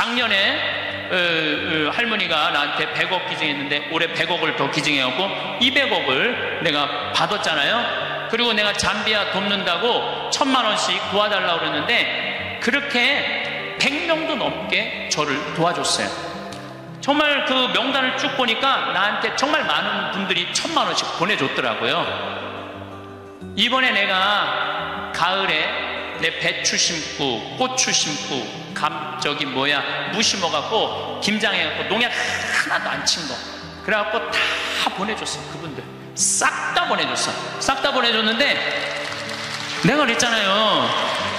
작년에 할머니가 나한테 100억 기증했는데 올해 100억을 더 기증해갖고 200억을 내가 받았잖아요. 그리고 내가 잠비아 돕는다고 1000만 원씩 도와달라고 그랬는데 그렇게 100명도 넘게 저를 도와줬어요. 정말 그 명단을 쭉 보니까 나한테 정말 많은 분들이 1000만 원씩 보내줬더라고요. 이번에 내가 가을에 내 배추 심고 고추 심고 무 심어갖고 김장해갖고 농약 하나도 안 친 거 그래갖고 다 보내줬어. 그분들 싹 다 보내줬어. 싹 다 보내줬는데 내가 그랬잖아요.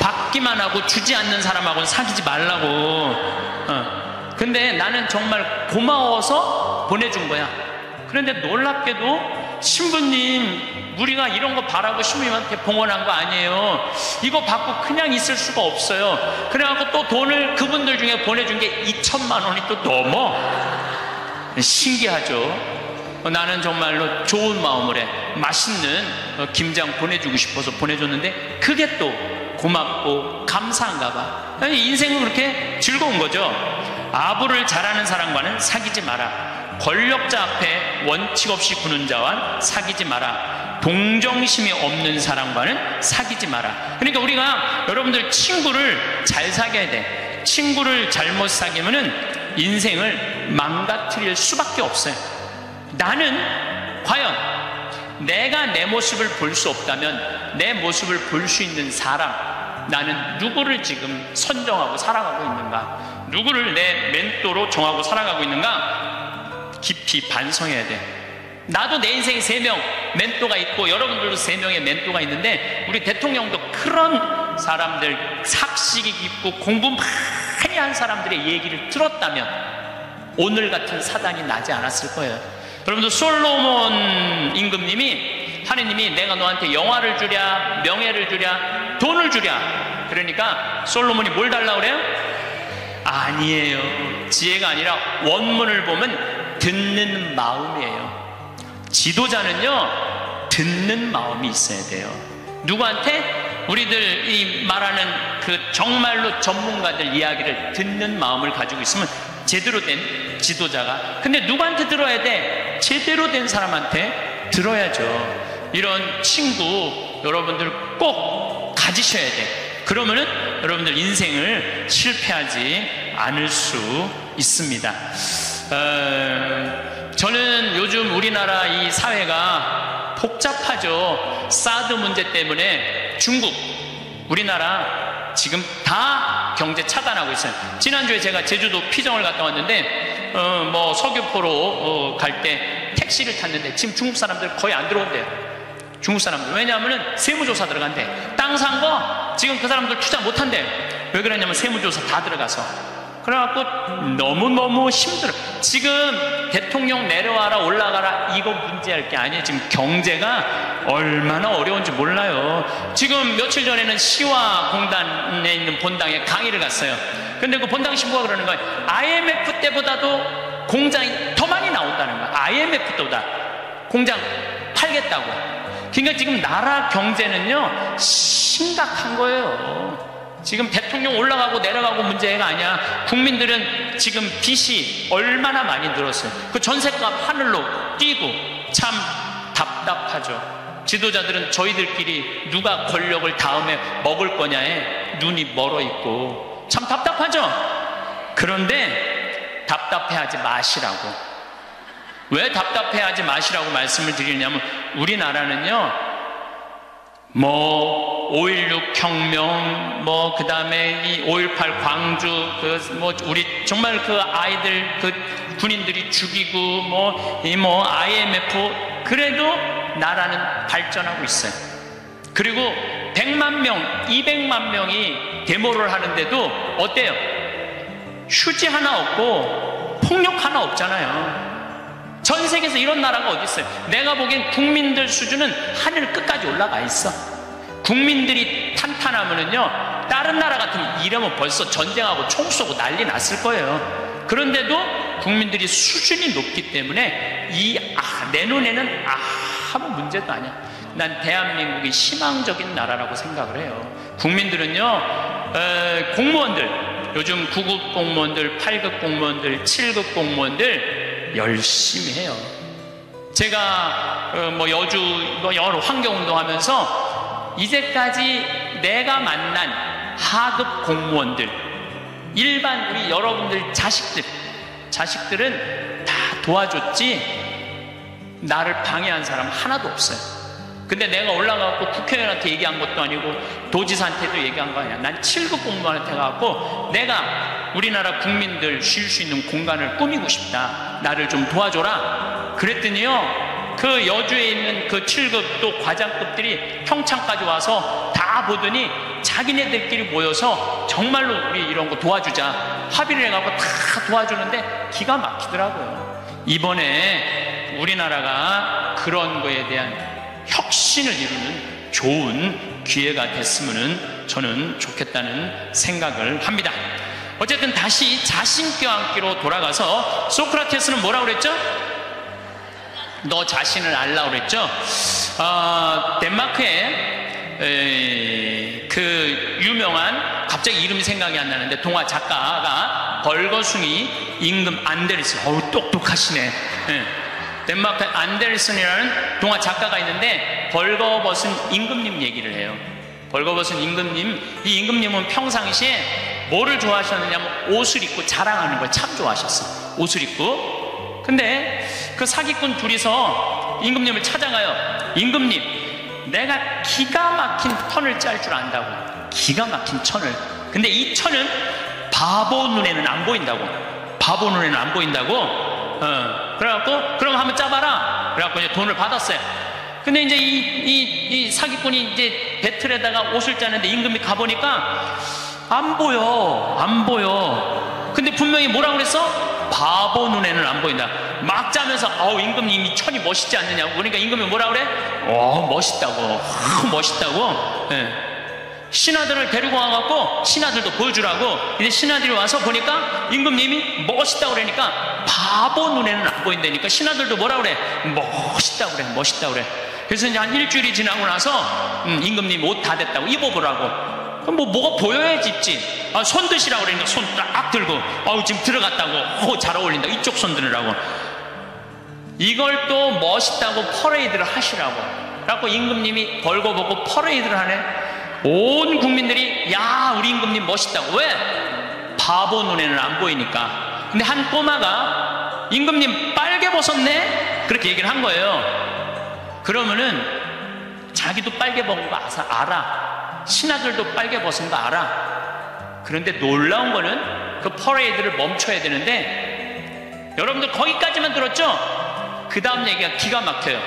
받기만 하고 주지 않는 사람하고는 사귀지 말라고. 근데 나는 정말 고마워서 보내준 거야. 그런데 놀랍게도 신부님, 우리가 이런 거 바라고 신부님한테 봉헌한 거 아니에요. 이거 받고 그냥 있을 수가 없어요. 그래갖고 또 돈을 그분들 중에 보내준 게 2천만 원이 또 넘어. 신기하죠. 나는 정말로 좋은 마음을 해. 맛있는 김장 보내주고 싶어서 보내줬는데 그게 또 고맙고 감사한가 봐. 아니, 인생은 그렇게 즐거운 거죠. 아부를 잘하는 사람과는 사귀지 마라. 권력자 앞에 원칙 없이 구는 자와 사귀지 마라. 동정심이 없는 사람과는 사귀지 마라. 그러니까 우리가 여러분들 친구를 잘 사귀어야 돼. 친구를 잘못 사귀면은 인생을 망가뜨릴 수밖에 없어요. 나는 과연 내가 내 모습을 볼 수 없다면 내 모습을 볼 수 있는 사람, 나는 누구를 지금 선정하고 살아가고 있는가? 누구를 내 멘토로 정하고 살아가고 있는가? 깊이 반성해야 돼. 나도 내 인생에 3명 멘토가 있고 여러분들도 3명의 멘토가 있는데 우리 대통령도 그런 사람들, 삭식이 깊고 공부 많이 한 사람들의 얘기를 들었다면 오늘 같은 사단이 나지 않았을 거예요. 여러분들 솔로몬 임금님이 하느님이 내가 너한테 영화를 주랴 명예를 주랴 돈을 주랴 그러니까 솔로몬이 뭘 달라고 그래요? 아니에요. 지혜가 아니라 원문을 보면 듣는 마음이에요. 지도자는요 듣는 마음이 있어야 돼요. 누구한테? 우리들이 말하는 그 정말로 전문가들 이야기를 듣는 마음을 가지고 있으면 제대로 된 지도자가. 근데 누구한테 들어야 돼? 제대로 된 사람한테 들어야죠. 이런 친구 여러분들 꼭 가지셔야 돼. 그러면은 여러분들 인생을 실패하지 않을 수 있습니다. 저는 요즘 우리나라 이 사회가 복잡하죠. 사드 문제 때문에 중국, 우리나라 지금 다 경제 차단하고 있어요. 지난주에 제가 제주도 피정을 갔다 왔는데 서귀포로 갈 때 택시를 탔는데 지금 중국 사람들 거의 안 들어온대요. 중국 사람들. 왜냐하면 세무조사 들어간대. 땅 산 거 지금 그 사람들 투자 못 한대. 왜 그러냐면 세무조사 다 들어가서. 그래갖고 너무너무 힘들어. 지금 대통령 내려와라 올라가라 이거 문제할 게 아니에요. 지금 경제가 얼마나 어려운지 몰라요. 지금 며칠 전에는 시화공단에 있는 본당에 강의를 갔어요. 근데 그 본당 신부가 그러는 거예요. IMF 때보다도 공장이 더 많이 나온다는 거예요. IMF 때보다 공장 팔겠다고. 그러니까 지금 나라 경제는요 심각한 거예요. 지금 대통령 올라가고 내려가고 문제가 아니야. 국민들은 지금 빚이 얼마나 많이 늘었어요. 그 전셋값 하늘로 뛰고 참 답답하죠. 지도자들은 저희들끼리 누가 권력을 다음에 먹을 거냐에 눈이 멀어 있고 참 답답하죠. 그런데 답답해하지 마시라고. 왜 답답해하지 마시라고 말씀을 드리냐면 우리나라는요 5.16 혁명, 그 다음에 이 5.18 광주, 우리 정말 그 아이들, 그 군인들이 죽이고, IMF, 그래도 나라는 발전하고 있어요. 그리고 100만 명, 200만 명이 데모를 하는데도 어때요? 휴지 하나 없고, 폭력 하나 없잖아요. 전 세계에서 이런 나라가 어디 있어요? 내가 보기엔 국민들 수준은 하늘 끝까지 올라가 있어. 국민들이 탄탄하면은요 다른 나라 같으면 이러면 벌써 전쟁하고 총 쏘고 난리 났을 거예요. 그런데도 국민들이 수준이 높기 때문에 내 눈에는 아무 문제도 아니야. 난 대한민국이 희망적인 나라라고 생각을 해요. 국민들은요 공무원들 요즘 9급 공무원들, 8급 공무원들, 7급 공무원들 열심히 해요. 제가 여주 여러 환경운동 하면서 이제까지 내가 만난 하급 공무원들, 일반 우리 여러분들 자식들은 다 도와줬지 나를 방해한 사람 하나도 없어요. 근데 내가 올라가고 국회의원한테 얘기한 것도 아니고 도지사한테도 얘기한 거 아니야. 난 7급 공무원한테 가고 내가 우리나라 국민들 쉴 수 있는 공간을 꾸미고 싶다. 나를 좀 도와줘라. 그랬더니요, 그 여주에 있는 그 7급 또 과장급들이 평창까지 와서 다 보더니 자기네들끼리 모여서 정말로 우리 이런 거 도와주자 합의를 해갖고 다 도와주는데 기가 막히더라고요. 이번에 우리나라가 그런 거에 대한 혁신을 이루는 좋은 기회가 됐으면 저는 좋겠다는 생각을 합니다. 어쨌든 다시 자신 껴안기로 돌아가서 소크라테스는 뭐라고 그랬죠? 너 자신을 알라고 그랬죠? 덴마크에 그 유명한, 갑자기 이름이 생각이 안 나는데 동화 작가가 벌거숭이 임금 안데르슨, 어우 똑똑하시네. 덴마크 안데르슨이라는 동화 작가가 있는데 벌거벗은 임금님 얘기를 해요. 벌거벗은 임금님, 이 임금님은 평상시에 뭐를 좋아하셨느냐면 옷을 입고 자랑하는 걸 참 좋아하셨어. 옷을 입고. 근데 그 사기꾼 둘이서 임금님을 찾아가요. 임금님, 내가 기가 막힌 턴을 짤 줄 안다고. 기가 막힌 천을. 근데 이 천은 바보 눈에는 안 보인다고. 바보 눈에는 안 보인다고. 그래갖고 그럼 한번 짜봐라. 그래갖고 이제 돈을 받았어요. 근데 이제 이 사기꾼이 이제 배틀에다가 옷을 짜는데 임금이 가보니까 안 보여. 근데 분명히 뭐라고 그랬어? 바보 눈에는 안 보인다. 막 짜면서 임금님 이 천이 멋있지 않느냐고. 그러니까 임금이 뭐라고 그래? 멋있다고. 멋있다고. 신하들을 데리고 와갖고 신하들도 보여주라고. 근데 신하들이 와서 보니까 임금님이 멋있다고 그러니까 바보 눈에는 안 보인다니까 신하들도 뭐라고 그래? 멋있다고 그래. 그래서 이제 한 일주일이 지나고 나서 임금님 옷 다 됐다고 입어보라고. 그럼 뭐가 보여야지 입지. 손 드시라고 그러니까 손 딱 들고 지금 들어갔다고. 잘 어울린다. 이쪽 손 들으라고. 이걸 또 멋있다고 퍼레이드를 하시라고. 그래갖고 임금님이 벌거벗고 퍼레이드를 하네. 온 국민들이 야 우리 임금님 멋있다고. 왜? 바보 눈에는 안 보이니까. 근데 한 꼬마가 임금님 빨개 벗었네? 그렇게 얘기를 한 거예요. 그러면은 자기도 빨개 벗은 거 알아. 신하들도 빨개 벗은 거 알아. 그런데 놀라운 거는 그 퍼레이드를 멈춰야 되는데, 여러분들 거기까지만 들었죠? 그 다음 얘기가 기가 막혀요.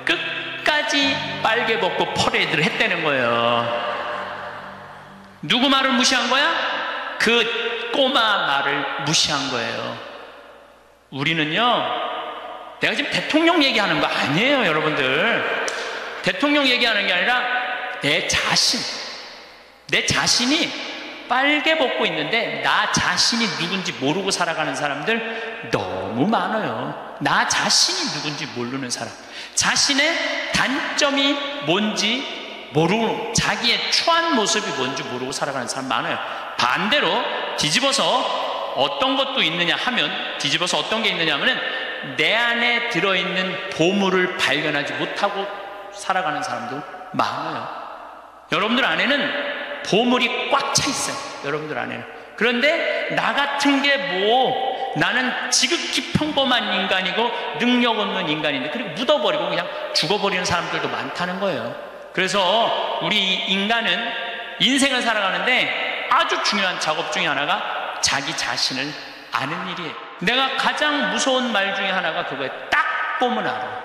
끝까지 빨개 벗고 퍼레이드를 했다는 거예요. 누구 말을 무시한 거야? 그 꼬마 말을 무시한 거예요. 우리는요, 내가 지금 대통령 얘기하는 거 아니에요, 여러분들. 대통령 얘기하는 게 아니라 내 자신이 빨개 벗고 있는데 나 자신이 누군지 모르고 살아가는 사람들 너무 많아요. 나 자신이 누군지 모르는 사람, 자신의 단점이 뭔지 모르고, 자기의 추한 모습이 뭔지 모르고 살아가는 사람 많아요. 반대로 뒤집어서 어떤 것도 있느냐 하면, 뒤집어서 어떤 게 있느냐 하면은 내 안에 들어있는 보물을 발견하지 못하고 살아가는 사람도 많아요. 여러분들 안에는 보물이 꽉 차 있어요. 여러분들 안에는. 그런데 나 같은 게 나는 지극히 평범한 인간이고 능력 없는 인간인데, 그리고 묻어버리고 그냥 죽어버리는 사람들도 많다는 거예요. 그래서 우리 인간은 인생을 살아가는데 아주 중요한 작업 중에 하나가 자기 자신을 아는 일이에요. 내가 가장 무서운 말 중에 하나가 그거예요. 딱 보면 알아.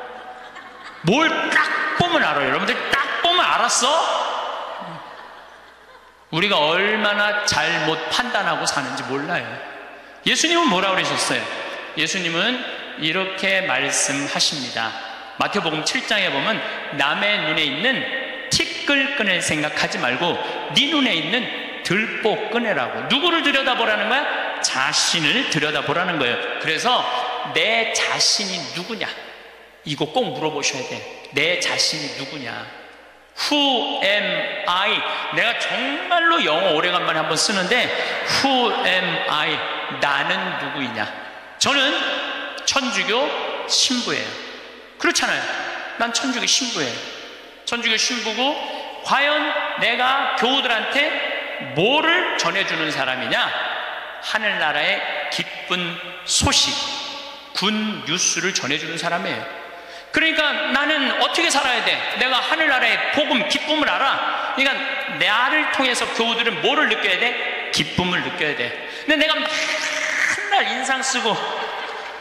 뭘 딱 보면 알아요. 여러분들 딱 보면 알았어? 우리가 얼마나 잘못 판단하고 사는지 몰라요. 예수님은 뭐라고 그러셨어요? 예수님은 이렇게 말씀하십니다. 마태복음 7장에 보면 남의 눈에 있는 티끌끈을 생각하지 말고 네 눈에 있는 들보 꺼내라고. 누구를 들여다보라는 거야? 자신을 들여다보라는 거예요. 그래서 내 자신이 누구냐, 이거 꼭 물어보셔야 돼. 내 자신이 누구냐. Who am I? 내가 정말로 영어 오래간만에 한번 쓰는데 Who am I? 나는 누구이냐? 저는 천주교 신부예요. 그렇잖아요. 난 천주교 신부예요. 천주교 신부고, 과연 내가 교우들한테 뭐를 전해주는 사람이냐? 하늘나라의 기쁜 소식, 군 뉴스를 전해주는 사람이에요. 그러니까 나는 어떻게 살아야 돼? 내가 하늘나라의 복음, 기쁨을 알아. 그러니까 나를 통해서 교우들은 뭐를 느껴야 돼? 기쁨을 느껴야 돼. 근데 내가 맨날 인상 쓰고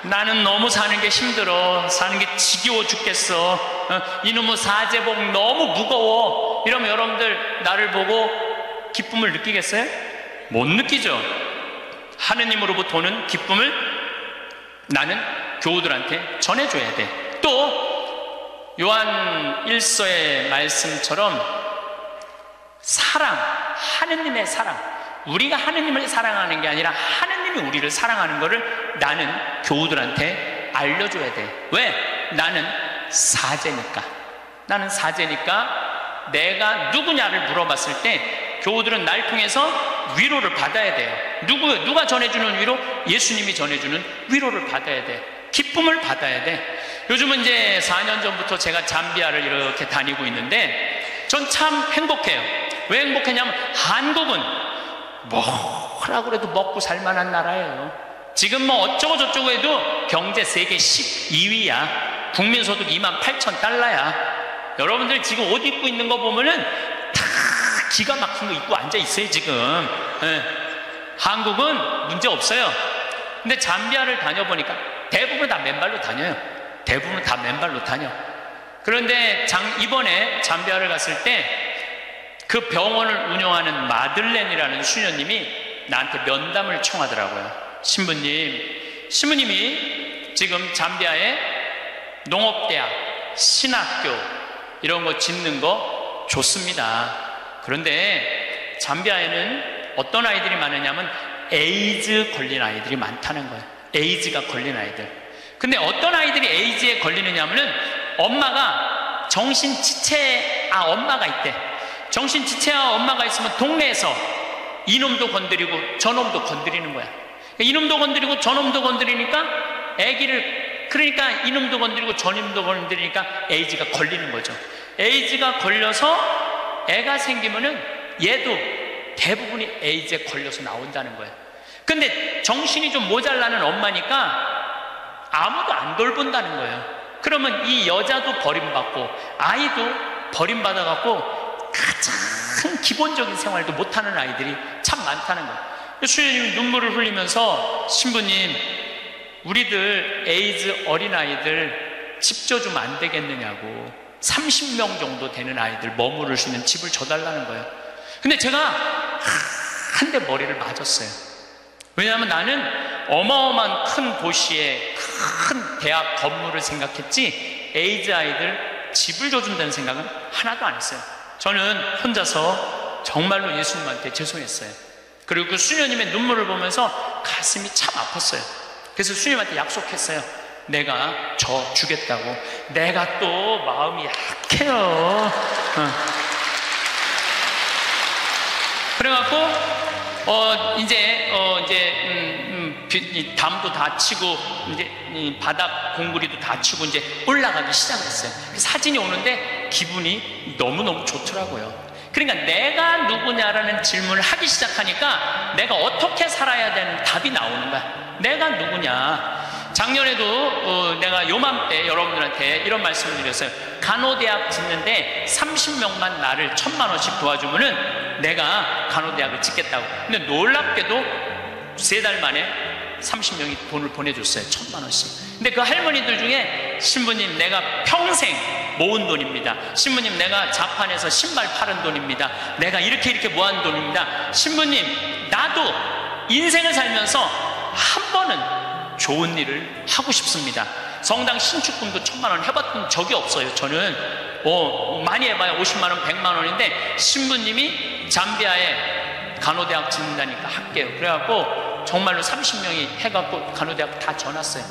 나는 너무 사는 게 힘들어, 사는 게 지겨워 죽겠어, 이놈의 사제복 너무 무거워, 이러면 여러분들 나를 보고 기쁨을 느끼겠어요? 못 느끼죠. 하느님으로부터 오는 기쁨을 나는 교우들한테 전해줘야 돼. 또 요한 1서의 말씀처럼 사랑, 하느님의 사랑, 우리가 하느님을 사랑하는 게 아니라 하느님이 우리를 사랑하는 것을 나는 교우들한테 알려줘야 돼. 왜? 나는 사제니까. 나는 사제니까 내가 누구냐를 물어봤을 때 교우들은 날 통해서 위로를 받아야 돼요. 누가 전해주는 위로? 예수님이 전해주는 위로를 받아야 돼. 기쁨을 받아야 돼. 요즘은 이제 4년 전부터 제가 잠비아를 이렇게 다니고 있는데 전 참 행복해요. 왜 행복했냐면 한국은 뭐라고 해도 먹고 살만한 나라예요. 지금 뭐 어쩌고 저쩌고 해도 경제 세계 12위야. 국민소득 28,000달러야. 여러분들 지금 옷 입고 있는 거 보면은 다 기가 막힌 거 입고 앉아 있어요 지금. 네. 한국은 문제 없어요. 근데 잠비아를 다녀보니까 대부분 다 맨발로 다녀요. 대부분 다 맨발로 다녀. 그런데 이번에 잠비아를 갔을 때 그 병원을 운영하는 마들렌이라는 수녀님이 나한테 면담을 청하더라고요. 신부님이 지금 잠비아에 농업대학, 신학교 이런 거 짓는 거 좋습니다. 그런데 잠비아에는 어떤 아이들이 많으냐면 에이즈 걸린 아이들이 많다는 거예요. 에이즈가 걸린 아이들. 근데 어떤 아이들이 에이즈에 걸리느냐면은 엄마가 엄마가 있대. 정신지체아 엄마가 있으면 동네에서 이놈도 건드리고 저놈도 건드리는 거야. 이놈도 건드리고 저놈도 건드리니까 그러니까 이놈도 건드리고 저놈도 건드리니까 에이즈가 걸리는 거죠. 에이즈가 걸려서 애가 생기면은 얘도 대부분이 에이즈에 걸려서 나온다는 거예요. 근데 정신이 좀 모자라는 엄마니까 아무도 안 돌본다는 거예요. 그러면 이 여자도 버림받고 아이도 버림받아갖고 가장 기본적인 생활도 못하는 아이들이 참 많다는 거예요. 수녀님이 눈물을 흘리면서 신부님, 우리들 에이즈 어린아이들 집 줘주면 안 되겠느냐고, 30명 정도 되는 아이들 머무를 수 있는 집을 줘달라는 거예요. 근데 제가 한 대 머리를 맞았어요. 왜냐하면 나는 어마어마한 큰 도시의 큰 대학 건물을 생각했지 에이즈 아이들 집을 줘준다는 생각은 하나도 안 했어요. 저는 혼자서 정말로 예수님한테 죄송했어요. 그리고 그 수녀님의 눈물을 보면서 가슴이 참 아팠어요. 그래서 수녀님한테 약속했어요. 내가 주겠다고. 내가 또 마음이 약해요. 그래갖고 이제 담도 다 치고 이제 바닥 공구리도 다 치고 이제 올라가기 시작했어요. 사진이 오는데 기분이 너무너무 좋더라고요. 그러니까 내가 누구냐라는 질문을 하기 시작하니까 내가 어떻게 살아야 되는 답이 나오는 거야. 내가 누구냐. 작년에도 내가 요맘때 여러분들한테 이런 말씀을 드렸어요. 간호대학 짓는데 30명만 나를 1,000만 원씩 도와주면은 내가 간호대학을 짓겠다고. 근데 놀랍게도 3달 만에 30명이 돈을 보내줬어요. 1,000만 원씩. 근데 그 할머니들 중에 신부님 내가 평생 모은 돈입니다. 신부님 내가 자판에서 신발 팔은 돈입니다. 내가 이렇게 모은 돈입니다. 신부님 나도 인생을 살면서 한 번은 좋은 일을 하고 싶습니다. 성당 신축금도 1,000만 원 해봤던 적이 없어요. 저는 많이 해봐야 50만 원, 100만 원인데 신부님이 잠비아에 간호대학 짓는다니까 할게요. 그래갖고 정말로 30명이 해갖고 간호대학 다 전왔어요.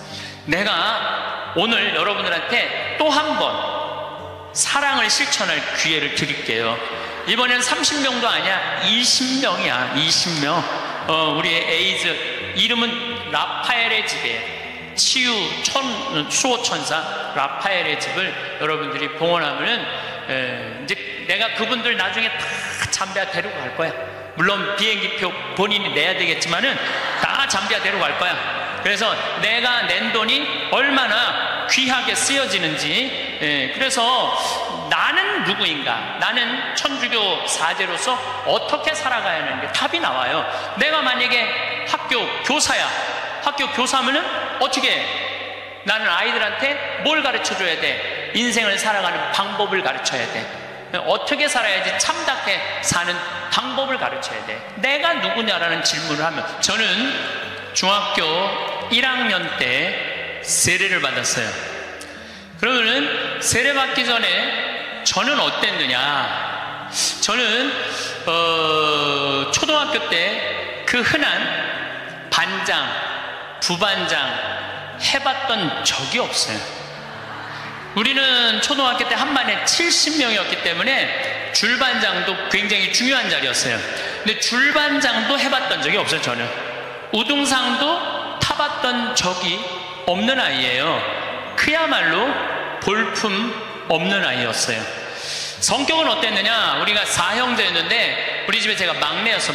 내가 오늘 여러분들한테 또 한 번 사랑을 실천할 기회를 드릴게요. 이번에는 30명도 아니야. 20명이야. 20명. 우리의 에이즈 이름은 라파엘의 집이에요. 치유 수호천사 라파엘의 집을 여러분들이 봉헌하면은 이제 내가 그분들 나중에 다 잠비아 데리고 갈 거야. 물론 비행기표 본인이 내야 되겠지만은 다 잠비아 데리고 갈 거야. 그래서 내가 낸 돈이 얼마나 귀하게 쓰여지는지, 그래서 나는 누구인가, 나는 천주교 사제로서 어떻게 살아가야 하는지 답이 나와요. 내가 만약에 학교 교사야. 학교 교사면은 어떻게 해? 나는 아이들한테 뭘 가르쳐줘야 돼? 인생을 살아가는 방법을 가르쳐야 돼. 어떻게 살아야지 참답게 사는 방법을 가르쳐야 돼. 내가 누구냐라는 질문을 하면, 저는 중학교 1학년 때 세례를 받았어요. 그러면은 세례 받기 전에 저는 어땠느냐? 저는 초등학교 때 그 흔한 반장, 부반장 해봤던 적이 없어요. 우리는 초등학교 때 한 반에 70명이었기 때문에 줄반장도 굉장히 중요한 자리였어요. 근데 줄반장도 해봤던 적이 없어요. 저는 우등상도 타봤던 적이 없는 아이예요. 그야말로 볼품 없는 아이였어요. 성격은 어땠느냐? 우리가 4형제였는데 우리 집에 제가 막내였어.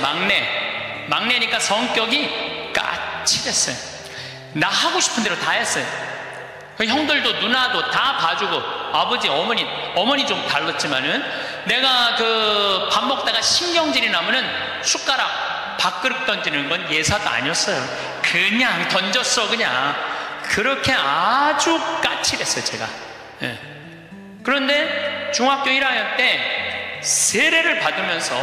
막내니까 성격이 까칠했어요. 나 하고 싶은 대로 다 했어요. 형들도 누나도 다 봐주고, 아버지 어머니 좀 달랐지만은, 내가 그 밥 먹다가 신경질이 나면은 숟가락 밥그릇 던지는 건 예사가 아니었어요. 그냥 던졌어. 그냥 그렇게 아주 까칠했어요 제가. 그런데 중학교 1학년 때 세례를 받으면서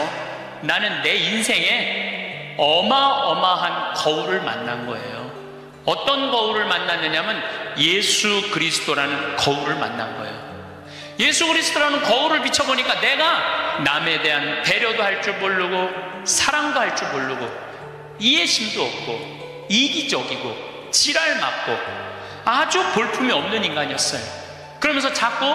나는 내 인생에 어마어마한 거울을 만난 거예요. 어떤 거울을 만났느냐면 예수 그리스도라는 거울을 만난 거예요. 예수 그리스도라는 거울을 비춰보니까 내가 남에 대한 배려도 할 줄 모르고, 사랑도 할 줄 모르고, 이해심도 없고, 이기적이고, 지랄 맞고, 아주 볼품이 없는 인간이었어요. 그러면서 자꾸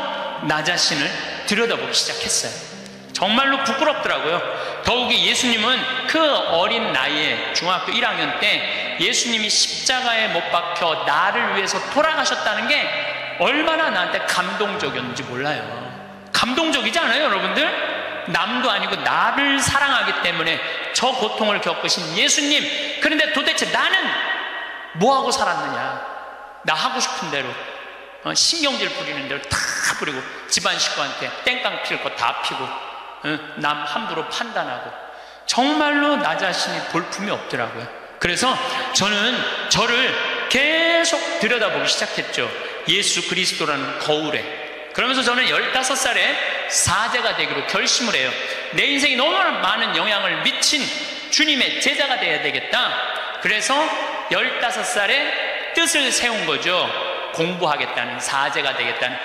나 자신을 들여다보기 시작했어요. 정말로 부끄럽더라고요. 더욱이 예수님은 그 어린 나이에 중학교 1학년 때 예수님이 십자가에 못 박혀 나를 위해서 돌아가셨다는 게 얼마나 나한테 감동적이었는지 몰라요. 감동적이지 않아요, 여러분들? 남도 아니고 나를 사랑하기 때문에 저 고통을 겪으신 예수님. 그런데 도대체 나는 뭐하고 살았느냐? 나 하고 싶은 대로, 신경질 부리는 대로 다 부리고, 집안 식구한테 땡깡 필 거 다 피고, 남 함부로 판단하고, 정말로 나 자신이 볼품이 없더라고요. 그래서 저는 저를 계속 들여다보기 시작했죠. 예수 그리스도라는 거울에. 그러면서 저는 15살에 사제가 되기로 결심을 해요. 내 인생이 너무나 많은 영향을 미친 주님의 제자가 되어야 되겠다. 그래서 15살에 뜻을 세운 거죠. 공부하겠다는, 사제가 되겠다는.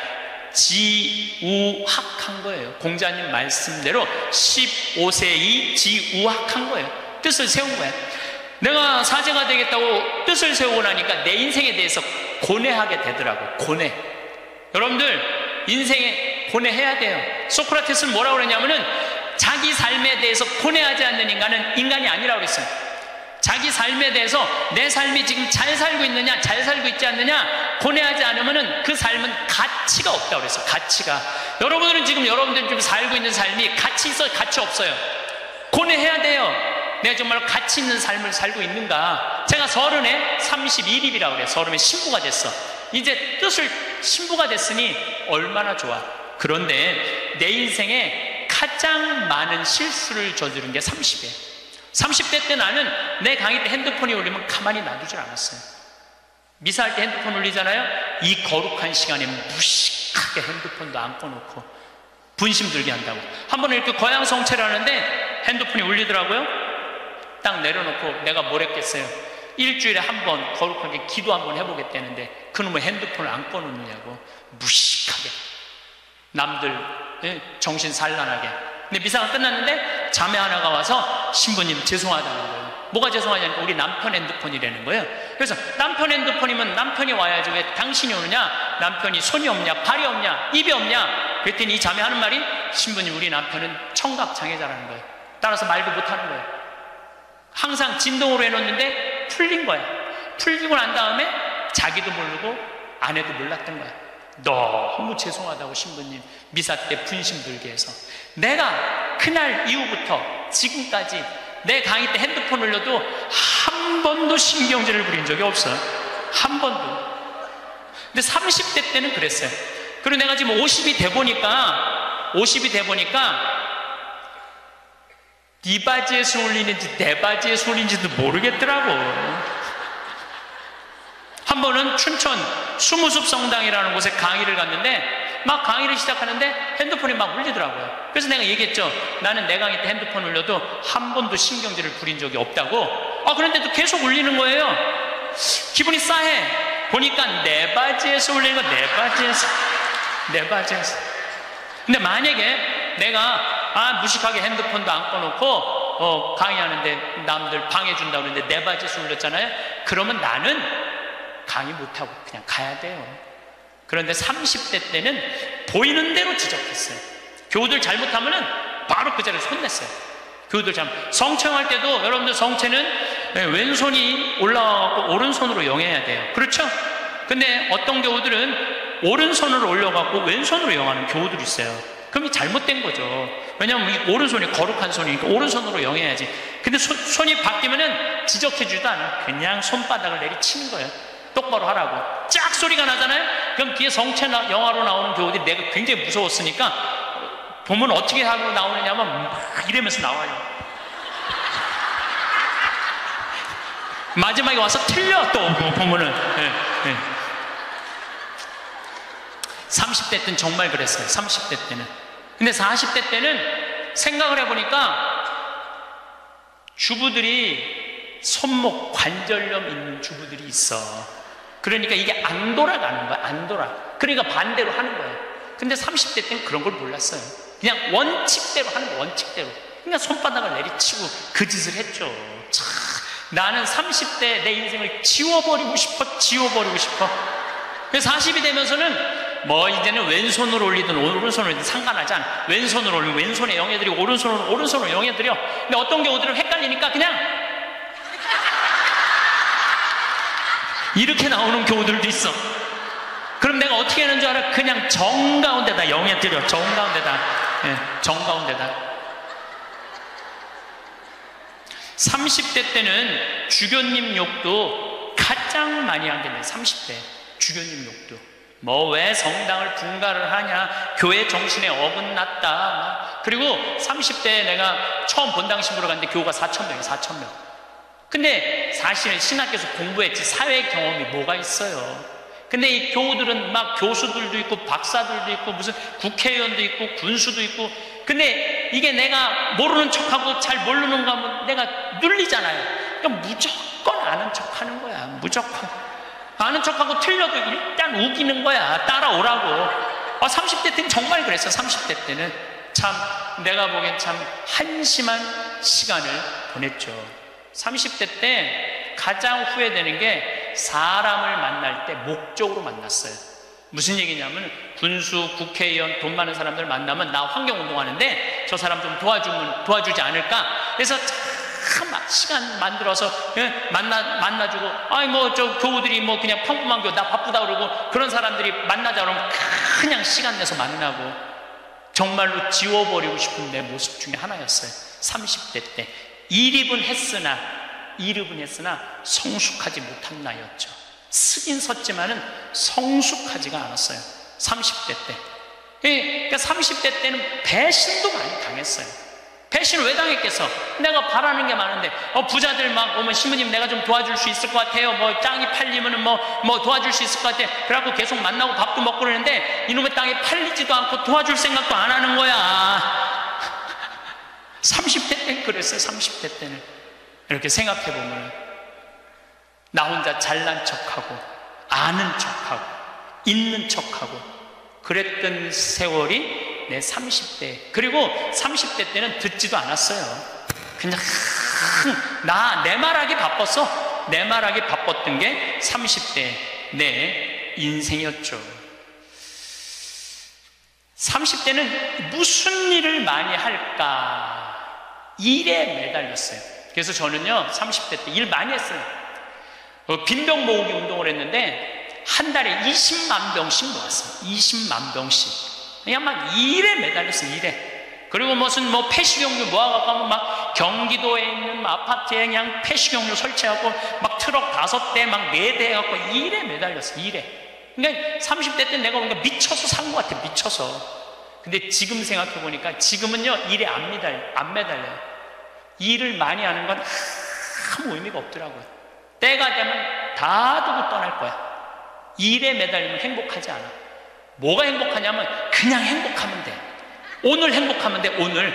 지우학한 거예요. 공자님 말씀대로 15세이 지우학한 거예요. 뜻을 세운 거예요. 내가 사제가 되겠다고 뜻을 세우고 나니까 내 인생에 대해서 고뇌하게 되더라고요. 고뇌. 여러분들 인생에 고뇌해야 돼요. 소크라테스는 뭐라고 그러냐면은 자기 삶에 대해서 고뇌하지 않는 인간은 인간이 아니라고 그랬어요. 자기 삶에 대해서 내 삶이 지금 잘 살고 있느냐, 잘 살고 있지 않느냐 고뇌하지 않으면은 그 삶은 가치가 없다고 그랬어요. 가치가. 여러분들은 지금 살고 있는 삶이 가치 있어요, 가치 없어요? 고뇌해야 돼요. 내가 정말 가치 있는 삶을 살고 있는가? 제가 30에 31일이라고 그래요. 30에 신부가 됐어. 이제 뜻을 신부가 됐으니 얼마나 좋아. 그런데 내 인생에 가장 많은 실수를 저지른 게 30이에요. 30대 때 나는 내 강의 때 핸드폰이 울리면 가만히 놔두질 않았어요. 미사할 때 핸드폰 울리잖아요. 이 거룩한 시간에 무식하게 핸드폰도 안 꺼놓고 분심 들게 한다고. 한 번은 이렇게 거양 성체를 하는데 핸드폰이 울리더라고요. 딱 내려놓고 내가 뭘 했겠어요. 일주일에 한 번 거룩하게 기도 한번 해보겠다는데 그놈의 핸드폰을 안 꺼놓느냐고. 무식하게 남들 정신 산란하게. 근데 미사가 끝났는데 자매 하나가 와서 신부님 죄송하다는 거예요. 뭐가 죄송하냐니까 우리 남편 핸드폰이라는 거예요. 그래서 남편 핸드폰이면 남편이 와야지 왜 당신이 오느냐? 남편이 손이 없냐? 발이 없냐? 입이 없냐? 그랬더니 이 자매 하는 말이, 신부님, 우리 남편은 청각장애자라는 거예요. 따라서 말도 못하는 거예요. 항상 진동으로 해놓는데 풀린 거야. 풀리고 난 다음에 자기도 모르고 아내도 몰랐던 거야. 너무 죄송하다고, 신부님, 미사 때 분심 들게 해서. 내가 그날 이후부터 지금까지 내 강의 때 핸드폰 올려도 한 번도 신경질을 부린 적이 없어요. 한 번도. 근데 30대 때는 그랬어요. 그리고 내가 지금 50이 돼 보니까 네 바지에서 올리는지 내 바지에서 올리는지도 모르겠더라고. 한 번은 춘천 수무숲 성당이라는 곳에 강의를 갔는데, 막 강의를 시작하는데 핸드폰이 막 울리더라고요. 그래서 내가 얘기했죠. 나는 내 강의 때 핸드폰 울려도 한 번도 신경질을 부린 적이 없다고. 그런데도 계속 울리는 거예요. 기분이 싸해. 보니까 내 바지에서 울리는 거, 내 바지에서. 근데 만약에 내가 무식하게 핸드폰도 안 꺼놓고 강의하는데 남들 방해준다고 그러는데 내 바지에서 울렸잖아요. 그러면 나는 강의 못하고 그냥 가야 돼요. 그런데 30대 때는 보이는 대로 지적했어요. 교우들 잘못하면은 바로 그 자리에서 혼냈어요. 교우들 성체할 때도 여러분들 성체는 왼손이 올라가고 오른손으로 영해야 돼요. 그렇죠? 근데 어떤 교우들은 오른손으로 올려갖고 왼손으로 영하는 교우들이 있어요. 그럼 잘못된 거죠. 왜냐하면 이 오른손이 거룩한 손이니까 오른손으로 영해야지. 근데 손이 바뀌면은 지적해주지도 않아. 그냥 손바닥을 내리치는 거예요. 똑바로 하라고. 쫙 소리가 나잖아요. 그럼 뒤에 성체 영화로 나오는 교우들이 내가 굉장히 무서웠으니까 보면 어떻게 하고 나오느냐면 막 이러면서 나와요. 마지막에 와서 틀려 또 보면은. 30대 때는 정말 그랬어요. 30대 때는. 근데 40대 때는 생각을 해보니까 주부들이 손목 관절염 있는 주부들이 있어. 그러니까 이게 안 돌아가는 거야. 안 돌아. 그러니까 반대로 하는 거예요. 근데 30대 때는 그런 걸 몰랐어요. 그냥 원칙대로 하는 거야. 원칙대로. 그러니까 손바닥을 내리치고 그 짓을 했죠. 참, 나는 30대 내 인생을 지워버리고 싶어. 그래서 40이 되면서는 이제는 왼손으로 올리든 오른손으로 올리든 상관하지 않아. 왼손으로 올리면 왼손에 영해드리고 오른손으로 영해드려. 근데 어떤 경우들은 헷갈리니까 그냥 이렇게 나오는 경우들도 있어. 그럼 내가 어떻게 하는 줄 알아? 그냥 정가운데다 영해드려. 정가운데다. 30대 때는 주교님 욕도 가장 많이 한 게 30대 주교님 욕도. 왜 성당을 분가를 하냐, 교회 정신에 어긋났다. 그리고 30대에 내가 처음 본당 신부로 갔는데 교우가 4,000명이에요. 4,000명. 근데 사실은 신학교에서 공부했지 사회 경험이 뭐가 있어요. 근데 이 교우들은 막 교수들도 있고 박사들도 있고 무슨 국회의원도 있고 군수도 있고. 근데 이게 내가 모르는 척하고 잘 모르는 거 하면 내가 눌리잖아요. 그러니까 무조건 아는 척하는 거야. 무조건 아는 척하고 틀려도 일단 우기는 거야. 따라오라고. 30대 때는 정말 그랬어. 30대 때는 참 내가 보기엔 참 한심한 시간을 보냈죠. 30대 때 가장 후회되는 게 사람을 만날 때 목적으로 만났어요. 무슨 얘기냐면 군수, 국회의원, 돈 많은 사람들 만나면 나 환경운동하는데 저 사람 좀 도와주지 않을까. 그래서 참 시간 만들어서 만나주고, 저 교우들이 그냥 평범한 교우 나 바쁘다 그러고 그런 사람들이 만나자 그러면 그냥 시간 내서 만나고 정말로 지워버리고 싶은 내 모습 중에 하나였어요. 30대 때 이립은 했으나 성숙하지 못한 나이였죠. 쓰긴 섰지만은 성숙하지가 않았어요. 30대 때. 그러니까 30대 때는 배신도 많이 당했어요. 배신을 왜 당했겠어? 내가 바라는 게 많은데 부자들 막 오면 신부님 내가 좀 도와줄 수 있을 것 같아요. 땅이 팔리면은 도와줄 수 있을 것 같아. 그래갖고 계속 만나고 밥도 먹고 그러는데 이놈의 땅이 팔리지도 않고 도와줄 생각도 안 하는 거야. 30대 때는 그랬어요. 30대 때는 이렇게 생각해보면 나 혼자 잘난 척하고 아는 척하고 있는 척하고 그랬던 세월이 내 30대. 그리고 30대 때는 듣지도 않았어요. 그냥 내 말하기 바빴어. 내 말하기 바빴던 게 30대 내 인생이었죠. 30대는 무슨 일을 많이 할까? 일에 매달렸어요. 그래서 저는요 30대 때 일 많이 했어요. 빈병 모으기 운동을 했는데 한 달에 20만 병씩 모았어요. 20만 병씩. 그냥 막 일에 매달렸어요. 일에. 그리고 무슨 폐식용유 모아갖고 하면 막 경기도에 있는 아파트에 그냥 폐식용유 설치하고 막 트럭 5대 막 4대 해갖고 일에 매달렸어. 일에. 그러니까 30대 때 내가 뭔가 미쳐서 산 것 같아. 미쳐서. 근데 지금 생각해보니까 지금은요 일에 안 매달려요. 일을 많이 하는 건 아무 의미가 없더라고요. 때가 되면 다 두고 떠날 거야. 일에 매달리면 행복하지 않아. 뭐가 행복하냐면 그냥 행복하면 돼. 오늘 행복하면 돼. 오늘.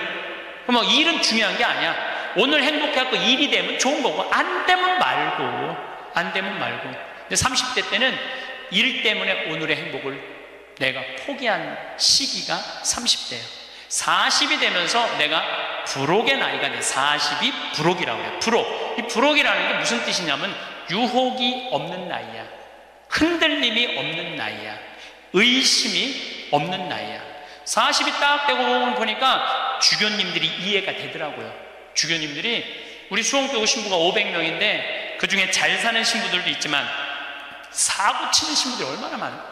그럼 일은 중요한 게 아니야. 오늘 행복해갖고 일이 되면 좋은 거고 안 되면 말고. 안 되면 말고. 근데 30대 때는 일 때문에 오늘의 행복을 내가 포기한 시기가 30대예요. 40이 되면서 내가 불혹의 나이가 돼. 40이 불혹이라고 해요. 불혹. 이 불혹이라는 게 무슨 뜻이냐면 유혹이 없는 나이야. 흔들림이 없는 나이야. 의심이 없는 나이야. 40이 딱 되고 보니까 주교님들이 이해가 되더라고요. 주교님들이 우리 수홍교구 신부가 500명인데 그 중에 잘 사는 신부들도 있지만 사고 치는 신부들이 얼마나 많아.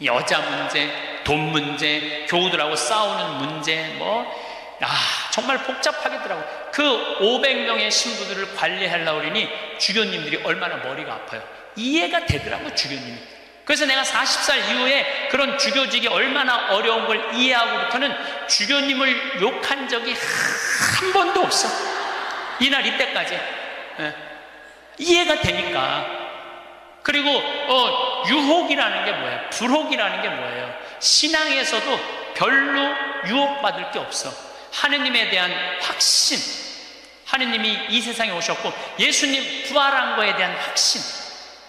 여자 문제, 돈 문제, 교우들하고 싸우는 문제, 정말 복잡하겠더라고요. 그 500명의 신부들을 관리하려고 그러니 주교님들이 얼마나 머리가 아파요. 이해가 되더라고요, 주교님이. 그래서 내가 40살 이후에 그런 주교직이 얼마나 어려운 걸 이해하고부터는 주교님을 욕한 적이 한 번도 없어. 이날 이때까지. 이해가 되니까. 그리고 유혹이라는 게 뭐예요? 불혹이라는 게 뭐예요? 신앙에서도 별로 유혹받을 게 없어. 하느님에 대한 확신. 하느님이 이 세상에 오셨고 예수님 부활한 거에 대한 확신.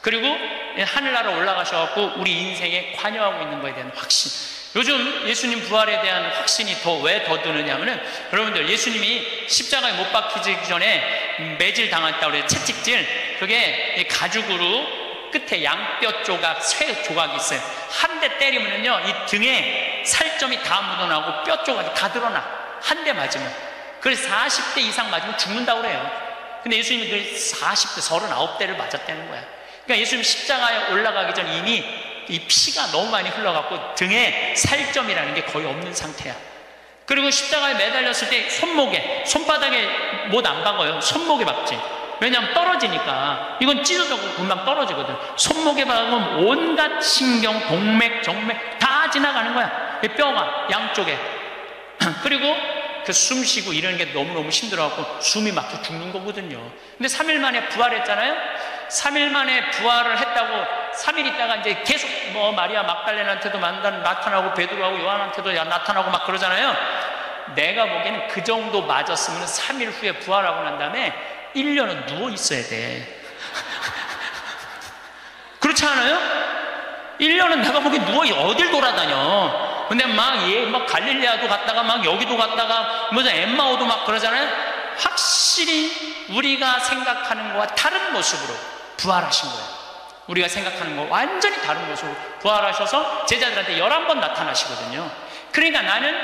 그리고 하늘나라 올라가셔갖고 우리 인생에 관여하고 있는 거에 대한 확신. 요즘 예수님 부활에 대한 확신이 왜 더 드느냐면은 여러분들 예수님이 십자가에 못 박히기 전에 매질 당했다고 그래요. 채찍질. 그게 가죽으로 끝에 양뼈 조각, 쇠 조각이 있어요. 한 대 때리면은요 이 등에 살점이 다 묻어나고 뼈 조각이 다 드러나. 한 대 맞으면. 그래서 40대 이상 맞으면 죽는다고 그래요. 근데 예수님이 그 40대 39대를 맞았다는 거야. 그러니까 예수님 십자가에 올라가기 전 이미 이 피가 너무 많이 흘러갔고 등에 살점이라는 게 거의 없는 상태야. 그리고 십자가에 매달렸을 때 손목에, 손바닥에 못 안 박아요. 손목에 박지. 왜냐하면 떨어지니까. 이건 찢어져서 금방 떨어지거든. 손목에 박으면 온갖 신경, 동맥, 정맥 다 지나가는 거야. 이 뼈가 양쪽에. 그리고 그 숨 쉬고 이러는 게 너무너무 힘들어갖고 숨이 막혀 죽는 거거든요. 근데 3일 만에 부활했잖아요. 3일 만에 부활을 했다고 3일 있다가 이제 계속 마리아 막달레나한테도 나타나고 베드로하고 요한한테도 나타나고 막 그러잖아요. 내가 보기에는 그 정도 맞았으면 3일 후에 부활하고 난 다음에 1년은 누워 있어야 돼. 그렇지 않아요? 1년은 내가 보기엔 누워 어딜 돌아다녀. 근데 막 갈릴레아도 갔다가 막 여기도 갔다가 엠마오도 막 그러잖아요. 확실히 우리가 생각하는 거와 다른 모습으로 부활하신 거예요. 우리가 생각하는 거 완전히 다른 모습으로 부활하셔서 제자들한테 11번 나타나시거든요. 그러니까 나는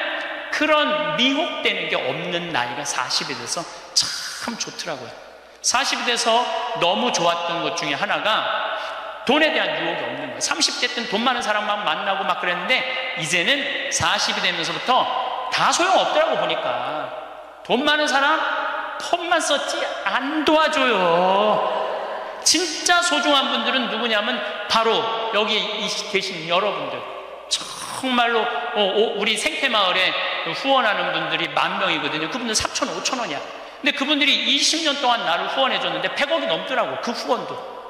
그런 미혹되는 게 없는 나이가 40이 돼서 참 좋더라고요. 40이 돼서 너무 좋았던 것 중에 하나가 돈에 대한 유혹이 없는 거예요. 30대 때는 돈 많은 사람만 만나고 막 그랬는데 이제는 40이 되면서부터 다 소용없더라고 보니까. 돈 많은 사람 폰만 썼지 안 도와줘요. 진짜 소중한 분들은 누구냐면 바로 여기 계신 여러분들. 정말로 우리 생태마을에 후원하는 분들이 10,000명이거든요. 그분들 3,000원, 5,000원이야. 근데 그분들이 20년 동안 나를 후원해줬는데 100억이 넘더라고. 그 후원도.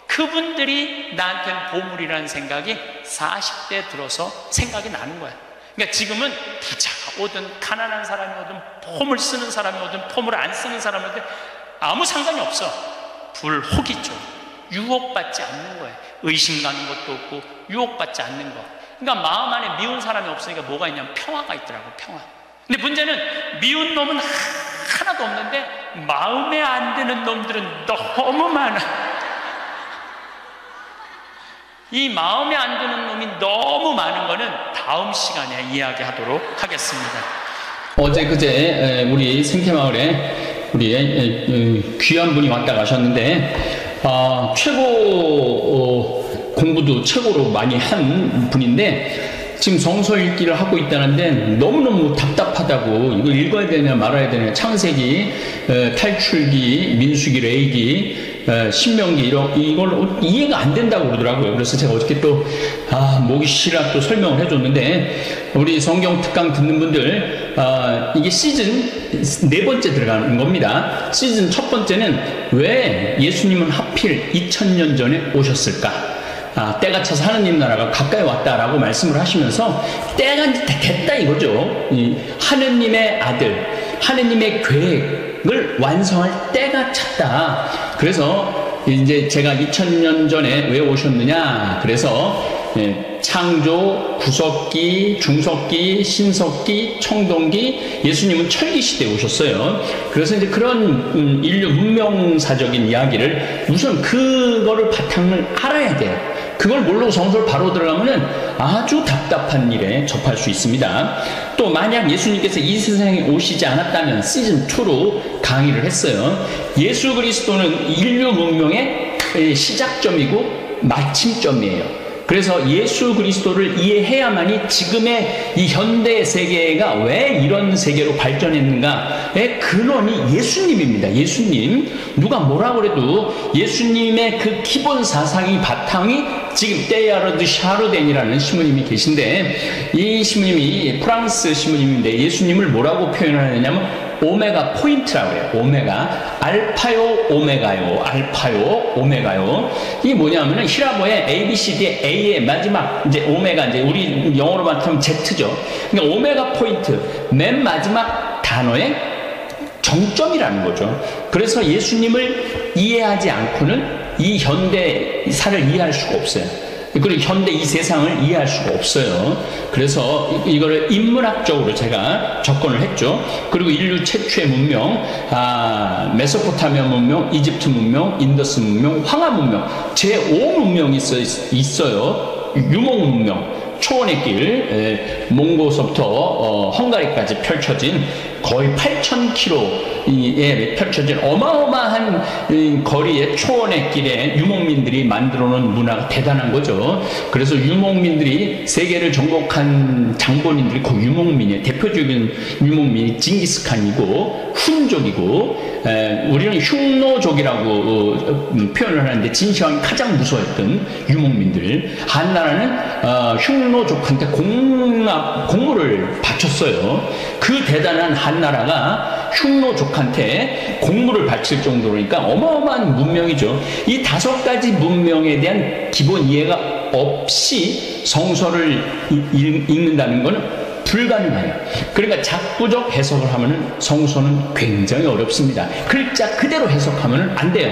그분들이 나한테는 보물이라는 생각이 40대 들어서 생각이 나는 거야. 그러니까 지금은 부자가 오든 가난한 사람이 오든 폼을 쓰는 사람이 오든 폼을 안 쓰는 사람이 오든 아무 상관이 없어. 불혹이죠. 유혹받지 않는 거예요. 의심 가는 것도 없고 유혹받지 않는 거. 그러니까 마음 안에 미운 사람이 없으니까 뭐가 있냐면 평화가 있더라고. 평화. 근데 문제는 미운 놈은 하나도 없는데 마음에 안 드는 놈들은 너무 많아. 이 마음에 안 드는 놈이 너무 많은 거는 다음 시간에 이야기하도록 하겠습니다. 어제 그제 우리 생태마을에 우리 귀한 분이 왔다 가셨는데 최고 공부도 최고로 많이 한 분인데 지금 성서 읽기를 하고 있다는데 너무너무 답답하다고, 이걸 읽어야 되냐 말아야 되냐, 창세기, 탈출기, 민수기, 레위기, 신명기 이걸 이해가 안 된다고 그러더라고요. 그래서 제가 어저께 또 목이 쉬라 또 설명을 해줬는데, 우리 성경 특강 듣는 분들 이게 시즌 4번째 들어가는 겁니다. 시즌 첫 번째는 왜 예수님은 하필 2000년 전에 오셨을까? 때가 차서 하느님 나라가 가까이 왔다라고 말씀을 하시면서 때가 됐다 이거죠. 하느님의 아들, 하느님의 계획을 완성할 때가 찼다. 그래서 이제 제가 2000년 전에 왜 오셨느냐, 그래서 창조, 구석기, 중석기, 신석기, 청동기, 예수님은 철기 시대에 오셨어요. 그래서 이제 그런 인류 문명사적인 이야기를 우선 그거를 바탕을 알아야 돼요. 그걸 모르고 성서를 바로 들어가면은 아주 답답한 일에 접할 수 있습니다. 또 만약 예수님께서 이 세상에 오시지 않았다면 시즌2로 강의를 했어요. 예수 그리스도는 인류 문명의 시작점이고 마침점이에요. 그래서 예수 그리스도를 이해해야만이 지금의 이 현대 세계가 왜 이런 세계로 발전했는가의 근원이 예수님입니다. 예수님. 누가 뭐라 그래도 예수님의 그 기본 사상이 바탕이 지금 테야르 드 샤르덴이라는 시모님이 계신데, 이 시모님이 프랑스 시모님인데 예수님을 뭐라고 표현하느냐면 오메가 포인트라고 해요. 오메가, 알파요, 오메가요, 알파요, 오메가요. 이게 뭐냐면은 히라보의 ABCD의 A의 마지막, 이제 오메가, 이제 우리 영어로 말하면 Z죠. 그러니까 오메가 포인트, 맨 마지막 단어의 정점이라는 거죠. 그래서 예수님을 이해하지 않고는 이 현대사를 이해할 수가 없어요. 그리고 현대 이 세상을 이해할 수가 없어요. 그래서 이거를 인문학적으로 제가 접근을 했죠. 그리고 인류 최초의 문명, 메소포타미아 문명, 이집트 문명, 인더스 문명, 황하 문명, 제5문명이 있어요. 유목 문명. 초원의 길, 몽고서부터 헝가리까지 펼쳐진 거의 8,000km에 펼쳐진 어마어마한 거리의 초원의 길에 유목민들이 만들어놓은 문화가 대단한 거죠. 그래서 유목민들이 세계를 정복한 장본인들이 그 유목민이에요. 대표적인 유목민이 징기스칸이고 훈족이고, 우리는 흉노족이라고 표현을 하는데 진시황이 가장 무서워했던 유목민들. 한나라는 흉노족한테 공물을 바쳤어요. 그 대단한 한나라가 흉노족한테 공물을 바칠 정도로니까 어마어마한 문명이죠. 이 5가지 문명에 대한 기본 이해가 없이 성서를 읽는다는 것은 불가능해요. 그러니까 작부적 해석을 하면은 성서는 굉장히 어렵습니다. 글자 그대로 해석하면은 안 돼요.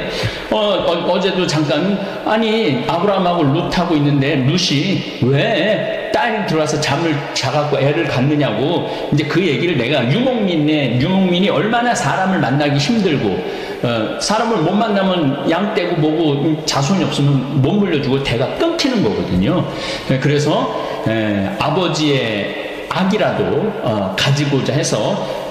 어제도 잠깐, 아니 아브라함하고 룻하고 있는데 룻이 왜 딸이 들어와서 잠을 자갖고 애를 갖느냐고, 이제 그 얘기를 내가 유목민이 얼마나 사람을 만나기 힘들고, 사람을 못 만나면 양 떼고 뭐고 자손이 없으면 못 물려주고 대가 끊기는 거거든요. 그래서 아버지의 악이라도 가지고자 해서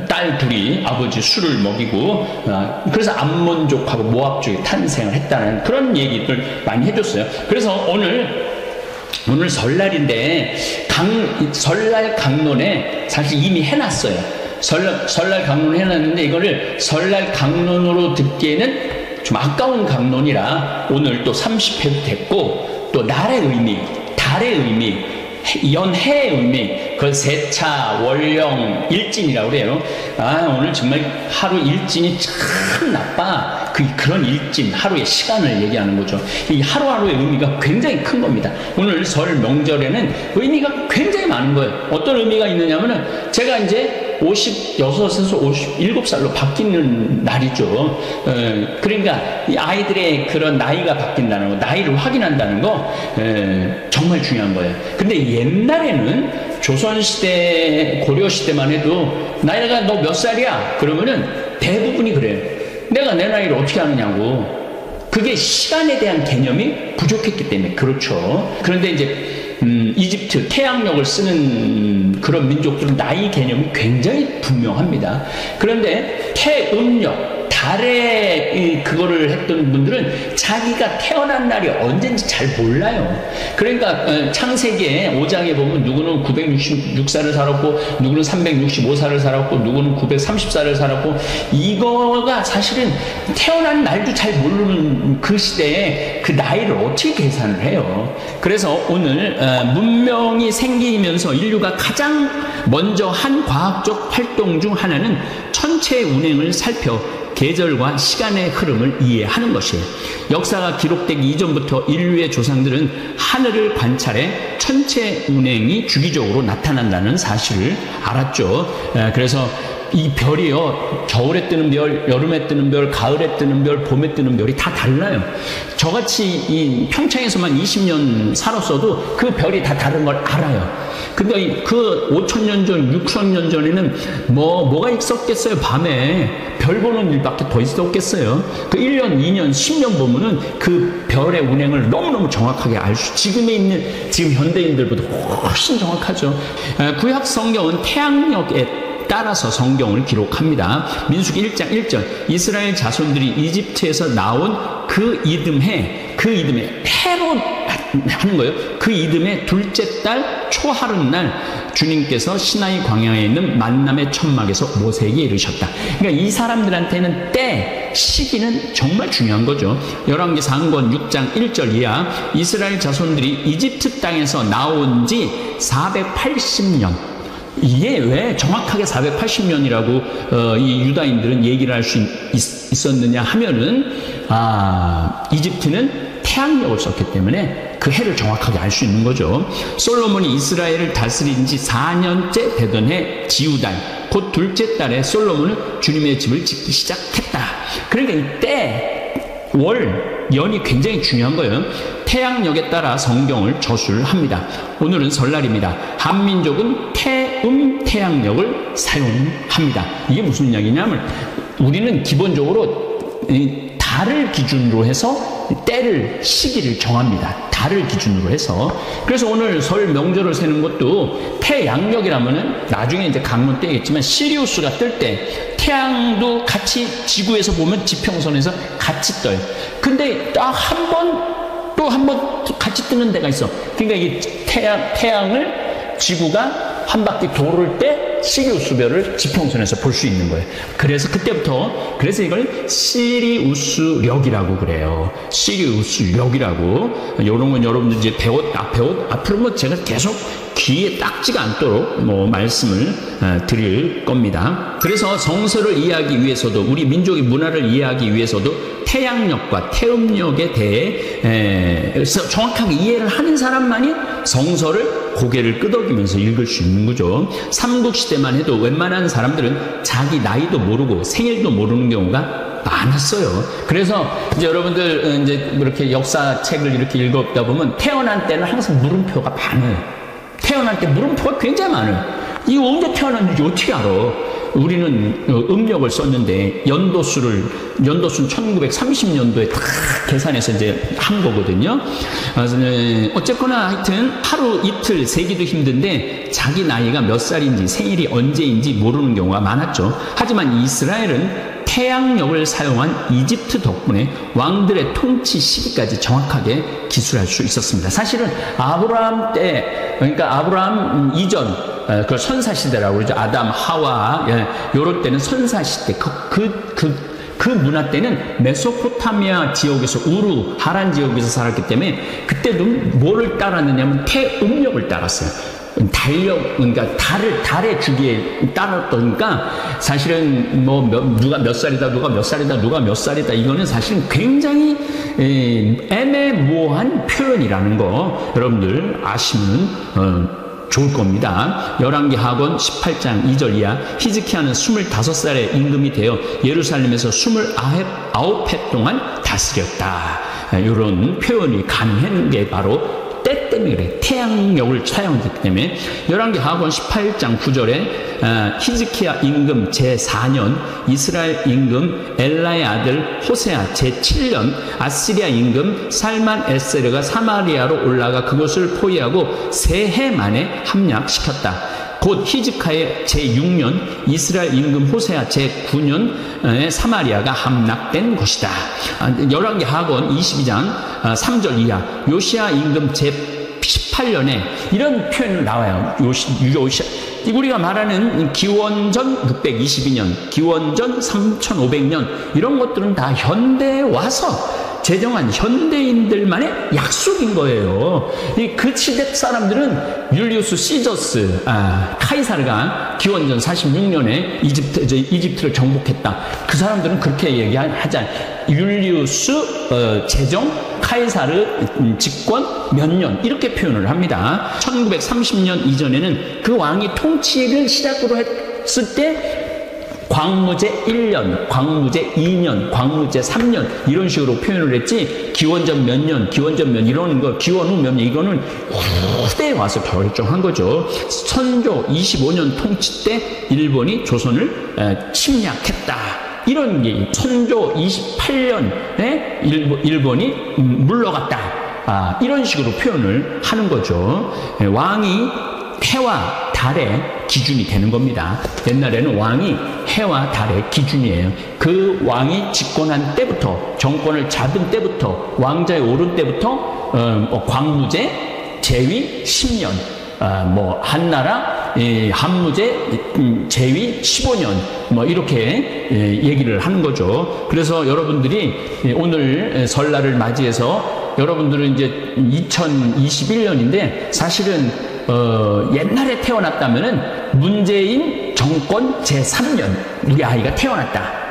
딸 둘이 아버지 술을 먹이고, 그래서 암몬족하고 모압족이 탄생을 했다는 그런 얘기들 많이 해줬어요. 그래서 오늘 설날인데 설날 강론에 사실 이미 해놨어요. 설날 강론 해놨는데 이거를 설날 강론으로 듣기에는 좀 아까운 강론이라 오늘 또 30회도 됐고, 또 날의 의미, 달의 의미, 연해의 의미, 그걸 세차, 월령, 일진이라고 그래요. 오늘 정말 하루 일진이 참 나빠. 그런 일진, 하루의 시간을 얘기하는 거죠. 이 하루하루의 의미가 굉장히 큰 겁니다. 오늘 설 명절에는 의미가 굉장히 많은 거예요. 어떤 의미가 있느냐면은, 제가 이제 56에서 57살로 바뀌는 날이죠. 그러니까 이 아이들의 그런 나이가 바뀐다는 거, 나이를 확인한다는 거 정말 중요한 거예요. 근데 옛날에는 조선시대, 고려시대만 해도 나이가 너 몇 살이야? 그러면은 대부분이 그래요. 내가 내 나이를 어떻게 아느냐고. 그게 시간에 대한 개념이 부족했기 때문에 그렇죠. 그런데 이제 이집트 태양력을 쓰는 그런 민족들은 나이 개념이 굉장히 분명합니다. 그런데 태음력, 달에 그거를 했던 분들은 자기가 태어난 날이 언젠지 잘 몰라요. 그러니까 창세기에 5장에 보면 누구는 966살을 살았고 누구는 365살을 살았고 누구는 930살을 살았고, 이거가 사실은 태어난 날도 잘 모르는 그 시대에 그 나이를 어떻게 계산을 해요. 그래서 오늘 문명이 생기면서 인류가 가장 먼저 한 과학적 활동 중 하나는 천체 운행을 살펴 계절과 시간의 흐름을 이해하는 것이에요. 역사가 기록되기 이전부터 인류의 조상들은 하늘을 관찰해 천체 운행이 주기적으로 나타난다는 사실을 알았죠. 그래서 이 별이요, 겨울에 뜨는 별, 여름에 뜨는 별, 가을에 뜨는 별, 봄에 뜨는 별이 다 달라요. 저같이 이 평창에서만 20년 살았어도 그 별이 다 다른 걸 알아요. 근데 그 5,000년 전, 6,000년 전에는 뭐가 있었겠어요? 밤에 별 보는 일밖에 더 있었겠어요? 그 1년, 2년, 10년 보면은 그 별의 운행을 너무너무 정확하게 알 수, 지금 현대인들보다 훨씬 정확하죠. 구약 성경은 태양력에 따라서 성경을 기록합니다. 민수기 1장 1절, 이스라엘 자손들이 이집트에서 나온 그 이듬해 해로 하는 거예요. 그 이듬해 둘째 달 초하룻날 주님께서 시나이 광야에 있는 만남의 천막에서 모세에게 이르셨다. 그러니까 이 사람들한테는 시기는 정말 중요한 거죠. 열왕기 상권 6장 1절 이하, 이스라엘 자손들이 이집트 땅에서 나온 지 480년. 이게 왜 정확하게 480년이라고 이 유다인들은 얘기를 할 수 있었느냐 하면은, 이집트는 태양력을 썼기 때문에 그 해를 정확하게 알 수 있는 거죠. 솔로몬이 이스라엘을 다스린 지 4년째 되던 해 지우달, 곧 둘째 달에 솔로몬은 주님의 집을 짓기 시작했다. 그러니까 이때 월, 연이 굉장히 중요한 거예요. 태양력에 따라 성경을 저술을 합니다. 오늘은 설날입니다. 한민족은 태양력을 사용합니다. 이게 무슨 이야기냐면, 우리는 기본적으로 달을 기준으로 해서 시기를 정합니다. 달을 기준으로 해서. 그래서 오늘 설 명절을 세는 것도 태양력이라면은 나중에 이제 강론 때겠지만 시리우스가 뜰 때 태양도 같이 지구에서 보면 지평선에서 같이 떠요. 근데 딱 한 번 같이 뜨는 데가 있어. 그러니까 이게 태양을 지구가 한 바퀴 도를 때 시리우스별을 지평선에서 볼 수 있는 거예요. 그래서 그래서 이걸 시리우스력이라고 그래요. 시리우스력이라고. 이런 건 여러분들 이제 앞으로 제가 계속 귀에 딱지가 않도록 말씀을 드릴 겁니다. 그래서 성서를 이해하기 위해서도, 우리 민족의 문화를 이해하기 위해서도 태양력과 태음력에 대해 정확하게 이해를 하는 사람만이 성서를 고개를 끄덕이면서 읽을 수 있는 거죠. 삼국시대만 해도 웬만한 사람들은 자기 나이도 모르고 생일도 모르는 경우가 많았어요. 그래서 이제 여러분들 이제 이렇게 역사책을 이렇게 읽어보다 보면 태어난 때는 항상 물음표가 많아요. 태어날 때 물음표가 굉장히 많아요. 이거 언제 태어났는지 어떻게 알아? 우리는 음력을 썼는데 연도수는 1930년도에 다 계산해서 이제 한 거거든요. 어쨌거나 하여튼 하루 이틀 세기도 힘든데 자기 나이가 몇 살인지 생일이 언제인지 모르는 경우가 많았죠. 하지만 이스라엘은 태양력을 사용한 이집트 덕분에 왕들의 통치 시기까지 정확하게 기술할 수 있었습니다. 사실은 아브라함 때, 그러니까 아브라함 이전, 그 선사시대라고 그러죠. 아담, 하와, 요럴 때는 선사시대. 그 문화 때는 메소포타미아 지역에서 하란 지역에서 살았기 때문에 그때도 뭐를 따랐느냐면 태음력을 따랐어요. 그러니까 달의 주기에 따랐더니까 사실은 누가 몇 살이다, 누가 몇 살이다, 누가 몇 살이다, 이거는 사실은 굉장히 애매모호한 표현이라는 거 여러분들 아시면 좋을 겁니다. 열왕기 하권 18장 2절 이하, 히즈키야는 25살에 임금이 되어 예루살렘에서 29해 동안 다스렸다. 이런 표현이 가능한 게 바로 때문에 그래. 태양력을 사용했기 때문에. 열왕기하권 18장 9절에 히즈키야 임금 제4년 이스라엘 임금 엘라의 아들 호세아 제7년 아시리아 임금 살만 에세르가 사마리아로 올라가 그곳을 포위하고 3해 만에 함락시켰다. 곧 히즈카의 제6년 이스라엘 임금 호세아 제9년에 사마리아가 함락된 것이다. 열왕기하권 22장 3절 이하 요시야 임금 제18년에 이런 표현이 나와요. 요시야 우리가 말하는 기원전 622년, 기원전 3500년 이런 것들은 다 현대에 와서 제정한 현대인들만의 약속인 거예요. 그 시대 사람들은 율리우스 시저스, 카이사르가 기원전 46년에 이집트를 정복했다. 그 사람들은 그렇게 얘기하잖아요. 율리우스 제정, 카이사르 집권 몇 년 이렇게 표현을 합니다. 1930년 이전에는 그 왕이 통치를 시작으로 했을 때 광무제 1년, 광무제 2년, 광무제 3년 이런 식으로 표현을 했지 기원전 몇 년, 기원전 몇 년 이런 거 기원 후 몇 년 이거는 후대에 와서 결정한 거죠. 선조 25년 통치 때 일본이 조선을 침략했다. 이런 게 선조 28년에 일본이 물러갔다. 이런 식으로 표현을 하는 거죠. 왕이 해와 달의 기준이 되는 겁니다. 옛날에는 왕이 해와 달의 기준이에요. 그 왕이 집권한 때부터 정권을 잡은 때부터 왕자에 오른 때부터 광무제 제위 10년 한나라 한무제 제위 15년 이렇게 얘기를 하는 거죠. 그래서 여러분들이 오늘 설날을 맞이해서 여러분들은 이제 2021년인데 사실은 옛날에 태어났다면은 문재인 정권 제3년 우리 아이가 태어났다.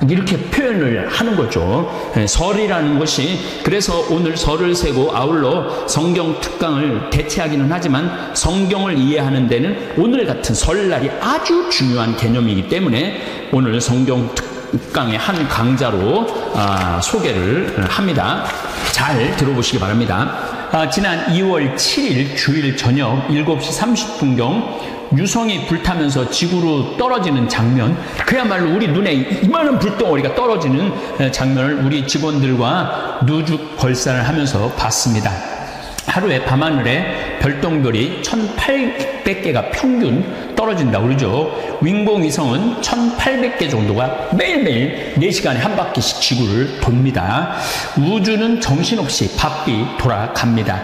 이렇게 표현을 하는 거죠. 설이라는 것이 그래서 오늘 설을 세고 아울러 성경 특강을 대체하기는 하지만 성경을 이해하는 데는 오늘 같은 설날이 아주 중요한 개념이기 때문에 오늘 성경 특강의 한 강자로 소개를 합니다. 잘 들어보시기 바랍니다. 지난 2월 7일 주일 저녁 7시 30분경 유성이 불타면서 지구로 떨어지는 장면, 그야말로 우리 눈에 이만한 불덩어리가 떨어지는 장면을 우리 직원들과 누죽 걸사를 하면서 봤습니다. 하루에 밤하늘에 별똥별이 1800개가 평균 떨어진다고 그러죠. 윙봉위성은 1800개 정도가 매일매일 4시간에 한 바퀴씩 지구를 돕니다. 우주는 정신없이 바삐 돌아갑니다.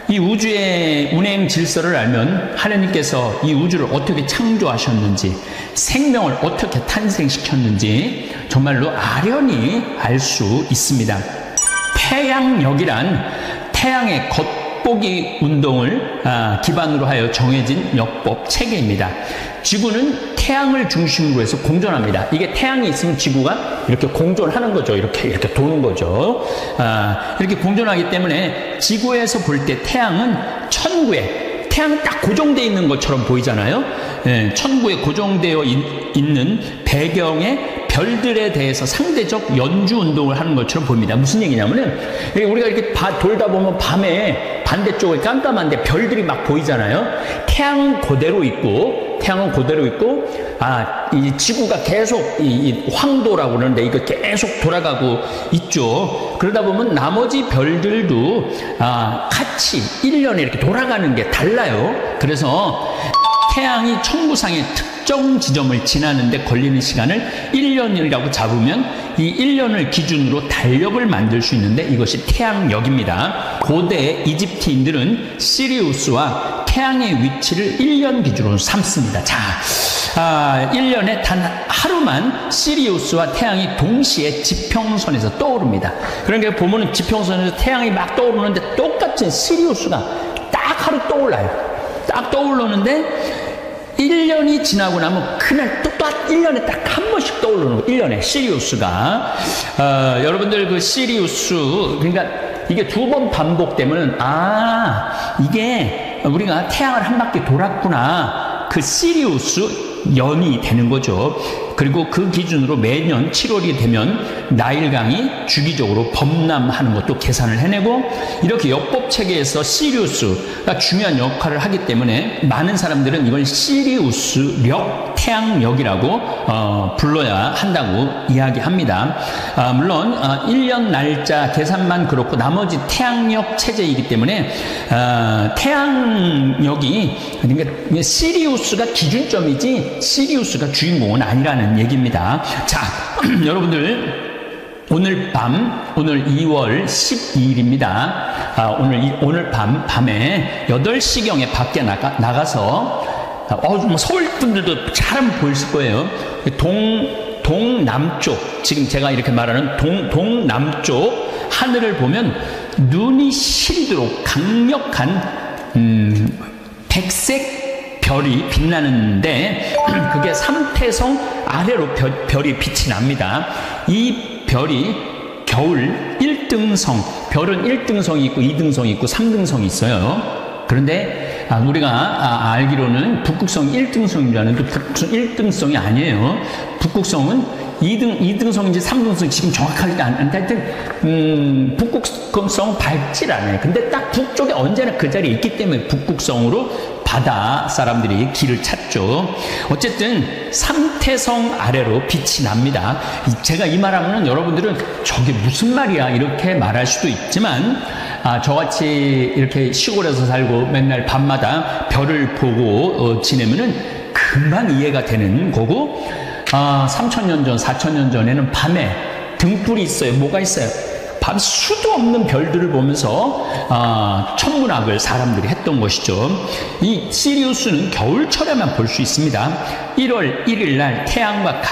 이 우주의 운행 질서를 알면 하나님께서 이 우주를 어떻게 창조하셨는지, 생명을 어떻게 탄생시켰는지 정말로 아련히 알 수 있습니다. 태양력이란 태양의 겉보기 운동을 기반으로 하여 정해진 역법 체계입니다. 지구는 태양을 중심으로 해서 공전합니다. 이게 태양이 있으면 지구가 이렇게 공전하는 거죠. 이렇게 도는 거죠. 이렇게 공전하기 때문에 지구에서 볼 때 태양은 천구에, 태양은 딱 고정되어 있는 것처럼 보이잖아요. 천구에 고정되어 있는 배경에 별들에 대해서 상대적 연주 운동을 하는 것처럼 보입니다. 무슨 얘기냐면은 우리가 이렇게 돌다 보면 밤에 반대쪽에 깜깜한데 별들이 막 보이잖아요. 태양은 그대로 있고 이 지구가 계속 이 황도라고 그러는데 이거 계속 돌아가고 있죠. 그러다 보면 나머지 별들도 같이 1년에 이렇게 돌아가는 게 달라요. 그래서 태양이 천구상의 특정 지점을 지나는데 걸리는 시간을 1년이라고 잡으면 이 1년을 기준으로 달력을 만들 수 있는데 이것이 태양력입니다. 고대 이집트인들은 시리우스와 태양의 위치를 1년 기준으로 삼습니다. 자, 1년에 단 하루만 시리우스와 태양이 동시에 지평선에서 떠오릅니다. 그러니까 보면은 지평선에서 태양이 막 떠오르는데 똑같은 시리우스가 딱 하루 떠올라요. 딱 떠오르는데 1년이 지나고 나면 그날 또 1년에 딱 한 번씩 떠오르는 거예요. 1년에 시리우스가 여러분들 그 시리우스 그러니까 이게 2번 반복되면은 이게 우리가 태양을 한 바퀴 돌았구나 그 시리우스 연이 되는 거죠. 그리고 그 기준으로 매년 7월이 되면 나일강이 주기적으로 범람하는 것도 계산을 해내고, 이렇게 역법 체계에서 시리우스가 중요한 역할을 하기 때문에 많은 사람들은 이걸 시리우스력 태양력이라고 불러야 한다고 이야기합니다. 물론 1년 날짜 계산만 그렇고 나머지 태양력 체제이기 때문에 태양력이, 그러니까 시리우스가 기준점이지 시리우스가 주인공은 아니라는 얘기입니다. 자, 여러분들, 오늘 2월 12일입니다. 오늘 밤에 8시경에 밖에 나가서, 서울 분들도 잘 보였을 거예요. 동남쪽, 지금 제가 이렇게 말하는 동남쪽 하늘을 보면 눈이 시리도록 강력한 백색 별이 빛나는데, 그게 삼태성 아래로 별이 빛이 납니다. 이 별이 겨울 1등성, 별은 1등성이 있고 2등성이 있고 3등성이 있어요. 그런데 우리가 알기로는 북극성이 1등성인 줄 아는데 북극성 1등성이 아니에요. 북극성은 2등성인지 3등성인지 지금 정확하지 않은데, 하여튼 북극성은 밟질 않아요. 근데 딱 북쪽에 언제나 그 자리에 있기 때문에 북극성으로 바다 사람들이 길을 찾죠. 어쨌든 삼태성 아래로 빛이 납니다. 제가 이 말하면 여러분들은 저게 무슨 말이야 이렇게 말할 수도 있지만, 저같이 이렇게 시골에서 살고 맨날 밤마다 별을 보고 지내면은 금방 이해가 되는 거고, 3,000년 전, 4,000년 전에는 밤에 등불이 있어요. 뭐가 있어요? 밤 수도 없는 별들을 보면서 천문학을 사람들이 했던 것이죠. 이 시리우스는 겨울철에만 볼 수 있습니다. 1월 1일 날 태양과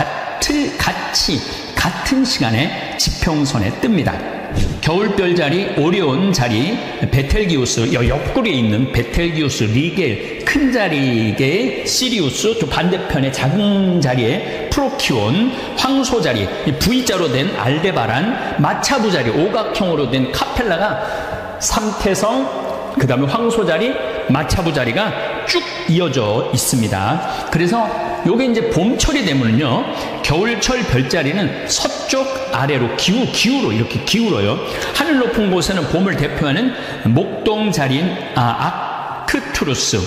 같은 시간에 지평선에 뜹니다. 겨울별 자리, 오리온 자리, 베텔기우스, 옆구리에 있는 베텔기우스, 리겔, 큰 자리에 시리우스, 또 반대편에 작은 자리에 프로키온, 황소 자리, V자로 된 알데바란, 마차부 자리, 오각형으로 된 카펠라가 삼태성, 그 다음에 황소 자리, 마차부 자리가 쭉 이어져 있습니다. 그래서 요게 이제 봄철이 되면은요, 겨울철 별자리는 서쪽 아래로 기우로 이렇게 기울어요. 하늘 높은 곳에는 봄을 대표하는 목동 자리인 아크투루스,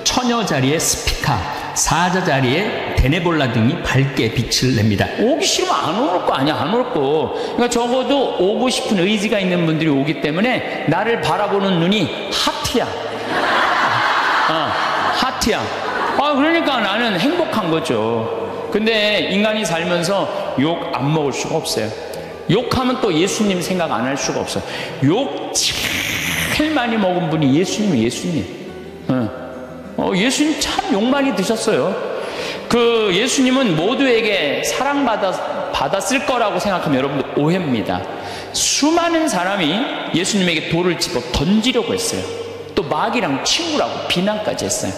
처녀 자리의 스피카, 사자 자리의 데네볼라 등이 밝게 빛을 냅니다. 오기 싫으면 안 올 거 아니야, 안 올 거. 그러니까 적어도 오고 싶은 의지가 있는 분들이 오기 때문에 나를 바라보는 눈이 하트야. 하트야. 그러니까 나는 행복한 거죠. 근데 인간이 살면서 욕 안 먹을 수가 없어요. 욕하면 또 예수님 생각 안 할 수가 없어요. 욕 제일 많이 먹은 분이 예수님. 예수님 참 욕 많이 드셨어요. 그 예수님은 모두에게 사랑받았을 거라고 생각하면 여러분들 오해입니다. 수많은 사람이 예수님에게 돌을 집어 던지려고 했어요. 또 마귀랑 친구라고 비난까지 했어요.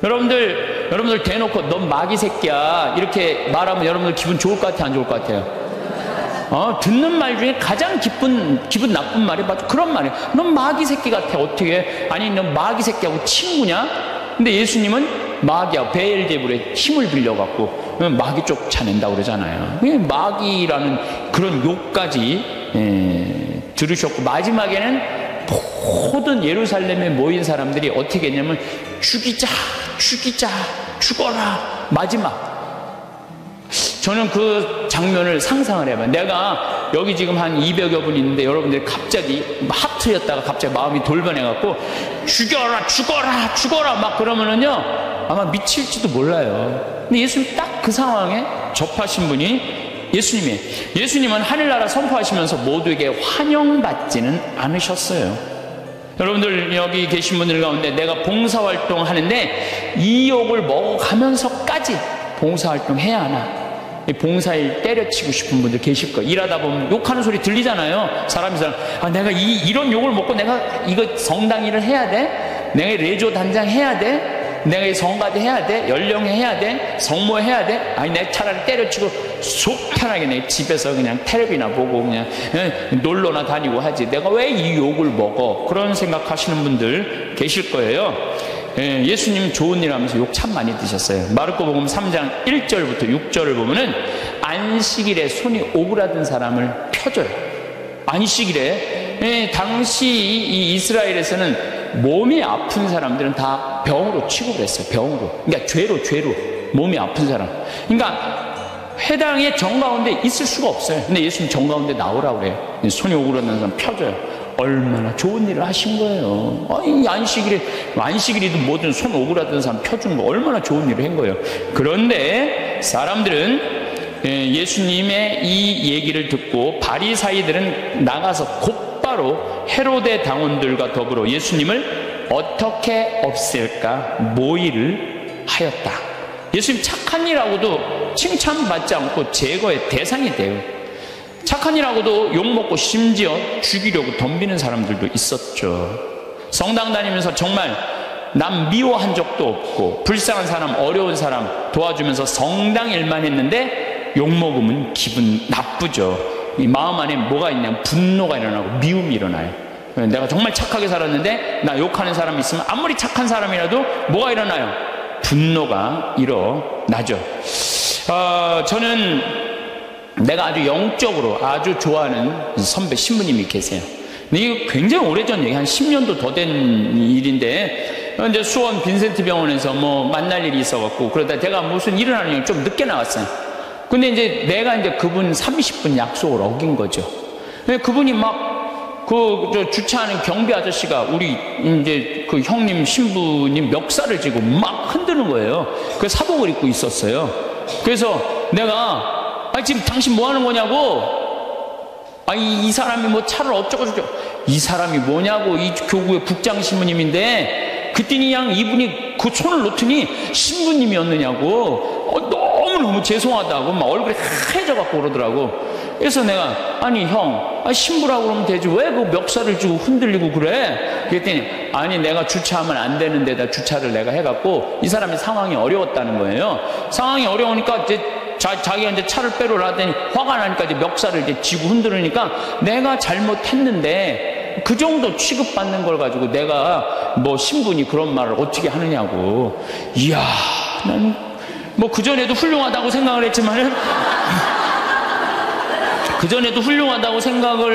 여러분들 대놓고 넌 마귀 새끼야 이렇게 말하면 여러분들 기분 좋을 것 같아요, 안 좋을 것 같아요? 듣는 말 중에 가장 기분 나쁜 말이 바로 그런 말이에요. 넌 마귀 새끼 같아. 어떻게? 아니 넌 마귀 새끼하고 친구냐? 근데 예수님은 마귀하고 베엘제불의 힘을 빌려갖고 마귀 쫓아낸다고 그러잖아요. 마귀라는 그런 욕까지 들으셨고, 마지막에는 모든 예루살렘에 모인 사람들이 어떻게 했냐면 죽이자, 죽어라. 마지막. 저는 그 장면을 상상을 해봐요. 내가 여기 지금 한 200여 분 있는데 여러분들이 갑자기 하트였다가 갑자기 마음이 돌변해갖고 죽어라 막 그러면은요 아마 미칠지도 몰라요. 근데 예수님 딱 그 상황에 접하신 분이 예수님은 하늘나라 선포하시면서 모두에게 환영받지는 않으셨어요. 여러분들 여기 계신 분들 가운데 내가 봉사활동 하는데 이 욕을 먹어가면서까지 봉사활동 해야 하나? 봉사일 때려치고 싶은 분들 계실 거예요. 일하다 보면 욕하는 소리 들리잖아요. 사람이 내가 이런 욕을 먹고 내가 이거 성당 일을 해야 돼? 내가 레조 단장 해야 돼? 내가 성가대 해야 돼? 연령회 해야 돼? 성모 해야 돼? 아니 내가 차라리 때려치고 속 편하게 내 집에서 그냥 텔레비나 보고 그냥 놀러나 다니고 하지, 내가 왜 이 욕을 먹어? 그런 생각하시는 분들 계실 거예요. 예수님 좋은 일 하면서 욕 참 많이 드셨어요. 마르코복음 3장 1절부터 6절을 보면은 안식일에 손이 오그라든 사람을 펴줘요. 안식일에 당시 이 이스라엘에서는 몸이 아픈 사람들은 다 병으로 취급을 했어요. 병으로. 그러니까 죄로 몸이 아픈 사람. 그러니까 회당의 정가운데 있을 수가 없어요. 근데 예수님 정가운데 나오라고 그래요. 손이 오그라든 사람 펴줘요. 얼마나 좋은 일을 하신 거예요. 이 안식일이든 뭐든 손 오그라든 사람 펴주는 거 얼마나 좋은 일을 한 거예요. 그런데 사람들은 예수님의 이 얘기를 듣고 바리사이들은 나가서 곧바로 헤로데 당원들과 더불어 예수님을 어떻게 없앨까 모의를 하였다. 예수님 착한 일하고도 칭찬받지 않고 제거의 대상이 돼요. 착한 일하고도 욕먹고 심지어 죽이려고 덤비는 사람들도 있었죠. 성당 다니면서 정말 남 미워한 적도 없고 불쌍한 사람, 어려운 사람 도와주면서 성당 일만 했는데 욕먹으면 기분 나쁘죠. 이 마음 안에 뭐가 있냐면 분노가 일어나고 미움이 일어나요. 내가 정말 착하게 살았는데 나 욕하는 사람이 있으면 아무리 착한 사람이라도 뭐가 일어나요? 분노가 일어나죠. 저는 내가 아주 영적으로 아주 좋아하는 선배 신부님이 계세요. 근데 이거 굉장히 오래전 얘기, 한 10년도 더 된 일인데, 이제 수원 빈센트 병원에서 뭐 만날 일이 있어갖고, 그러다 제가 무슨 일을 하느냐고 좀 늦게 나왔어요. 근데 이제 내가 이제 그분 30분 약속을 어긴 거죠. 그분이 막, 주차하는 경비 아저씨가 우리 이제 그 형님 신부님 멱살을 쥐고 막 흔드는 거예요. 그 사복을 입고 있었어요. 그래서 내가, 지금 당신 뭐 하는 거냐고? 이 사람이 뭐 차를 어쩌고저쩌고. 이 사람이 뭐냐고, 이 교구의 국장 신부님인데, 그랬더니 그냥 이분이 그 손을 놓더니 신부님이었느냐고, 너무너무 죄송하다고, 막 얼굴이 하얘져갖고 그러더라고. 그래서 내가, 아니, 형, 신부라고 그러면 되지. 왜 그 멱살을 쥐고 흔들리고 그래? 그랬더니, 아니, 내가 주차하면 안 되는 데다 주차를 내가 해갖고, 이 사람이 상황이 어려웠다는 거예요. 상황이 어려우니까 이제 자기가 이제 차를 빼러 하더니 화가 나니까 이제 멱살을 이제 쥐고 흔들으니까 내가 잘못했는데 그 정도 취급받는 걸 가지고 내가 뭐 신분이 그런 말을 어떻게 하느냐고. 이야, 난 뭐 그전에도 훌륭하다고 생각을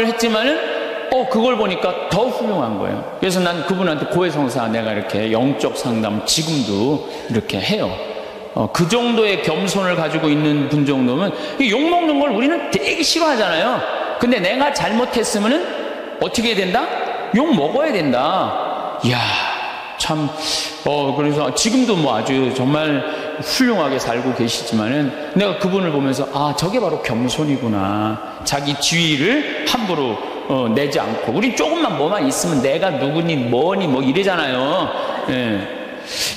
했지만은 그걸 보니까 더 훌륭한 거예요. 그래서 난 그분한테 고해성사 내가 이렇게 영적 상담 지금도 이렇게 해요. 그 정도의 겸손을 가지고 있는 분 정도면, 욕먹는 걸 우리는 되게 싫어하잖아요. 근데 내가 잘못했으면은 어떻게 해야 된다? 욕 먹어야 된다. 이야, 참, 그래서 지금도 뭐 아주 정말 훌륭하게 살고 계시지만은 내가 그분을 보면서, 저게 바로 겸손이구나. 자기 지위를 함부로 내지 않고. 우리 조금만 뭐만 있으면 내가 누구니 뭐니 뭐 이러잖아요. 예.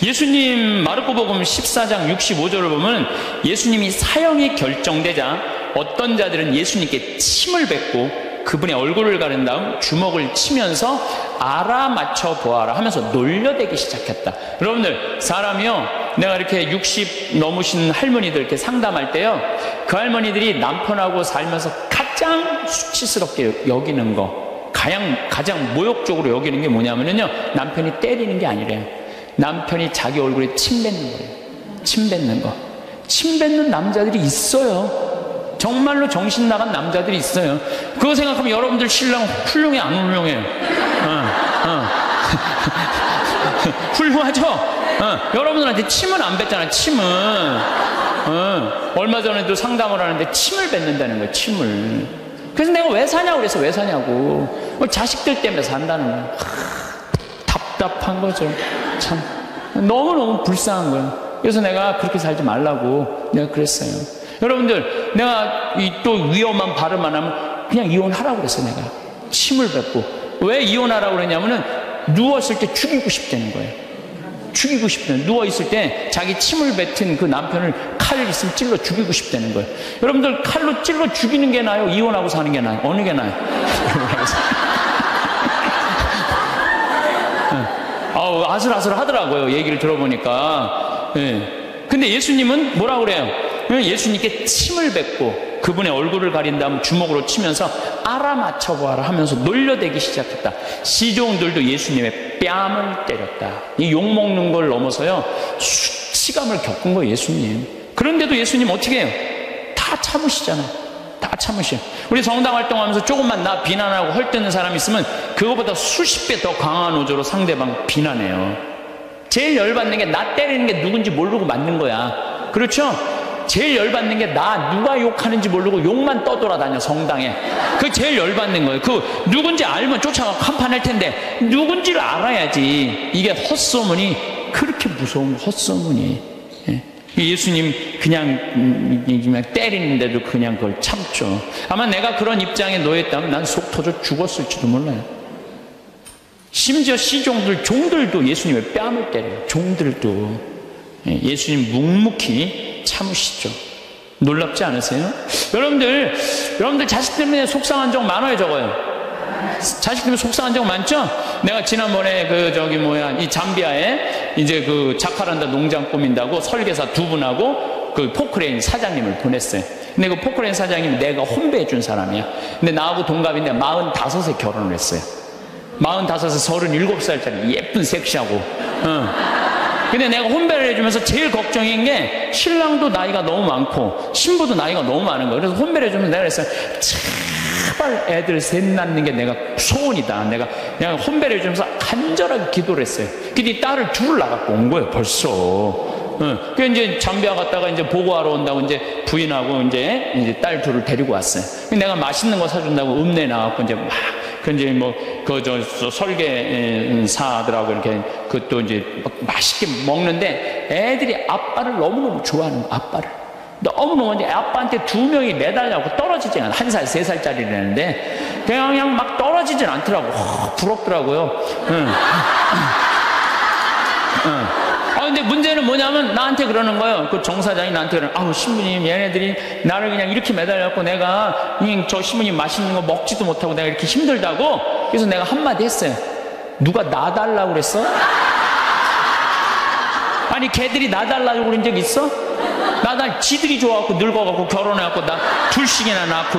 예수님 마르코복음 14장 65절을 보면 예수님이 사형이 결정되자 어떤 자들은 예수님께 침을 뱉고 그분의 얼굴을 가른 다음 주먹을 치면서 알아맞혀 보아라 하면서 놀려대기 시작했다. 여러분들, 사람이요, 내가 이렇게 60 넘으신 할머니들 이렇게 상담할 때요, 그 할머니들이 남편하고 살면서 가장 수치스럽게 여기는 거, 가장 모욕적으로 여기는 게 뭐냐면요, 남편이 때리는 게 아니래요. 남편이 자기 얼굴에 침 뱉는 거예요. 침 뱉는 거. 침 뱉는 남자들이 있어요. 정말로 정신 나간 남자들이 있어요. 그거 생각하면 여러분들 신랑 훌륭해, 안 훌륭해요? 훌륭하죠? 여러분들한테 침은 안 뱉잖아, 침은. 얼마 전에도 상담을 하는데 침을 뱉는다는 거예요, 침을. 그래서 내가 왜 사냐고 그래서 왜 사냐고. 자식들 때문에 산다는 거예요. 답답한 거죠. 참 너무너무 불쌍한 거예요. 그래서 내가 그렇게 살지 말라고 내가 그랬어요. 여러분들, 내가 또 위험한 발음 안 하면 그냥 이혼하라고 그랬어요. 내가 침을 뱉고. 왜 이혼하라고 그랬냐면은 누웠을 때 죽이고 싶다는 거예요. 죽이고 싶다는, 누워있을 때 자기 침을 뱉은 그 남편을 칼 있으면 찔러 죽이고 싶다는 거예요. 여러분들, 칼로 찔러 죽이는 게 나아요? 이혼하고 사는 게 나아요? 어느 게 나아요? 아슬아슬 하더라고요. 얘기를 들어보니까. 예. 근데 예수님은 뭐라고 그래요? 예수님께 침을 뱉고 그분의 얼굴을 가린 다음 주먹으로 치면서 알아맞혀보아라 하면서 놀려대기 시작했다. 시종들도 예수님의 뺨을 때렸다. 이 욕먹는 걸 넘어서요, 수치감을 겪은 거예요, 예수님. 그런데도 예수님 어떻게 해요? 다 참으시잖아요. 다 참으셔. 우리 성당 활동하면서 조금만 나 비난하고 헐뜯는 사람 있으면 그거보다 수십 배 더 강한 어조로 상대방 비난해요. 제일 열받는 게 나 때리는 게 누군지 모르고 맞는 거야. 그렇죠? 제일 열받는 게 나 누가 욕하는지 모르고 욕만 떠돌아다녀, 성당에. 그게 제일 열받는 거예요. 그 누군지 알면 쫓아가고 한판 할 텐데 누군지를 알아야지. 이게 헛소문이 그렇게 무서운 헛소문이. 예수님 그냥 때리는데도 그냥 그걸 참죠. 아마 내가 그런 입장에 놓였다면 난 속 터져 죽었을지도 몰라요. 심지어 시종들, 종들도 예수님의 뺨을 때려요. 종들도. 예수님 묵묵히 참으시죠. 놀랍지 않으세요? 여러분들 자식 때문에 속상한 적 많아요, 적어요? 자식 때문에 속상한 적 많죠? 내가 지난번에 이 잠비아에 이제 그 자카란다 농장 꾸민다고 설계사 두 분하고 그 포크레인 사장님을 보냈어요. 근데 그 포크레인 사장님이 내가 혼배해 준 사람이야. 근데 나하고 동갑인데 45에 결혼을 했어요. 45에 37살짜리 예쁜 섹시하고. 근데 내가 혼배를 해주면서 제일 걱정인 게 신랑도 나이가 너무 많고 신부도 나이가 너무 많은 거예요. 그래서 혼배를 해주면서 내가 그랬어요. 제발 애들 셋 낳는 게 내가 소원이다. 내가 그냥 혼배를 해주면서 간절하게 기도를 했어요. 근데 딸을 둘을 낳아갖고 온 거예요, 벌써. 그 이제 잠비아 갔다가 이제 보고하러 온다고 이제 부인하고 이제 딸 둘을 데리고 왔어요. 내가 맛있는 거 사준다고 읍내 나왔고 이제 막 이제 설계사들하고 이렇게 그것도 이제 맛있게 먹는데 애들이 아빠를 너무너무 좋아하는 거야, 아빠를. 너무너무 이제 아빠한테 두 명이 매달려고 떨어지지 않아. 1살, 3살짜리라는데 그냥 막 떨어지진 않더라고. 부럽더라고요. 근데 문제는 뭐냐면 나한테 그러는 거예요. 그 정사장이 나한테 그러는, 아우 신부님, 얘네들이 나를 그냥 이렇게 매달려갖고 내가 저 신부님 맛있는 거 먹지도 못하고 내가 이렇게 힘들다고. 그래서 내가 한마디 했어요. 누가 놔달라고 그랬어? 아니 걔들이 놔달라고 그런 적 있어? 지들이 좋아갖고 늙어갖고 결혼해갖고 나 둘씩이나 낳고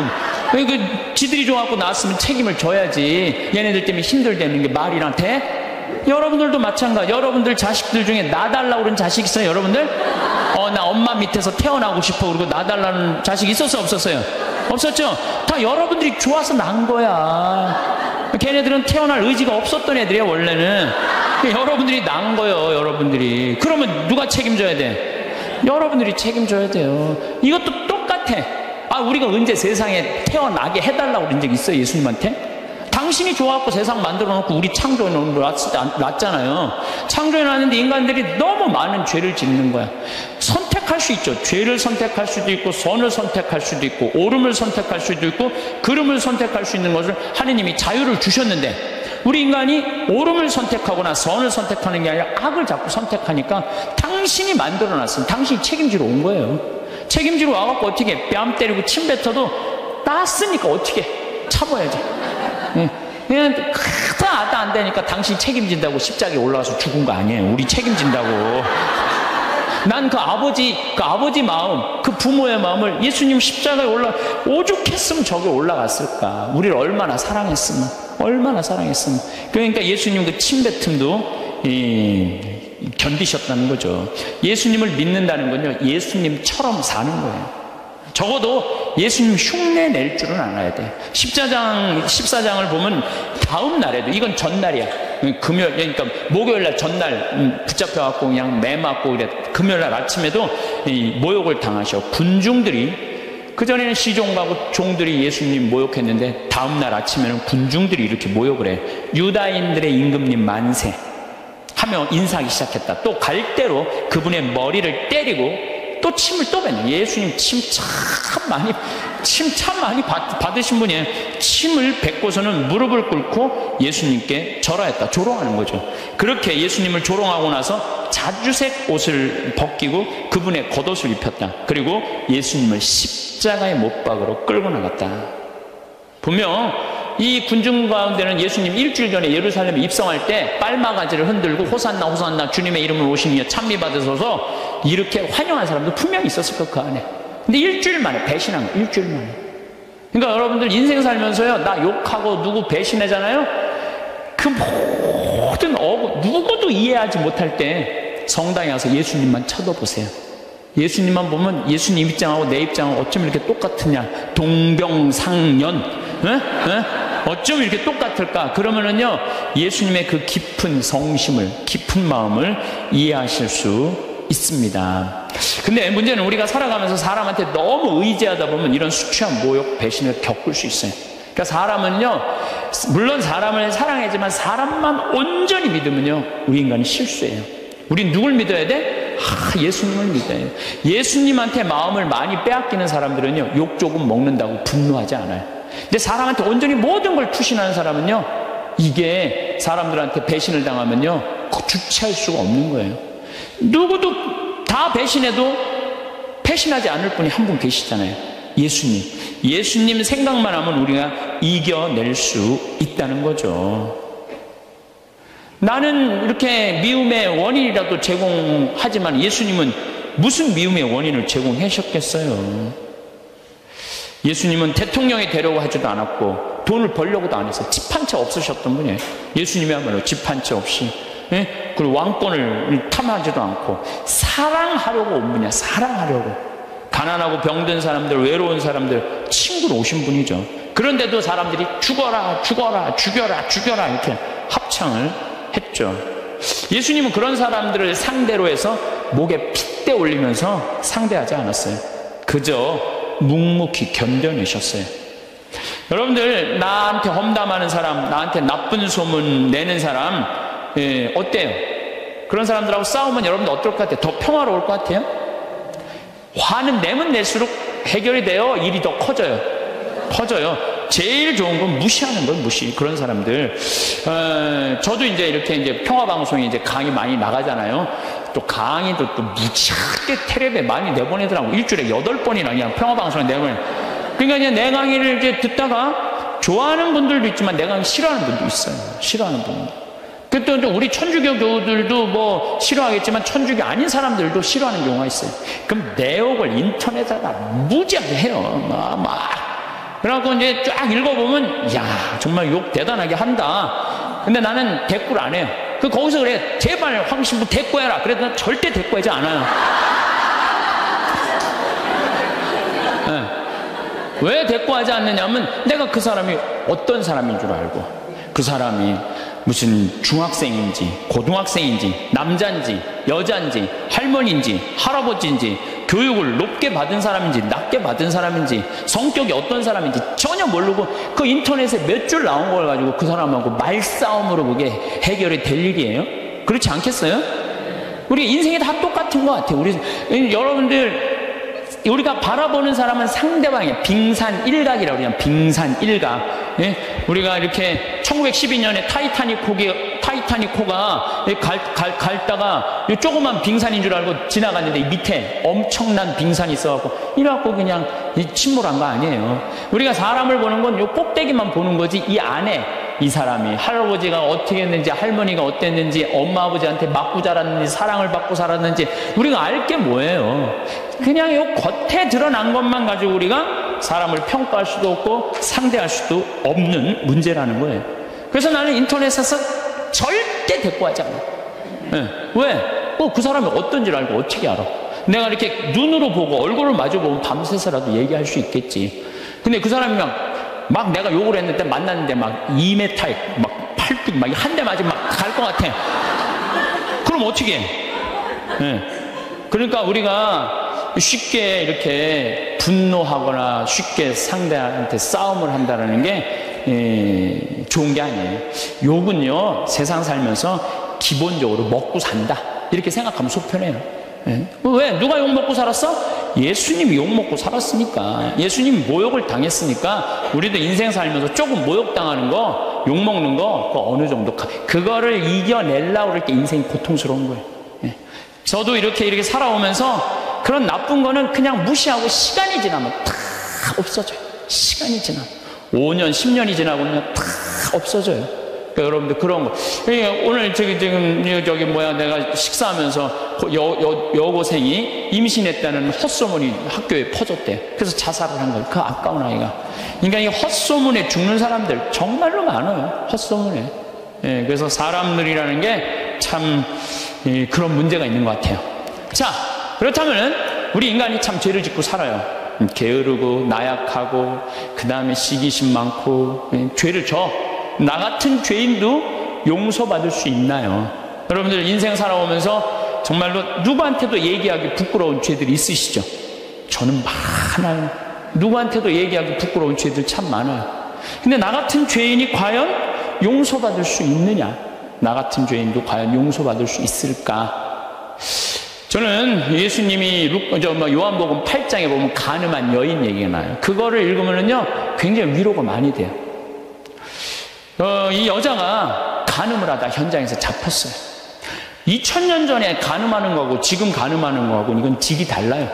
지들이 좋아갖고 낳았으면 책임을 져야지. 얘네들 때문에 힘들다는 게 말이나 돼? 여러분들도 마찬가지. 여러분들 자식들 중에 놔달라고 그런 자식 있어요, 여러분들? 나 엄마 밑에서 태어나고 싶어 그러고 놔달라는 자식 있었어요, 없었어요? 없었죠? 다 여러분들이 좋아서 낳은 거야. 걔네들은 태어날 의지가 없었던 애들이에요, 원래는. 여러분들이 낳은 거예요, 여러분들이. 그러면 누가 책임져야 돼? 여러분들이 책임져야 돼요. 이것도 똑같아. 우리가 언제 세상에 태어나게 해달라고 그런 적 있어요, 예수님한테? 당신이 좋아갖고 세상 만들어 놓고 우리 창조해 놓은 거 놨잖아요. 창조해 놨는데 인간들이 너무 많은 죄를 짓는 거야. 선택할 수 있죠. 죄를 선택할 수도 있고 선을 선택할 수도 있고 옳음을 선택할 수도 있고 그름을 선택할 수 있는 것을 하느님이 자유를 주셨는데 우리 인간이 옳음을 선택하거나 선을 선택하는 게 아니라 악을 자꾸 선택하니까 당신이 만들어 놨으면 당신이 책임지러 온 거예요. 책임지러 와갖고 어떻게 뺨 때리고 침 뱉어도 땄으니까 어떻게 참아야지. 그냥 크다 안 되니까 당신 책임진다고 십자가에 올라가서 죽은 거 아니에요. 우리 책임진다고. 난 그 아버지 마음, 그 부모의 마음을 예수님 십자가에 오죽했으면 저기 올라갔을까. 우리를 얼마나 사랑했으면. 그러니까 예수님 그 침뱉음도 견디셨다는 거죠. 예수님을 믿는다는 건요, 예수님처럼 사는 거예요. 적어도 예수님 흉내 낼 줄은 알아야 돼. 14장을 보면 다음 날에도, 이건 전날이야. 그러니까 목요일날 전날 붙잡혀갖고 그냥 매 맞고 그래. 금요일날 아침에도 모욕을 당하셔. 군중들이, 그전에는 시종하고 종들이 예수님 모욕했는데 다음날 아침에는 군중들이 이렇게 모욕을 해. 유다인들의 임금님 만세 하며 인사하기 시작했다. 또 갈대로 그분의 머리를 때리고 또 침을 또 뱉네. 예수님 침 참 많이 받으신 분이에요. 침을 뱉고서는 무릎을 꿇고 예수님께 절하였다. 조롱하는 거죠. 그렇게 예수님을 조롱하고 나서 자주색 옷을 벗기고 그분의 겉옷을 입혔다. 그리고 예수님을 십자가의 못박으로 끌고 나갔다. 분명 이 군중 가운데는 예수님 일주일 전에 예루살렘에 입성할 때 빨마가지를 흔들고 호산나 호산나 주님의 이름을 오시니 찬미 받으소서 이렇게 환영한 사람도 분명히 있었을 것, 그 안에. 근데 일주일 만에 배신한 거예요. 일주일 만에. 그러니까 여러분들 인생 살면서요, 나 욕하고 누구 배신하잖아요. 그 모든 누구도 이해하지 못할 때 성당에 와서 예수님만 쳐다보세요. 예수님만 보면 예수님 입장하고 내 입장하고 어쩜 이렇게 똑같으냐. 동병상련. 어쩜 이렇게 똑같을까? 그러면은요, 예수님의 그 깊은 성심을, 깊은 마음을 이해하실 수 있습니다. 근데 문제는 우리가 살아가면서 사람한테 너무 의지하다 보면 이런 수치와 모욕, 배신을 겪을 수 있어요. 그러니까 사람은요, 물론 사람을 사랑하지만 사람만 온전히 믿으면요, 우리 인간이 실수해요. 우린 누굴 믿어야 돼? 예수님을 믿어야 돼요. 예수님한테 마음을 많이 빼앗기는 사람들은요, 욕 조금 먹는다고 분노하지 않아요. 근데 사람한테 온전히 모든 걸 투신하는 사람은요, 이게 사람들한테 배신을 당하면요, 주체할 수가 없는 거예요. 누구도 다 배신해도 배신하지 않을 분이 한 분 계시잖아요. 예수님. 예수님 생각만 하면 우리가 이겨낼 수 있다는 거죠. 나는 이렇게 미움의 원인이라도 제공하지만 예수님은 무슨 미움의 원인을 제공하셨겠어요? 예수님은 대통령이 되려고 하지도 않았고 돈을 벌려고도 안 했어요. 집 한 채 없으셨던 분이에요. 예수님이야말로 집 한 채 없이, 그리고 왕권을 탐하지도 않고 사랑하려고 온 분이야. 사랑하려고. 가난하고 병든 사람들, 외로운 사람들 친구로 오신 분이죠. 그런데도 사람들이 죽어라, 죽어라, 죽여라, 죽여라 이렇게 합창을 했죠. 예수님은 그런 사람들을 상대로 해서 목에 핏대 올리면서 상대하지 않았어요. 그저 묵묵히 견뎌내셨어요. 여러분들, 나한테 험담하는 사람, 나한테 나쁜 소문 내는 사람, 어때요? 그런 사람들하고 싸우면 여러분들 어떨 것 같아요? 더 평화로울 것 같아요? 화는 내면 낼수록 해결이 돼요? 일이 더 커져요? 커져요. 제일 좋은 건 무시하는 거예요, 무시. 그런 사람들. 저도 이제 평화방송에 이제 강의 많이 나가잖아요. 또 강의도 또 무지하게 텔레비에 많이 내보내더라고요. 일주일에 8번이나 그냥 평화방송에 내보내. 그러니까 이제 내 강의를 이제 듣다가 좋아하는 분들도 있지만 내 강의 싫어하는 분도 있어요. 싫어하는 분들. 또 우리 천주교 교우들도 뭐 싫어하겠지만 천주교 아닌 사람들도 싫어하는 경우가 있어요. 그럼 내욕을 인터넷에다가 무지하게 해요. 막. 그래갖고 이제 쫙 읽어보면, 야, 정말 욕 대단하게 한다. 근데 나는 대꾸를 안 해요. 거기서 그래, 제발 황신부 대꾸해라. 그래도 난 절대 대꾸하지 않아요. 왜 대꾸하지 않느냐면 내가 그 사람이 어떤 사람인 줄 알고, 그 사람이 무슨 중학생인지 고등학생인지 남자인지 여자인지 할머니인지 할아버지인지 교육을 높게 받은 사람인지 낮게 받은 사람인지 성격이 어떤 사람인지 전혀 모르고 그 인터넷에 몇 줄 나온 걸 가지고 그 사람하고 말싸움으로 그게 해결이 될 일이에요? 그렇지 않겠어요? 우리 인생이 다 똑같은 것 같아요. 여러분들, 우리가 바라보는 사람은 상대방이에요. 빙산일각이라고 그래요. 빙산일각. 예? 우리가 이렇게 1912년에 타이타닉호가 갈다가 조그만 빙산인 줄 알고 지나갔는데 밑에 엄청난 빙산이 있어갖고 이래갖고 그냥 침몰한 거 아니에요. 우리가 사람을 보는 건 요 꼭대기만 보는 거지 이 안에 이 사람이 할아버지가 어떻게 했는지 할머니가 어땠는지 엄마 아버지한테 맞고 자랐는지 사랑을 받고 살았는지 우리가 알 게 뭐예요. 그냥 요 겉에 드러난 것만 가지고 우리가 사람을 평가할 수도 없고 상대할 수도 없는 문제라는 거예요. 그래서 나는 인터넷에서 절대 대꾸하지 않아요. 네. 왜? 그 사람이 어떤지를 알고 어떻게 알아? 내가 이렇게 눈으로 보고 얼굴을 마주보면 밤새서라도 얘기할 수 있겠지. 근데 그 사람이 막 내가 욕을 했는데 만났는데 막 2m에 막 팔뚝 막 한 대 맞으면 막 갈 것 같아. 그럼 어떻게 해? 네. 그러니까 우리가 쉽게 이렇게 분노하거나 쉽게 상대한테 싸움을 한다는 게 좋은 게 아니에요. 욕은요, 세상 살면서 기본적으로 먹고 산다 이렇게 생각하면 속 편해요. 왜? 누가 욕 먹고 살았어? 예수님이 욕 먹고 살았으니까. 예수님이 모욕을 당했으니까 우리도 인생 살면서 조금 모욕당하는 거, 욕 먹는 거, 어느 정도 그거를 이겨내려고 이렇게 인생이 고통스러운 거예요. 저도 이렇게 살아오면서 그런 나쁜 거는 그냥 무시하고 시간이 지나면 다 없어져요. 시간이 지나면 5년, 10년이 지나고 그냥 다 없어져요. 그러니까 여러분들 그런 거. 오늘 저기 뭐야, 내가 식사하면서 여고생이 임신했다는 헛소문이 학교에 퍼졌대. 그래서 자살을 한 거예요. 그 아까운 아이가. 그러니까 이 헛소문에 죽는 사람들 정말로 많아요. 헛소문에. 예, 그래서 사람들이라는 게 참 그런 문제가 있는 것 같아요. 자, 그렇다면 우리 인간이 참 죄를 짓고 살아요. 게으르고 나약하고 그 다음에 시기심 많고 죄를 져. 나 같은 죄인도 용서받을 수 있나요? 여러분들 인생 살아오면서 정말로 누구한테도 얘기하기 부끄러운 죄들이 있으시죠? 저는 많아요. 누구한테도 얘기하기 부끄러운 죄들 참 많아요. 근데 나 같은 죄인이 과연 용서받을 수 있느냐? 나 같은 죄인도 과연 용서받을 수 있을까? 저는 예수님이 요한복음 8장에 보면 간음한 여인 얘기가 나요. 그거를 읽으면요 굉장히 위로가 많이 돼요. 이 여자가 간음을 하다 현장에서 잡혔어요. 2000년 전에 간음하는 거하고 지금 간음하는 거하고 이건 질이 달라요.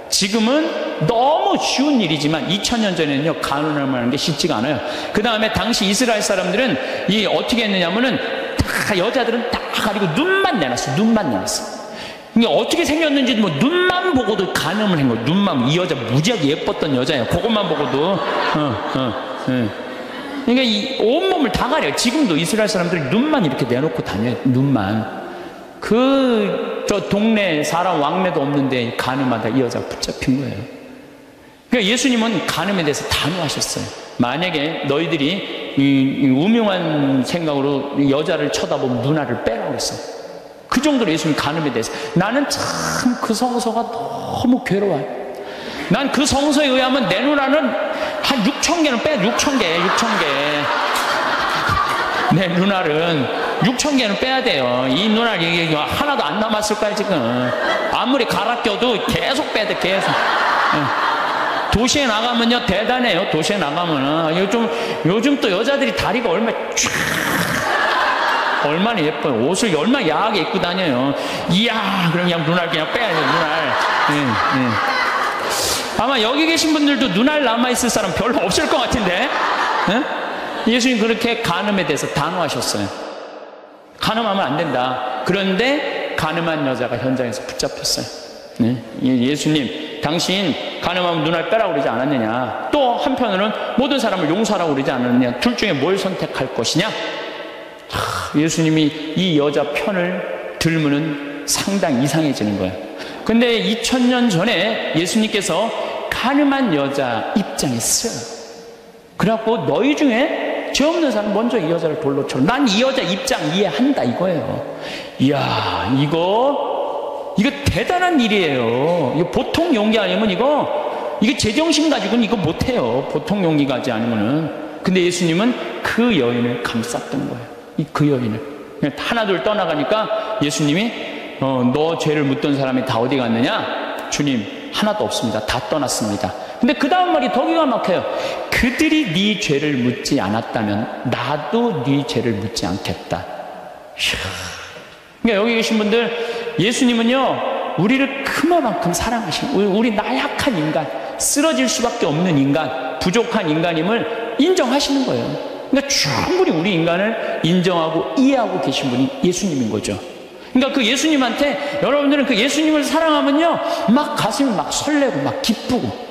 지금은 너무 쉬운 일이지만 2000년 전에는요 간음하는 게 쉽지가 않아요. 그 다음에 당시 이스라엘 사람들은 어떻게 했느냐면은 다 여자들은 다 가리고 눈만 내놨어. 눈만 내놨어. 그러니까 어떻게 생겼는지 뭐 눈만 보고도 간음을 한 거예요. 눈만. 이 여자 무지하게 예뻤던 여자예요. 그것만 보고도 그러니까 이 온몸을 다 가려요. 지금도 이스라엘 사람들이 눈만 이렇게 내놓고 다녀요. 눈만. 저 동네 사람 왕래도 없는데 간음하다 이 여자가 붙잡힌 거예요. 그러니까 예수님은 간음에 대해서 단호하셨어요. 만약에 너희들이 이 우명한 생각으로 여자를 쳐다보면 누나를 빼라고 했어요. 그 정도로 예수님 간음에 대해서. 나는 참 그 성서가 너무 괴로워요. 난 그 성서에 의하면 내 누나는 한 6,000개는 빼야 돼. 6,000개. 내 누나는 6,000개는 빼야 돼요. 이 누나 하나도 안 남았을 거야 지금. 아무리 갈아 껴도 계속 빼야 돼. 계속. 도시에 나가면요 대단해요. 도시에 나가면은 요즘 또 여자들이 다리가 얼마나 예뻐요. 옷을 얼마나 야하게 입고 다녀요. 이야, 그럼 그냥 눈알 그냥 빼야 돼요. 눈알. 아마 여기 계신 분들도 눈알 남아있을 사람 별로 없을 것 같은데. 예수님 그렇게 간음에 대해서 단호하셨어요. 간음하면 안 된다. 그런데 간음한 여자가 현장에서 붙잡혔어요. 예수님, 당신 간음하면 눈알 빼라고 그러지 않았느냐? 또 한편으로는 모든 사람을 용서하라고 그러지 않았느냐? 둘 중에 뭘 선택할 것이냐? 예수님이 이 여자 편을 들으면 상당히 이상해지는 거예요. 근데 2000년 전에 예수님께서 간음한 여자 입장에 쓰여요. 그래갖고 너희 중에 죄 없는 사람 먼저 이 여자를 돌로 쳐. 난 이 여자 입장 이해한다 이거예요. 이야, 이거 대단한 일이에요. 이거 보통 용기 아니면 이거 제정신 가지고는 이거 못해요. 보통 용기 가지 않으면은. 근데 예수님은 그 여인을 감쌌던 거예요. 그 여인을. 하나둘 떠나가니까 예수님이 너 죄를 묻던 사람이 다 어디 갔느냐? 주님, 하나도 없습니다. 다 떠났습니다. 근데 그 다음 말이 더 기가 막혀요. 그들이 네 죄를 묻지 않았다면 나도 네 죄를 묻지 않겠다. 그러니까 여기 계신 분들, 예수님은요 우리를 그만큼 사랑하시는, 우리 나약한 인간, 쓰러질 수밖에 없는 인간, 부족한 인간임을 인정하시는 거예요. 그러니까 충분히 우리 인간을 인정하고 이해하고 계신 분이 예수님인 거죠. 그러니까 그 예수님한테, 여러분들은 그 예수님을 사랑하면요 막 가슴이 막 설레고 막 기쁘고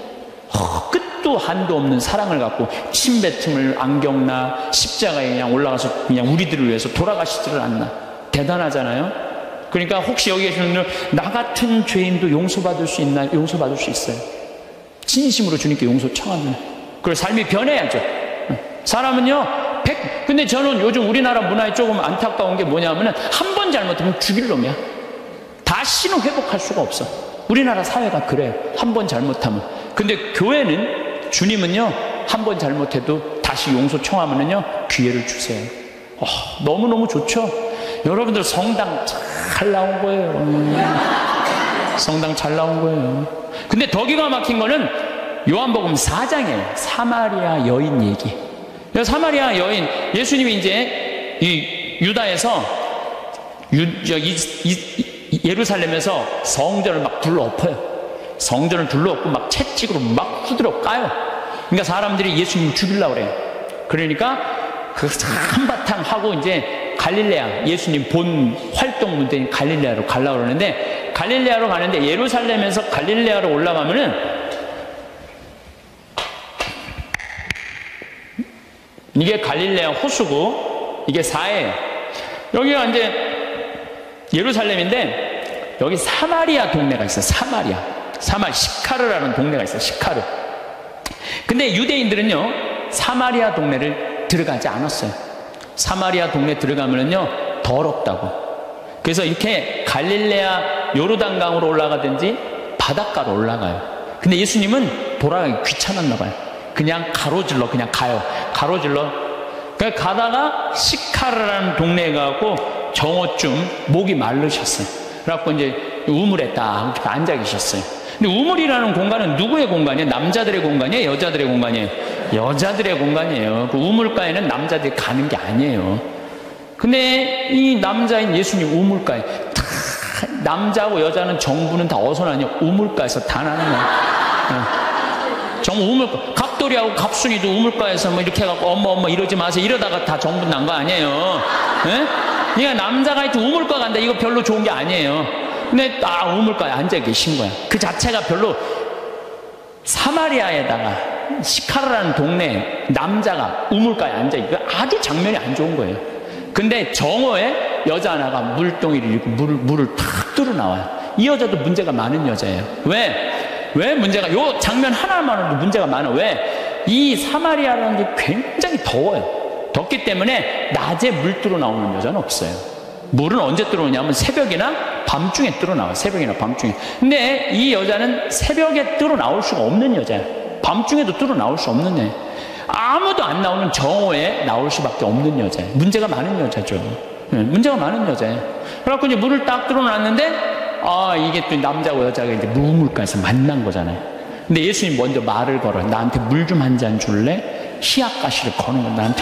끝도 한도 없는 사랑을 갖고 침뱉음을 안 겪나, 십자가에 그냥 올라가서 그냥 우리들을 위해서 돌아가시지를 않나. 대단하잖아요. 그러니까 혹시 여기 계신 분들, 나 같은 죄인도 용서받을 수 있나? 용서받을 수 있어요. 진심으로 주님께 용서 청하면. 그리고 삶이 변해야죠. 사람은요 근데 저는 요즘 우리나라 문화에 조금 안타까운 게 뭐냐면은 한 번 잘못하면 죽일 놈이야. 다시는 회복할 수가 없어. 우리나라 사회가 그래요. 한 번 잘못하면. 근데 교회는, 주님은요 한 번 잘못해도 다시 용서 청하면은요 기회를 주세요. 너무너무 좋죠. 여러분들 성당 잘 나온 거예요. 성당 잘 나온 거예요. 근데 더 기가 막힌 거는 요한복음 4장에 사마리아 여인 얘기. 사마리아 여인, 예수님이 이제 이 유다에서 예루살렘에서 성전을 막 둘러엎어요. 성전을 둘러엎고 막 채찍으로 막 후드려 까요. 그러니까 사람들이 예수님 죽이려고 그래요. 그러니까 그 한바탕 하고 이제 갈릴레아, 예수님 본 활동 무대인 갈릴레아로 가려고 그러는데, 갈릴레아로 가는데 예루살렘에서 갈릴레아로 올라가면은 이게 갈릴레아 호수고 이게 사해예요. 여기가 이제 예루살렘인데 여기 사마리아 동네가 있어요. 시카르라는 동네가 있어요. 시카르. 근데 유대인들은요 사마리아 동네를 들어가지 않았어요. 사마리아 동네 들어가면은요 더럽다고. 그래서 이렇게 갈릴레아 요르단강으로 올라가든지 바닷가로 올라가요. 근데 예수님은 돌아가기 귀찮았나 봐요. 그냥 가로질러 그냥 가요. 가로질러. 그러니까 가다가 시카르라는 동네에 가고 정오쯤 목이 마르셨어요. 그래갖고 이제 우물에 딱 앉아 계셨어요. 근데 우물이라는 공간은 누구의 공간이에요? 남자들의 공간이에요? 여자들의 공간이에요? 여자들의 공간이에요. 그 우물가에는 남자들이 가는 게 아니에요. 근데 이 남자인 예수님 우물가에 남자하고 여자는 정부는 다 어디서 나냐? 우물가에서 다 나는 거야. 정부 우물가. 갑돌이하고 갑순이도 우물가에서 뭐 이렇게 해갖고 엄마 이러지 마세요. 이러다가 다 정부 난 거 아니에요. 예? 그러니까 남자가 하여튼 우물가 간다. 이거 별로 좋은 게 아니에요. 근데 우물가에 앉아 계신 거야. 그 자체가 별로. 사마리아에다가 시카르라는 동네에 남자가 우물가에 앉아 있고 아주 장면이 안 좋은 거예요. 근데 정오에 여자 하나가 물동이를 이렇게 물을 탁 뚫어 나와요. 이 여자도 문제가 많은 여자예요. 왜 문제가, 요 장면 하나만으로도 문제가 많아. 왜? 이 사마리아라는 게 굉장히 더워요. 덥기 때문에 낮에 물 뚫어 나오는 여자는 없어요. 물은 언제 뚫어오냐면 새벽이나 밤중에 뚫어 나와요. 새벽이나 밤중에. 근데 이 여자는 새벽에 뚫어 나올 수가 없는 여자예요. 밤중에도 뚫어 나올 수 없는 애. 아무도 안 나오는 정오에 나올 수밖에 없는 여자예요. 문제가 많은 여자죠. 문제가 많은 여자예요. 그래갖고 이제 물을 딱 뚫어놨는데 이게 또 남자고 여자가 이제 우물가에서 만난 거잖아요. 근데 예수님 먼저 말을 걸어. 나한테 물 좀 한 잔 줄래? 희약가시를 거는 거야.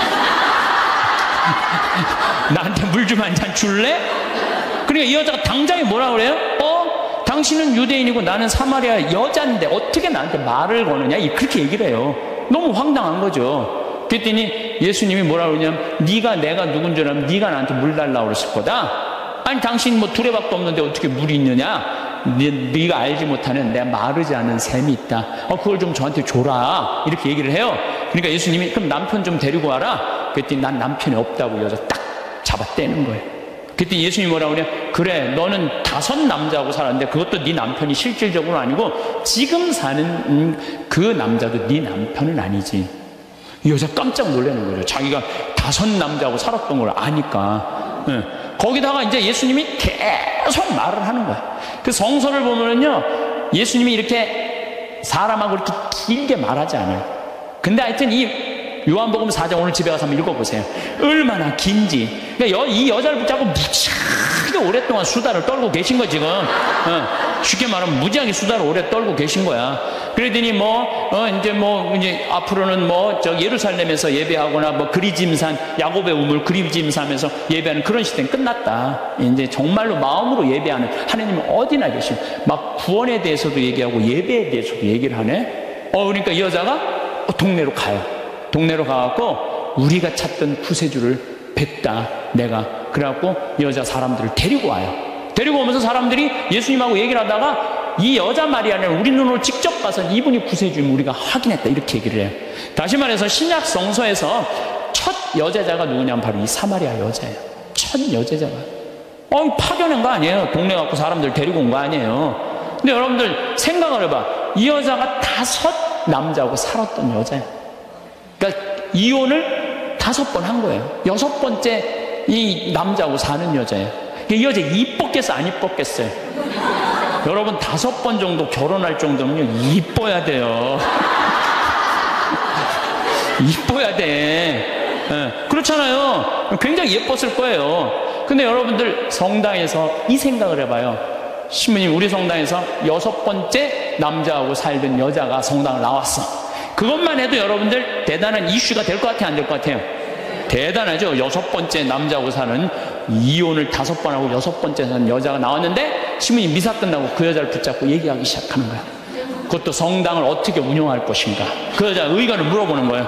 나한테 물 좀 한 잔 줄래? 그러니까 이 여자가 당장에 뭐라 그래요? 당신은 유대인이고 나는 사마리아 여자인데 어떻게 나한테 말을 거느냐? 그렇게 얘기를 해요. 너무 황당한 거죠. 그랬더니 예수님이 뭐라 그러냐면 네가 내가 누군 줄 알면 네가 나한테 물 달라고 그랬을 거다. 아니 당신 뭐 두레박도 없는데 어떻게 물이 있느냐? 네가 알지 못하는 내가 마르지 않은 샘이 있다. 그걸 좀 저한테 줘라. 이렇게 얘기를 해요. 그러니까 예수님이 그럼 남편 좀 데리고 와라. 그랬더니 난 남편이 없다고 여자 딱 잡아 떼는 거예요. 그랬더니 예수님이 뭐라고 그래요? 그래 너는 5 남자하고 살았는데 그것도 네 남편이 실질적으로 아니고 지금 사는 그 남자도 네 남편은 아니지. 이 여자 깜짝 놀라는 거죠. 자기가 5 남자하고 살았던 걸 아니까. 거기다가 이제 예수님이 계속 말을 하는 거야. 그 성서를 보면은요, 예수님이 이렇게 사람하고 이렇게 길게 말하지 않아요. 근데 하여튼 이 요한복음 4장 오늘 집에 가서 한번 읽어보세요. 얼마나 긴지. 그러니까 이 여자를 붙잡고 무지하게 오랫동안 수다를 떨고 계신 거 지금. 쉽게 말하면 무지하게 수다를 오래 떨고 계신 거야. 그러더니 이제 앞으로는 예루살렘에서 예배하거나 그리짐산, 야곱의 우물 그리짐산에서 예배하는 그런 시대는 끝났다. 이제 정말로 마음으로 예배하는 하나님은 어디나 계시고 막 구원에 대해서도 얘기하고 예배에 대해서도 얘기를 하네. 그러니까 이 여자가 동네로 가요. 동네로 가갖고 우리가 찾던 구세주를 뵀다 내가. 그래갖고 이 여자 사람들을 데리고 와요. 데리고 오면서 사람들이 예수님하고 얘기를 하다가 이 여자 말이 아니라 우리 눈으로 직접 가서 이분이 구세주임 우리가 확인했다 이렇게 얘기를 해요. 다시 말해서 신약 성서에서 첫 여제자가 누구냐면 바로 이 사마리아 여자예요. 첫 여제자가. 파견한 거 아니에요. 동네 갖고 사람들 데리고 온 거 아니에요. 근데 여러분들 생각을 해봐. 이 여자가 5 남자하고 살았던 여자예요. 그러니까 이혼을 5번 한 거예요. 6번째 이 남자하고 사는 여자예요. 이 여자 이뻤겠어 안 이뻤겠어요? 여러분 5번 정도 결혼할 정도면요 이뻐야 돼요. 이뻐야 돼. 그렇잖아요. 굉장히 예뻤을 거예요. 근데 여러분들 성당에서 이 생각을 해봐요. 신부님 우리 성당에서 6번째 남자하고 살던 여자가 성당을 나왔어. 그것만 해도 여러분들 대단한 이슈가 될 것 같아요 안 될 것 같아요? 대단하죠. 6번째 남자하고 사는 이혼을 5번 하고 6번째 사는 여자가 나왔는데 신부님 미사 끝나고 그 여자를 붙잡고 얘기하기 시작하는 거야. 그것도 성당을 어떻게 운영할 것인가. 그 여자 의견을 물어보는 거예요.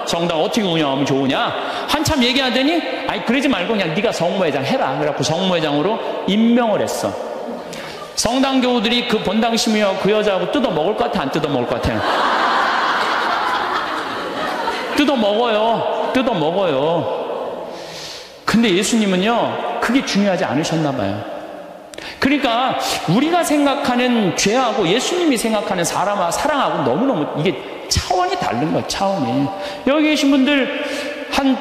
성당 어떻게 운영하면 좋으냐. 한참 얘기하더니 아니 그러지 말고 그냥 네가 성모회장 해라. 그래갖고 성모회장으로 임명을 했어. 성당 교우들이 그 본당심이와 그 여자하고 뜯어 먹을 것 같아, 안 뜯어 먹을 것 같아요? 뜯어 먹어요. 근데 예수님은요, 그게 중요하지 않으셨나 봐요. 그러니까 우리가 생각하는 죄하고 예수님이 생각하는 사랑하고 너무너무 이게 차원이 다른 거예요. 차원이. 여기 계신 분들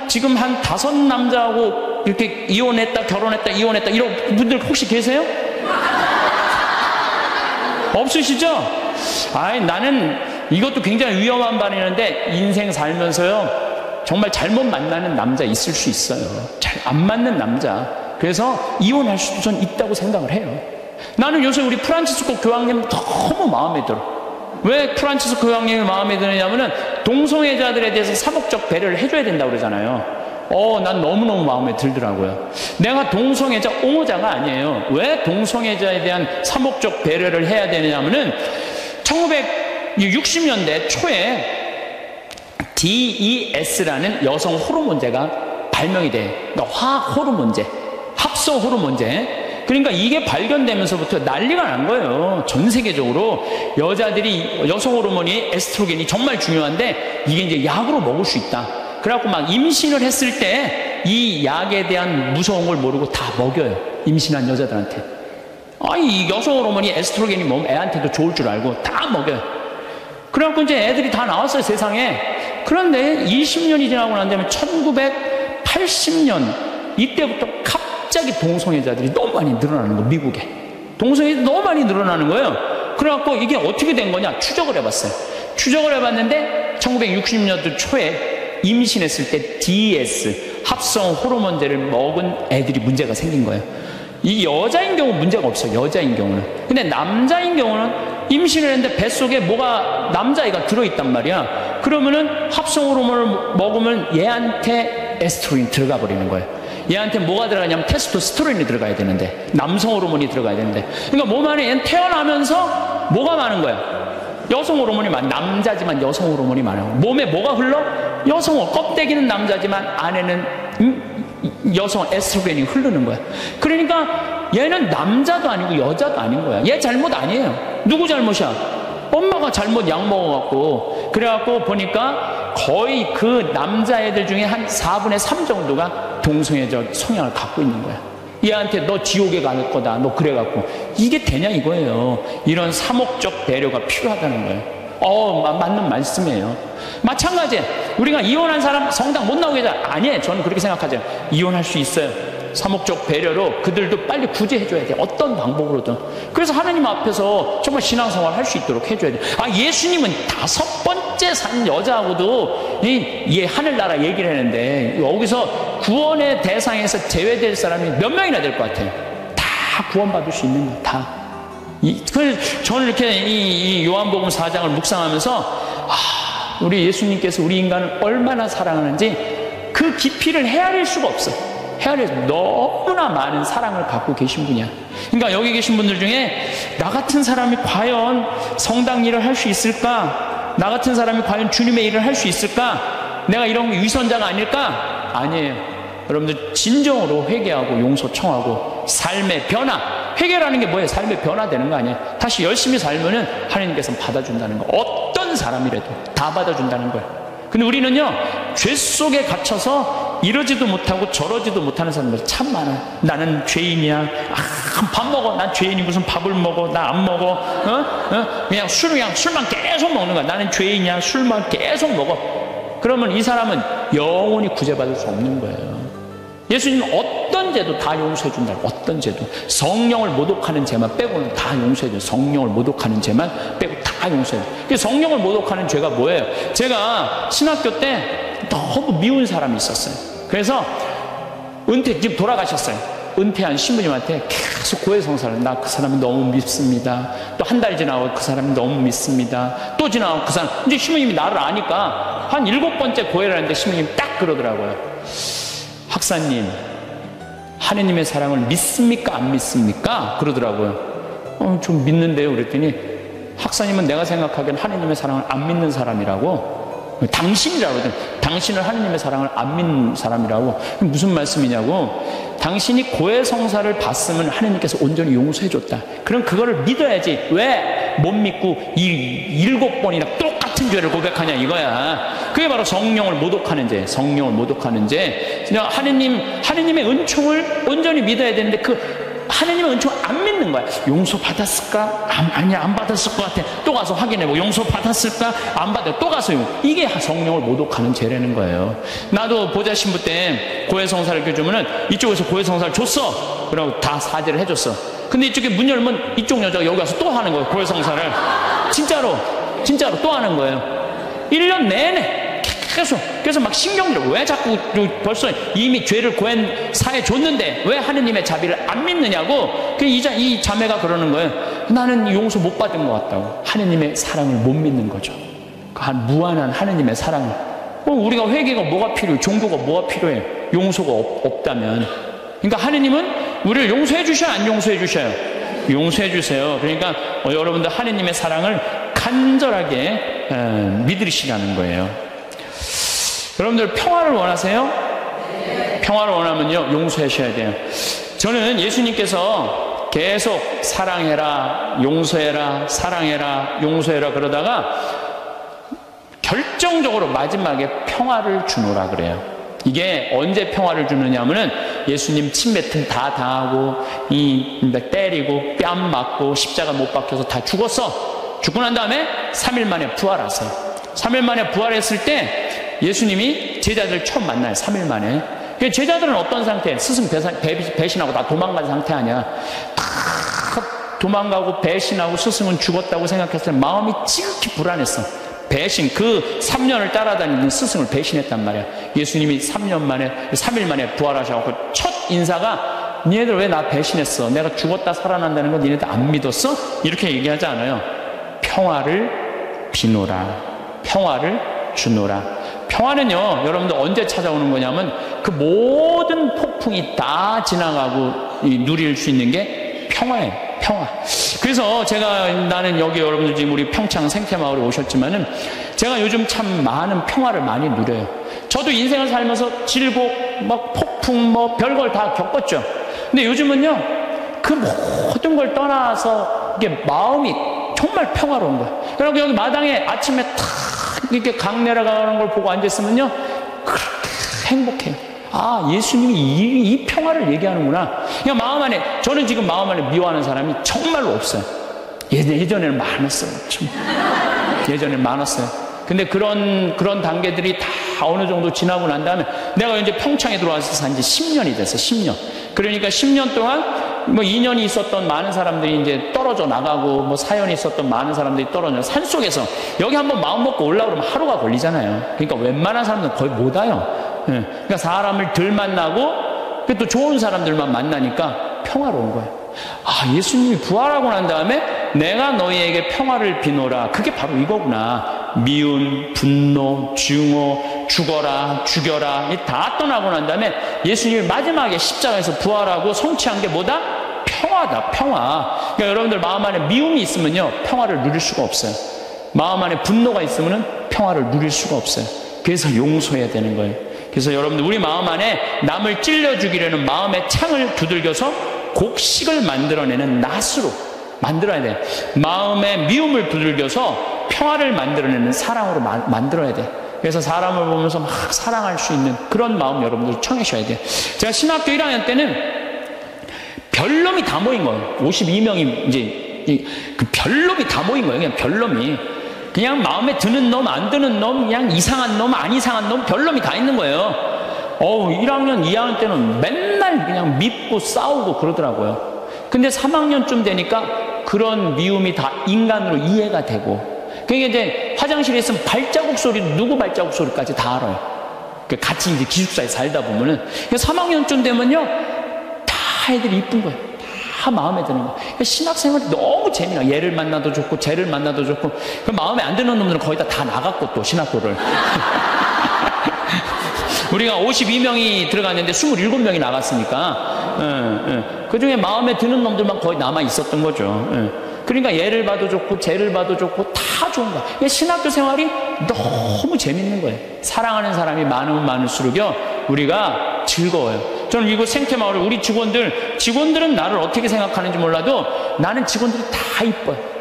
지금 한 5 남자하고 이렇게 이혼했다 결혼했다 이혼했다 이런 분들 혹시 계세요? 없으시죠? 아이, 나는 이것도 굉장히 위험한 반이는데 인생 살면서요 정말 잘못 만나는 남자 있을 수 있어요. 잘 안 맞는 남자. 그래서 이혼할 수도 전 있다고 생각을 해요. 나는 요새 우리 프란치스코 교황님 너무 마음에 들어. 왜 프란치스코 교황님이 마음에 드느냐면은 동성애자들에 대해서 사목적 배려를 해줘야 된다고 그러잖아요. 난 너무너무 마음에 들더라고요. 내가 동성애자 옹호자가 아니에요. 왜 동성애자에 대한 사목적 배려를 해야 되느냐면은 1960년대 초에 DES라는 여성 호르몬제가 발명이 돼. 그러니까 화학 호르몬제, 합성 호르몬제. 그러니까 이게 발견되면서부터 난리가 난 거예요. 전 세계적으로 여자들이 여성 호르몬이 에스트로겐이 정말 중요한데 이게 이제 약으로 먹을 수 있다. 그래갖고 막 임신을 했을 때 이 약에 대한 무서운 걸 모르고 다 먹여요. 임신한 여자들한테. 이 여성 호르몬이 에스트로겐이 먹으면 애한테도 좋을 줄 알고 다 먹여요. 그래갖고 이제 애들이 다 나왔어요, 세상에. 그런데 20년이 지나고 난 다음에 1980년 이때부터 갑자기 동성애자들이 너무 많이 늘어나는 거예요. 미국에 동성애자들이 너무 많이 늘어나는 거예요. 그래갖고 이게 어떻게 된 거냐 추적을 해봤어요. 추적을 해봤는데 1960년대 초에 임신했을 때 DS 합성 호르몬제를 먹은 애들이 문제가 생긴 거예요. 이 여자인 경우 문제가 없어요. 여자인 경우는. 근데 남자인 경우는 임신을 했는데 뱃속에 뭐가 남자애가 들어있단 말이야. 그러면은 합성 호르몬을 먹으면 얘한테 에스트로겐이 들어가 버리는 거예요. 얘한테 뭐가 들어가냐면 테스토스테론이 들어가야 되는데, 남성 호르몬이 들어가야 되는데, 그러니까 몸 안에 얘는 태어나면서 뭐가 많은 거야? 여성 호르몬이 남자지만 여성 호르몬이 많아요. 몸에 뭐가 흘러? 여성 껍데기는 남자지만 안에는 여성 에스트로겐이 흐르는 거야. 그러니까 얘는 남자도 아니고 여자도 아닌 거야. 얘 잘못 아니에요. 누구 잘못이야? 엄마가 잘못 약 먹어갖고. 그래갖고 보니까 거의 그 남자애들 중에 한 4분의 3 정도가 동성애적 성향을 갖고 있는 거야. 얘한테 너 지옥에 갈 거다, 너 그래갖고. 이게 되냐 이거예요. 이런 사목적 배려가 필요하다는 거예요. 맞는 말씀이에요. 마찬가지예요. 우리가 이혼한 사람 성당 못 나오게 하자. 아니에요. 저는 그렇게 생각하죠. 이혼할 수 있어요. 사목적 배려로 그들도 빨리 구제해줘야 돼. 어떤 방법으로든. 그래서 하나님 앞에서 정말 신앙생활 할 수 있도록 해줘야 돼. 예수님은 5번째 산 여자하고도 이 하늘나라 얘기를 했는데 여기서 구원의 대상에서 제외될 사람이 몇 명이나 될 것 같아요? 다 구원받을 수 있는 거 다. 그래서 저는 이렇게 이 요한복음 4장을 묵상하면서 우리 예수님께서 우리 인간을 얼마나 사랑하는지 그 깊이를 헤아릴 수가 없어요. 너무나 많은 사랑을 갖고 계신 분이야. 그러니까 여기 계신 분들 중에 나 같은 사람이 과연 성당 일을 할 수 있을까? 나 같은 사람이 과연 주님의 일을 할 수 있을까? 내가 이런 위선자가 아닐까? 아니에요. 여러분들 진정으로 회개하고 용서 청하고 삶의 변화. 회개라는 게 뭐예요? 삶의 변화되는 거 아니에요? 다시 열심히 살면은 하나님께서 받아준다는 거. 어떤 사람이라도 다 받아준다는 거예요. 근데 우리는요, 죄 속에 갇혀서 이러지도 못하고 저러지도 못하는 사람들 참 많아요. 나는 죄인이야. 밥 먹어. 난 죄인이 무슨 밥을 먹어. 나 안 먹어. 그냥 술만 계속 먹는 거야. 나는 죄인이야. 술만 계속 먹어. 그러면 이 사람은 영원히 구제받을 수 없는 거예요. 예수님은 어떤 죄도 다 용서해 준다. 어떤 죄도. 성령을 모독하는 죄만 빼고는 다 용서해 줘요. 성령을 모독하는 죄만 빼고 다 용서해 줘요. 성령을 모독하는 죄가 뭐예요? 제가 신학교 때 너무 미운 사람이 있었어요. 그래서 지금 돌아가셨어요. 은퇴한 신부님한테 계속 고해성사를. 나 그 사람이 너무 밉습니다. 또 한 달 지나고 그 사람이 너무 밉습니다. 또 지나고 그 사람. 이제 신부님이 나를 아니까 한 7번째 고해를 하는데 신부님이 딱 그러더라고요. 학사님, 하느님의 사랑을 믿습니까? 안 믿습니까? 그러더라고요. 좀 믿는데요. 그랬더니 학사님은 내가 생각하기엔 하느님의 사랑을 안 믿는 사람이라고. 당신이라고 하거든. 당신은 하느님의 사랑을 안 믿는 사람이라고. 무슨 말씀이냐고. 당신이 고해성사를 봤으면 하느님께서 온전히 용서해줬다. 그럼 그거를 믿어야지. 왜 못 믿고 7번이나 똑같은 죄를 고백하냐 이거야. 그게 바로 성령을 모독하는 죄. 성령을 모독하는 죄. 그냥 하느님의 은총을 온전히 믿어야 되는데 그 하느님의 은총을 안 믿는 거야. 용서 받았을까? 아니야, 안 받았을 것 같아. 또 가서 확인해보고 용서 받았을까? 안 받아. 또 가서 이게 성령을 모독하는 죄라는 거예요. 나도 보좌 신부 때 고해성사를 주면은 이쪽에서 고해성사를 줬어. 그러고 다 사죄를 해줬어. 근데 이쪽에 문 열면 이쪽 여자가 여기 와서 또 하는 거예요. 고해성사를. 진짜로 또 하는 거예요. 1년 내내 계속. 그래서 막 신경들어. 왜 자꾸 벌써 이미 죄를 사해 줬는데 왜 하느님의 자비를 안 믿느냐고. 이 자매가 그러는 거예요. 나는 용서 못 받은 것 같다고. 하느님의 사랑을 못 믿는 거죠. 무한한 하느님의 사랑을. 우리가 회개가 뭐가 필요해? 종교가 뭐가 필요해? 용서가 없다면. 그러니까 하느님은 우리를 용서해 주셔요? 안 용서해 주셔요? 용서해 주세요. 그러니까 여러분들 하느님의 사랑을 간절하게 믿으시라는 거예요. 여러분들 평화를 원하세요? 평화를 원하면요, 용서하셔야 돼요. 저는 예수님께서 계속 사랑해라, 용서해라, 사랑해라, 용서해라 그러다가 결정적으로 마지막에 평화를 주노라 그래요. 이게 언제 평화를 주느냐 하면은 예수님 침뱉음 다 당하고 때리고 뺨 맞고 십자가 못 박혀서 다 죽었어. 죽고 난 다음에 3일 만에 부활하세요. 3일 만에 부활했을 때 예수님이 제자들 처음 만나요. 3일 만에. 제자들은 어떤 상태? 스승 배신하고 다 도망간 상태 아니야. 다 도망가고 배신하고 스승은 죽었다고 생각했을 때 마음이 지극히 불안했어. 배신, 그 3년을 따라다니는 스승을 배신했단 말이야. 예수님이 3일 만에 부활하셔서 첫 인사가 니네들 왜 나 배신했어? 내가 죽었다 살아난다는 거 니네들 안 믿었어? 이렇게 얘기하지 않아요. 평화를 비노라. 평화를 주노라. 평화는요, 여러분들 언제 찾아오는 거냐면 그 모든 폭풍이 다 지나가고 누릴 수 있는 게 평화예요. 평화. 그래서 나는 여기 여러분들 지금 우리 평창 생태마을에 오셨지만은 제가 요즘 참 많은 평화를 많이 누려요. 저도 인생을 살면서 질곡, 폭풍, 별걸 다 겪었죠. 근데 요즘은요, 그 모든 걸 떠나서 이게 마음이 정말 평화로운 거예요. 여러분 여기 마당에 아침에 탁 이렇게 강 내려가는 걸 보고 앉았으면요, 그렇게 행복해요. 아, 예수님이 이 평화를 얘기하는구나. 그냥 마음 안에, 저는 지금 마음 안에 미워하는 사람이 정말로 없어요. 예전에는 많았어요. 예전에는 많았어요. 근데 그런 단계들이 다 어느 정도 지나고 난 다음에 내가 이제 평창에 들어와서 산 지 10년이 됐어요. 10년. 그러니까 10년 동안 2년이 있었던 많은 사람들이 이제 떨어져 나가고 사연이 있었던 많은 사람들이 떨어져 산속에서 여기 한번 마음 먹고 올라오면 하루가 걸리잖아요. 그러니까 웬만한 사람들은 거의 못 와요. 그러니까 사람을 덜 만나고 또 좋은 사람들만 만나니까 평화로운 거예요. 아, 예수님이 부활하고 난 다음에 내가 너희에게 평화를 비노라. 그게 바로 이거구나. 미움, 분노, 증오, 죽어라, 죽여라 다 떠나고 난 다음에 예수님이 마지막에 십자가에서 부활하고 성취한 게 뭐다? 평화다. 평화. 그러니까 여러분들 마음 안에 미움이 있으면요, 평화를 누릴 수가 없어요. 마음 안에 분노가 있으면 평화를 누릴 수가 없어요. 그래서 용서해야 되는 거예요. 그래서 여러분들 우리 마음 안에 남을 찔러 죽이려는 마음의 창을 두들겨서 곡식을 만들어내는 낫으로 만들어야 돼요. 마음의 미움을 두들겨서 평화를 만들어내는 사랑으로 만들어야 돼요. 그래서 사람을 보면서 막 사랑할 수 있는 그런 마음 여러분들 청하셔야 돼요. 제가 신학교 1학년 때는 별놈이 다 모인 거예요. 52명이 이제 그 별놈이 다 모인 거예요. 그냥 별놈이. 그냥 마음에 드는 놈, 안 드는 놈, 그냥 이상한 놈, 안 이상한 놈, 별놈이 다 있는 거예요. 1학년, 2학년 때는 맨날 그냥 밉고 싸우고 그러더라고요. 근데 3학년쯤 되니까 그런 미움이 다 인간으로 이해가 되고, 그러니까 이제 화장실에 있으면 발자국 소리, 누구 발자국 소리까지 다 알아요. 같이 이제 기숙사에 살다 보면은. 3학년쯤 되면요, 다 애들이 이쁜 거예요. 다 마음에 드는 거예요. 신학생활이 너무 재미나. 얘를 만나도 좋고, 쟤를 만나도 좋고. 그 마음에 안 드는 놈들은 거의 다 나갔고, 또 신학교를. 우리가 52명이 들어갔는데 27명이 나갔으니까, 그 중에 마음에 드는 놈들만 거의 남아 있었던 거죠. 그러니까 얘를 봐도 좋고 쟤를 봐도 좋고 다 좋은 거야. 그러니까 신학교 생활이 너무 재밌는 거예요. 사랑하는 사람이 많으면 많을수록요 우리가 즐거워요. 저는 이곳 생태마을 우리 직원들은 나를 어떻게 생각하는지 몰라도 나는 직원들이 다 이뻐요.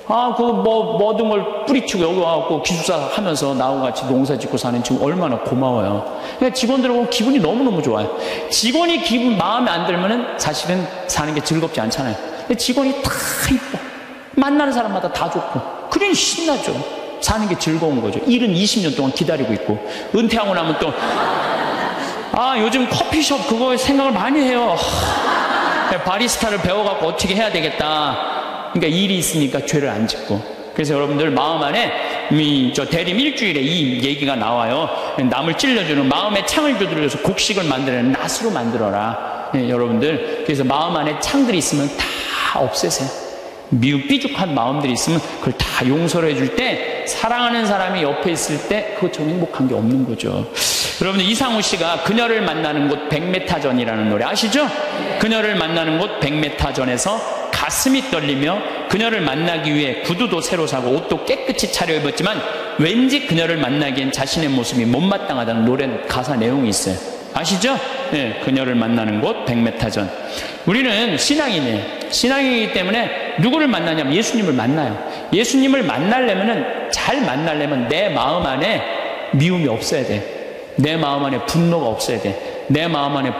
모든 걸 뿌리치고 여기 와갖고 기숙사 하면서 나하고 같이 농사 짓고 사는 지금 얼마나 고마워요. 그러니까 직원들하고 기분이 너무너무 좋아요. 직원이 마음에 안 들면은 사실은 사는 게 즐겁지 않잖아요. 근데 직원이 다 이뻐. 만나는 사람마다 다 좋고. 그러니 신나죠. 사는 게 즐거운 거죠. 일은 20년 동안 기다리고 있고. 은퇴하고 나면 또, 요즘 커피숍 그거 생각을 많이 해요. 바리스타를 배워갖고 어떻게 해야 되겠다. 그러니까 일이 있으니까 죄를 안 짓고. 그래서 여러분들 마음 안에 대림 일주일에 이 얘기가 나와요. 남을 찔러주는 마음에 창을 두드려서 곡식을 만들어내는 낫으로 만들어라. 여러분들 그래서 마음 안에 창들이 있으면 다 없애세요. 삐죽한 마음들이 있으면 그걸 다 용서를 해줄 때 사랑하는 사람이 옆에 있을 때 그것처럼 행복한 게 없는 거죠. 여러분들 이상우 씨가 그녀를 만나는 곳 100m 전이라는 노래 아시죠? 그녀를 만나는 곳 100m 전에서 가슴이 떨리며 그녀를 만나기 위해 구두도 새로 사고 옷도 깨끗이 차려입었지만 왠지 그녀를 만나기엔 자신의 모습이 못마땅하다는 노래 가사 내용이 있어요. 아시죠? 네, 그녀를 만나는 곳 100m 전. 우리는 신앙인이에요. 신앙이기 때문에 누구를 만나냐면 예수님을 만나요. 예수님을 잘 만나려면 내 마음 안에 미움이 없어야 돼. 내 마음 안에 분노가 없어야 돼. 내 마음 안에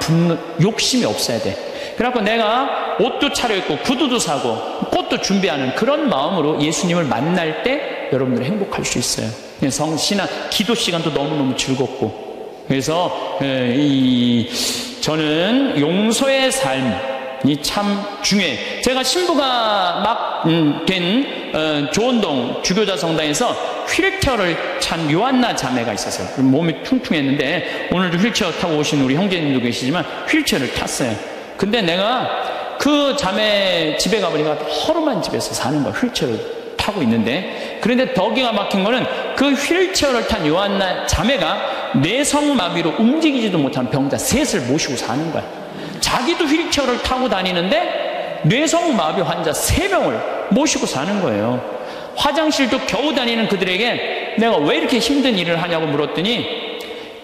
욕심이 없어야 돼. 그래갖고 내가 옷도 차려입고 구두도 사고 꽃도 준비하는 그런 마음으로 예수님을 만날 때 여러분들 행복할 수 있어요. 성신앙 기도 시간도 너무너무 즐겁고. 그래서 저는 용서의 삶이 참 중요해요. 제가 신부가 막 된 조원동 주교자 성당에서 휠체어를 찬 요한나 자매가 있었어요. 몸이 퉁퉁했는데 오늘도 휠체어 타고 오신 우리 형제님도 계시지만 휠체어를 탔어요. 근데 내가 그 자매 집에 가보니까 허름한 집에서 사는 거야. 휠체어를 타고 있는데. 그런데 더 기가 막힌 거는 그 휠체어를 탄 요한나 자매가 뇌성마비로 움직이지도 못하는 병자 셋을 모시고 사는 거야. 자기도 휠체어를 타고 다니는데 뇌성마비 환자 3명을 모시고 사는 거예요. 화장실도 겨우 다니는 그들에게 내가 왜 이렇게 힘든 일을 하냐고 물었더니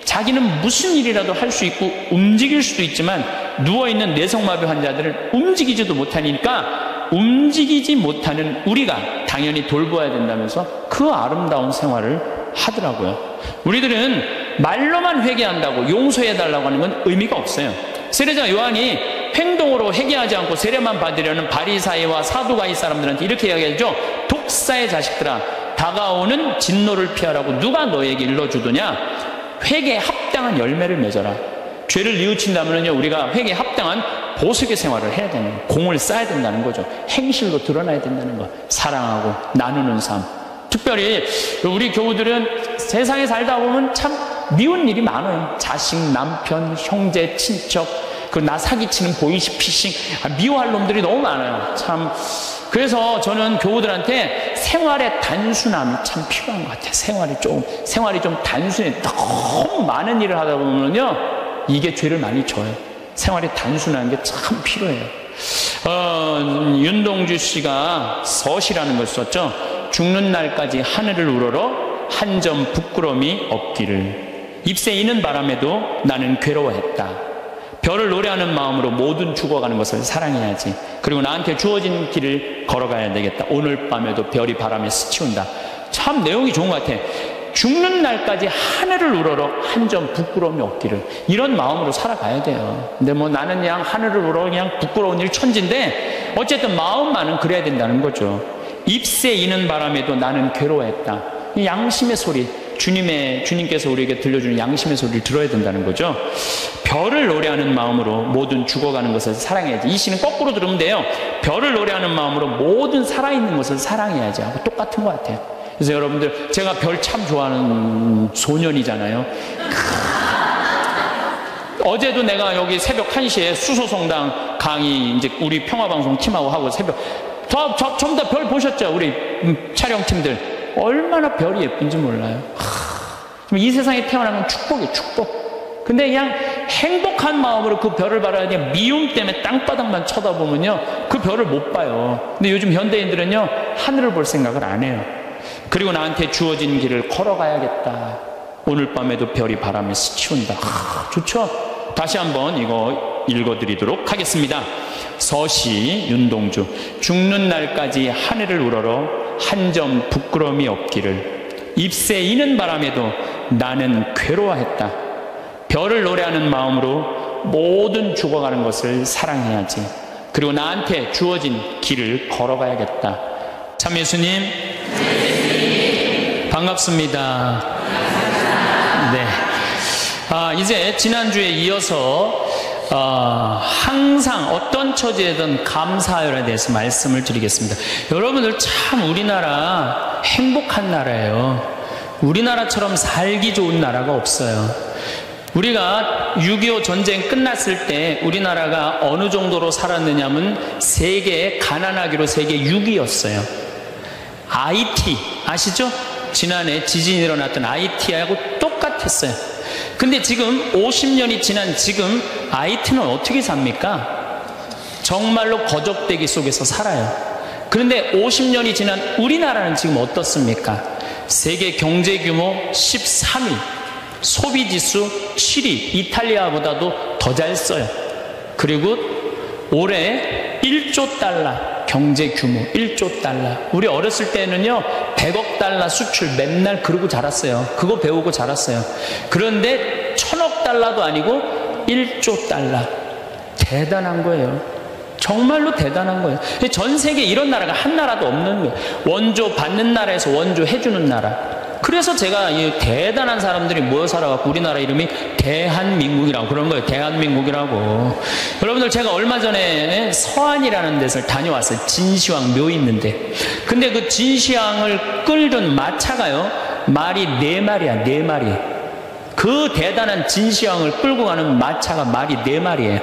자기는 무슨 일이라도 할 수 있고 움직일 수도 있지만 누워있는 뇌성마비 환자들을 움직이지도 못하니까 움직이지 못하는 우리가 당연히 돌보아야 된다면서 그 아름다운 생활을 하더라고요. 우리들은 말로만 회개한다고 용서해달라고 하는 건 의미가 없어요. 세례자 요한이 행동으로 회개하지 않고 세례만 받으려는 바리사이와 사두가이 사람들한테 이렇게 이야기하죠. 독사의 자식들아, 다가오는 진노를 피하라고 누가 너에게 일러주더냐? 회개에 합당한 열매를 맺어라. 죄를 뉘우친다면요, 우리가 회개에 합당한 보석의 생활을 해야 되는 거예요. 공을 쌓아야 된다는 거죠. 행실로 드러나야 된다는 거. 사랑하고 나누는 삶. 특별히 우리 교우들은 세상에 살다 보면 참 미운 일이 많아요. 자식, 남편, 형제, 친척, 나 사기치는 보이스피싱, 미워할 놈들이 너무 많아요. 참. 그래서 저는 교우들한테 생활의 단순함이 참 필요한 것 같아요. 생활이 좀 단순해. 너무 많은 일을 하다 보면요, 이게 죄를 많이 져요. 생활이 단순한 게 참 필요해요. 윤동주 씨가 서시라는 걸 썼죠. 죽는 날까지 하늘을 우러러 한 점 부끄러움이 없기를. 잎새 이는 바람에도 나는 괴로워했다. 별을 노래하는 마음으로 모든 죽어가는 것을 사랑해야지. 그리고 나한테 주어진 길을 걸어가야 되겠다. 오늘 밤에도 별이 바람에 스치운다. 참 내용이 좋은 것 같아. 죽는 날까지 하늘을 우러러 한 점 부끄러움이 없기를. 이런 마음으로 살아가야 돼요. 근데 나는 그냥 하늘을 우러러 그냥 부끄러운 일 천지인데 어쨌든 마음만은 그래야 된다는 거죠. 잎새 이는 바람에도 나는 괴로워했다. 이 양심의 소리, 주님께서 우리에게 들려주는 양심의 소리를 들어야 된다는 거죠. 별을 노래하는 마음으로 모든 죽어가는 것을 사랑해야지. 이 시는 거꾸로 들으면 돼요. 별을 노래하는 마음으로 모든 살아있는 것을 사랑해야지 하고 똑같은 것 같아요. 그래서 여러분들, 제가 별 참 좋아하는 소년이잖아요. 어제도 내가 여기 새벽 1시에 수소성당 강의 이제 우리 평화방송 팀하고 하고 새벽 전부 다 별 보셨죠? 우리 촬영팀들 얼마나 별이 예쁜지 몰라요. 이 세상에 태어난 건 축복이에요. 축복. 근데 그냥 행복한 마음으로 그 별을 바라야 돼. 미움 때문에 땅바닥만 쳐다보면요, 그 별을 못 봐요. 근데 요즘 현대인들은요, 하늘을 볼 생각을 안 해요. 그리고 나한테 주어진 길을 걸어가야겠다. 오늘 밤에도 별이 바람에 스치운다. 좋죠? 다시 한번 이거 읽어드리도록 하겠습니다. 서시 윤동주. 죽는 날까지 하늘을 우러러 한 점 부끄러움이 없기를. 잎새 이는 바람에도 나는 괴로워했다. 별을 노래하는 마음으로 모든 죽어가는 것을 사랑해야지. 그리고 나한테 주어진 길을 걸어가야겠다. 참 예수님, 반갑습니다. 네. 이제 지난주에 이어서 항상 어떤 처지에든 감사하여에 대해서 말씀을 드리겠습니다. 여러분들 참 우리나라 행복한 나라예요. 우리나라처럼 살기 좋은 나라가 없어요. 우리가 6.25 전쟁 끝났을 때 우리나라가 어느 정도로 살았느냐면 세계 가난하기로 세계 6위였어요. IT 아시죠? 지난해 지진이 일어났던 IT하고 똑같았어요. 근데 지금 50년이 지난 지금 IT는 어떻게 삽니까? 정말로 거적대기 속에서 살아요. 그런데 50년이 지난 우리나라는 지금 어떻습니까? 세계 경제 규모 13위, 소비지수 7위, 이탈리아보다도 더 잘 써요. 그리고 올해 1조 달러 경제 규모 1조 달러. 우리 어렸을 때는요 100억 달러 수출 맨날 그러고 자랐어요. 그거 배우고 자랐어요. 그런데 1000억 달러도 아니고 1조 달러. 대단한 거예요. 정말로 대단한 거예요. 전 세계에 이런 나라가 한 나라도 없는 거예요. 원조 받는 나라에서 원조 해주는 나라. 그래서 제가 이 대단한 사람들이 모여 살아갖고 우리나라 이름이 대한민국이라고 그런 거예요. 대한민국이라고. 여러분들 제가 얼마 전에 서안이라는 데서 다녀왔어요. 진시황 묘 있는데. 근데 그 진시황을 끌던 마차가요, 말이 4마리야, 4마리. 그 대단한 진시황을 끌고 가는 마차가 말이 4마리예요.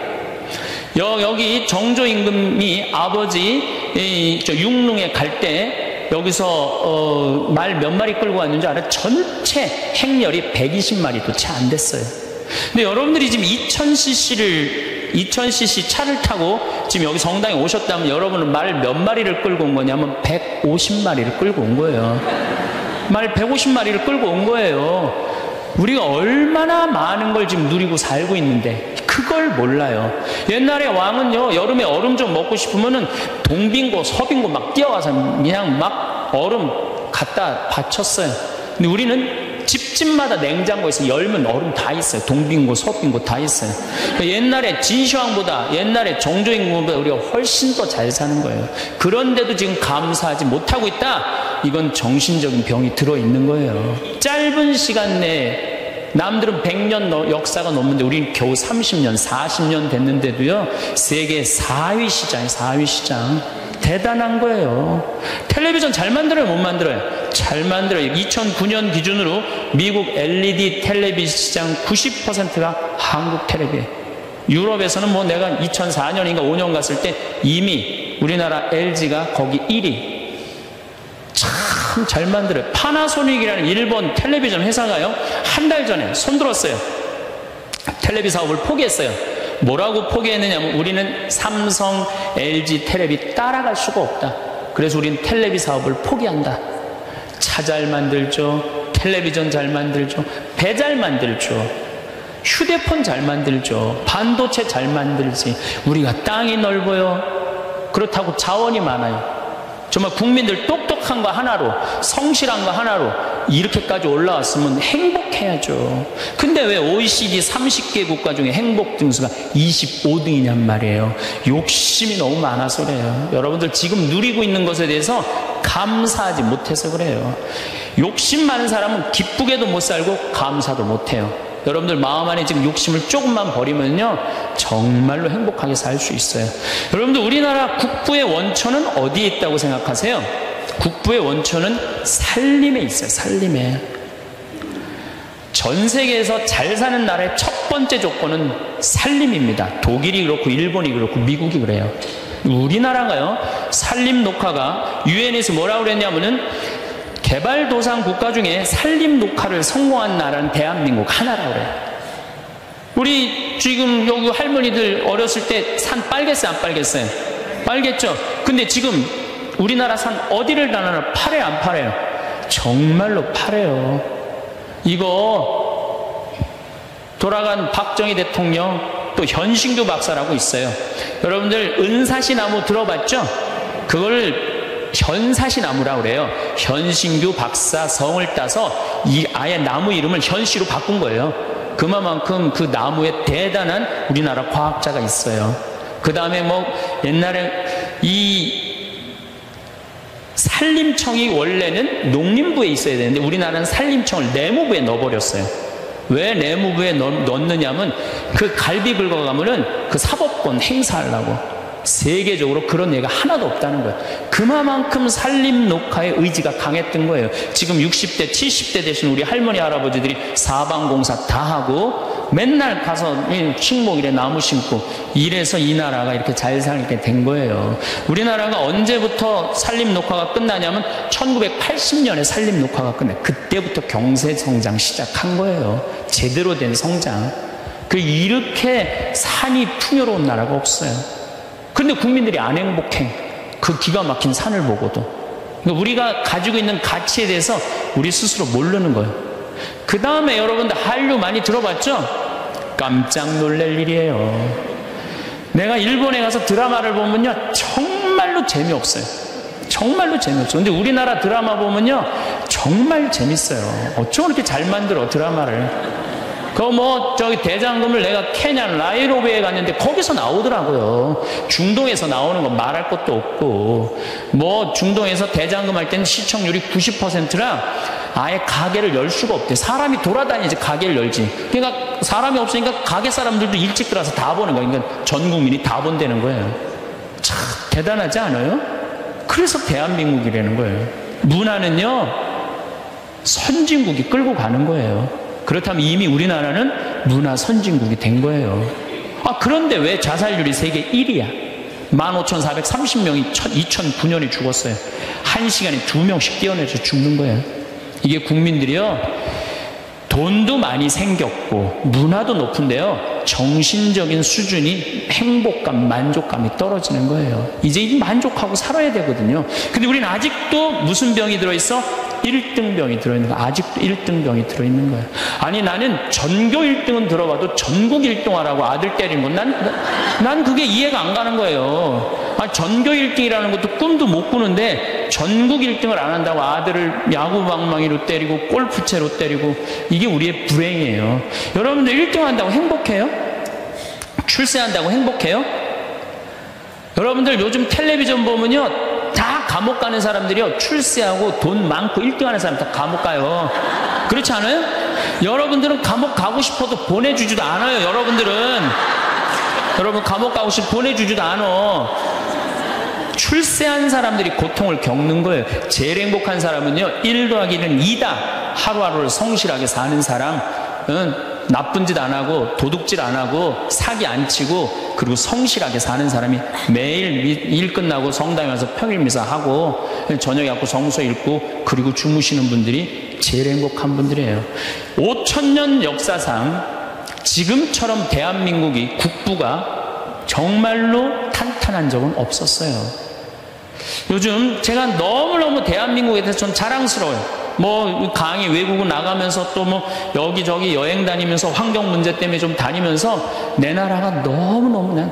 여기 정조 임금이 아버지 육릉에 갈 때 여기서 말 몇 마리 끌고 왔는지 알아요? 전체 행렬이 120마리도 채 안 됐어요. 근데 여러분들이 지금 2000cc 차를 타고 지금 여기 성당에 오셨다면 여러분은 말 몇 마리를 끌고 온 거냐면 150마리를 끌고 온 거예요. 말 150마리를 끌고 온 거예요. 우리가 얼마나 많은 걸 지금 누리고 살고 있는데 그걸 몰라요. 옛날에 왕은요, 여름에 얼음 좀 먹고 싶으면은 동빙고 서빙고 막 뛰어가서 그냥 막 얼음 갖다 바쳤어요. 근데 우리는 집집마다 냉장고에서 열면 얼음 다 있어요. 동빙고 서빙고 다 있어요. 옛날에 진시황보다, 옛날에 정조임금보다 우리가 훨씬 더 잘 사는 거예요. 그런데도 지금 감사하지 못하고 있다? 이건 정신적인 병이 들어있는 거예요. 짧은 시간 내에 남들은 100년 역사가 넘는데 우리는 겨우 30년, 40년 됐는데도요, 세계 4위 시장이에요. 4위 시장. 대단한 거예요. 텔레비전 잘 만들어요? 못 만들어요? 잘 만들어요. 2009년 기준으로 미국 LED 텔레비전 시장 90%가 한국 텔레비예요. 유럽에서는 뭐 내가 2004년인가 5년 갔을 때 이미 우리나라 LG가 거기 1위. 참 잘 만들어요. 파나소닉이라는 일본 텔레비전 회사가요, 한 달 전에 손들었어요. 텔레비 사업을 포기했어요. 뭐라고 포기했느냐면 우리는 삼성, LG 텔레비 따라갈 수가 없다. 그래서 우리는 텔레비 사업을 포기한다. 차 잘 만들죠. 텔레비전 잘 만들죠. 배 잘 만들죠. 휴대폰 잘 만들죠. 반도체 잘 만들지. 우리가 땅이 넓어요. 그렇다고 자원이 많아요. 정말 국민들 똑똑한 거 하나로, 성실한 거 하나로 이렇게까지 올라왔으면 행복해야죠. 근데 왜 OECD 30개 국가 중에 행복 등수가 25등이냔 말이에요. 욕심이 너무 많아서 그래요. 여러분들 지금 누리고 있는 것에 대해서 감사하지 못해서 그래요. 욕심 많은 사람은 기쁘게도 못 살고 감사도 못해요. 여러분들 마음 안에 지금 욕심을 조금만 버리면요, 정말로 행복하게 살 수 있어요. 여러분들 우리나라 국부의 원천은 어디에 있다고 생각하세요? 국부의 원천은 살림에 있어요. 살림에. 전 세계에서 잘 사는 나라의 첫 번째 조건은 살림입니다. 독일이 그렇고 일본이 그렇고 미국이 그래요. 우리나라가요, 살림 녹화가 유엔에서 뭐라고 그랬냐면은 개발도상 국가 중에 살림 녹화를 성공한 나라는 대한민국 하나라고 그래요. 우리 지금 여기 할머니들 어렸을 때 산 빨겠어요, 안 빨겠어요? 빨겠죠? 근데 지금 우리나라 산 어디를 다나나 파래요, 안 파래요? 정말로 파래요. 이거 돌아간 박정희 대통령 또 현신규 박사라고 있어요. 여러분들 은사시나무 들어봤죠? 그걸 현사시나무라고 그래요. 현신규 박사 성을 따서 이 아예 나무 이름을 현씨로 바꾼 거예요. 그만큼 그 나무에 대단한 우리나라 과학자가 있어요. 그 다음에 뭐 옛날에 이 산림청이 원래는 농림부에 있어야 되는데 우리나라는 산림청을 내무부에 넣어버렸어요. 왜 내무부에 넣느냐면 그 갈비 긁어가면은 그 사법권 행사하려고. 세계적으로 그런 애가 하나도 없다는 거예요. 그만큼 산림 녹화의 의지가 강했던 거예요. 지금 60대, 70대 되신 우리 할머니, 할아버지들이 사방공사 다 하고 맨날 가서 식목일에 나무 심고 이래서 이 나라가 이렇게 잘 살게 된 거예요. 우리나라가 언제부터 산림 녹화가 끝나냐면 1980년에 산림 녹화가 끝나요. 그때부터 경제 성장 시작한 거예요. 제대로 된 성장. 이렇게 산이 풍요로운 나라가 없어요. 근데 국민들이 안 행복해. 그 기가 막힌 산을 보고도. 그러니까 우리가 가지고 있는 가치에 대해서 우리 스스로 모르는 거예요. 그 다음에 여러분들 한류 많이 들어봤죠? 깜짝 놀랄 일이에요. 내가 일본에 가서 드라마를 보면요, 정말로 재미없어요. 정말로 재미없어요. 근데 우리나라 드라마 보면요, 정말 재밌어요. 어쩜 그렇게 잘 만들어, 드라마를. 저기 대장금을 내가 케냐 나이로비에 갔는데 거기서 나오더라고요. 중동에서 나오는 건 말할 것도 없고, 중동에서 대장금 할 때는 시청률이 90%라 아예 가게를 열 수가 없대. 사람이 돌아다니지 가게를 열지. 그러니까 사람이 없으니까 가게 사람들도 일찍 들어와서 다 보는 거예요. 그러니까 전 국민이 다 본다는 거예요. 참 대단하지 않아요? 그래서 대한민국이라는 거예요. 문화는요, 선진국이 끌고 가는 거예요. 그렇다면 이미 우리나라는 문화 선진국이 된 거예요. 그런데 왜 자살률이 세계 1위야? 15,430명이 2009년에 죽었어요. 1시간에 2명씩 뛰어내서 죽는 거예요. 이게 국민들이요, 돈도 많이 생겼고 문화도 높은데요, 정신적인 수준이 행복감, 만족감이 떨어지는 거예요. 이제 만족하고 살아야 되거든요. 근데 우리는 아직도 무슨 병이 들어있어? 1등병이 들어있는 거야. 아직도 1등병이 들어있는 거야. 아니, 나는 전교 1등은 들어봐도 전국 1등 하라고 아들 때린 건 난 그게 이해가 안 가는 거예요. 전교 1등이라는 것도 꿈도 못 꾸는데 전국 1등을 안 한다고 아들을 야구방망이로 때리고 골프채로 때리고, 이게 우리의 불행이에요. 여러분들 1등 한다고 행복해요? 출세한다고 행복해요? 여러분들 요즘 텔레비전 보면요, 다 감옥 가는 사람들이요, 출세하고 돈 많고 1등 하는 사람 다 감옥 가요. 그렇지 않아요? 여러분들은 감옥 가고 싶어도 보내주지도 않아요. 여러분 감옥 가고 싶어 보내주지도 않아. 출세한 사람들이 고통을 겪는 거예요. 제일 행복한 사람은요, 1 더하기는 2다. 하루하루를 성실하게 사는 사람은 나쁜 짓 안 하고 도둑질 안 하고 사기 안 치고 그리고 성실하게 사는 사람이 매일 일 끝나고 성당에 와서 평일 미사하고 저녁에 갖고 성서 읽고 그리고 주무시는 분들이 제일 행복한 분들이에요. 5,000년 역사상 지금처럼 대한민국이 국부가 정말로 탄탄한 적은 없었어요. 요즘 제가 너무너무 대한민국에 대해서 좀 자랑스러워요. 강의 외국을 나가면서 또 여기저기 여행 다니면서 환경 문제 때문에 좀 다니면서 내 나라가 너무너무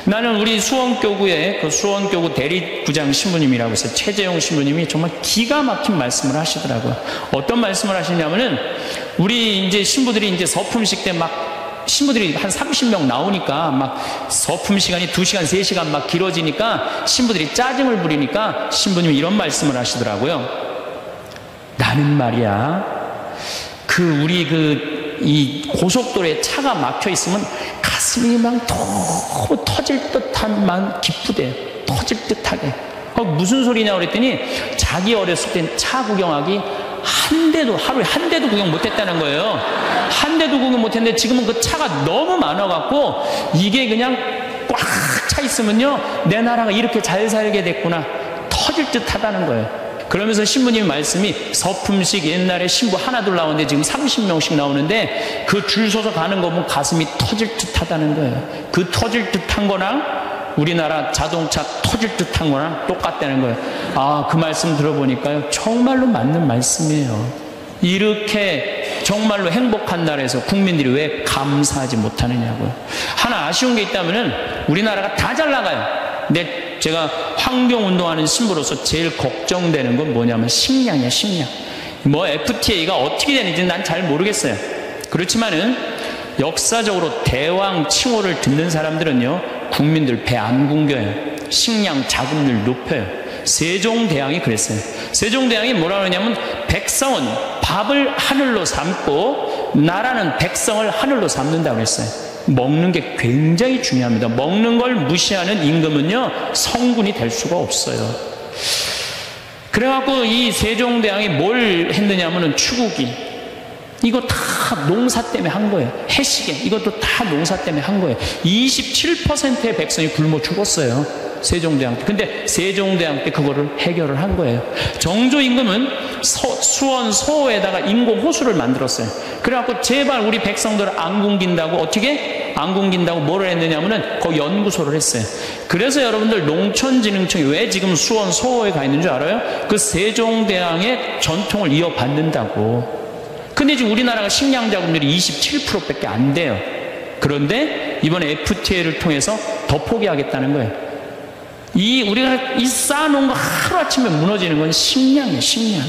나는 우리 수원교구의 그 수원교구 대리부장 신부님이라고 있어요. 최재용 신부님이 정말 기가 막힌 말씀을 하시더라고요. 어떤 말씀을 하시냐면은 우리 이제 신부들이 이제 서품식 때 신부들이 한 30명 나오니까 서품 시간이 2시간, 3시간 길어지니까 신부들이 짜증을 부리니까 신부님이 이런 말씀을 하시더라고요. 나는 말이야, 이 고속도로에 차가 막혀 있으면 가슴이 너무 터질 듯한 기쁘대. 터질 듯하게. 무슨 소리냐 그랬더니 자기 어렸을 땐 차 구경하기 하루에 한 대도 구경 못했다는 거예요. 한 대도 구경 못했는데 지금은 그 차가 너무 많아갖고 이게 그냥 꽉 차 있으면요, 내 나라가 이렇게 잘 살게 됐구나, 터질 듯 하다는 거예요. 그러면서 신부님 말씀이 서품식 옛날에 신부 하나 둘 나오는데 지금 30명씩 나오는데 그 줄 서서 가는 거 보면 가슴이 터질 듯 하다는 거예요. 그 터질 듯한 거랑 우리나라 자동차 터질 듯한 거랑 똑같다는 거예요. 아, 그 말씀 들어보니까요, 정말로 맞는 말씀이에요. 이렇게 정말로 행복한 나라에서 국민들이 왜 감사하지 못하느냐고요. 하나 아쉬운 게 있다면은 우리나라가 다 잘 나가요. 근데 제가 환경운동하는 신부로서 제일 걱정되는 건 뭐냐면 식량이야, 식량. 뭐 FTA가 어떻게 되는지 난 잘 모르겠어요. 그렇지만은 역사적으로 대왕 칭호를 듣는 사람들은요, 국민들 배 안 굶겨요. 식량 자급률 높여요. 세종대왕이 그랬어요. 세종대왕이 뭐라 그러냐면 백성은 밥을 하늘로 삼고 나라는 백성을 하늘로 삼는다고 그랬어요. 먹는 게 굉장히 중요합니다. 먹는 걸 무시하는 임금은요, 성군이 될 수가 없어요. 그래갖고 이 세종대왕이 뭘 했느냐면은 추구기, 이거 다 농사 때문에 한 거예요. 해시계, 이것도 다 농사 때문에 한 거예요. 27%의 백성이 굶어 죽었어요, 세종대왕 때. 근데 세종대왕 때 그거를 해결을 한 거예요. 정조임금은 수원 소호에다가 인공호수를 만들었어요. 그래갖고 제발 우리 백성들을 안 굶긴다고, 어떻게 안 굶긴다고 뭐를 했느냐면은 거기 연구소를 했어요. 그래서 여러분들 농촌진흥청이 왜 지금 수원 소호에 가 있는 줄 알아요? 그 세종대왕의 전통을 이어받는다고. 근데 지금 우리나라가 식량 자급률이 27%밖에 안 돼요. 그런데 이번에 FTA를 통해서 더 포기하겠다는 거예요. 우리가 쌓아놓은 거 하루아침에 무너지는 건 식량이에요, 식량.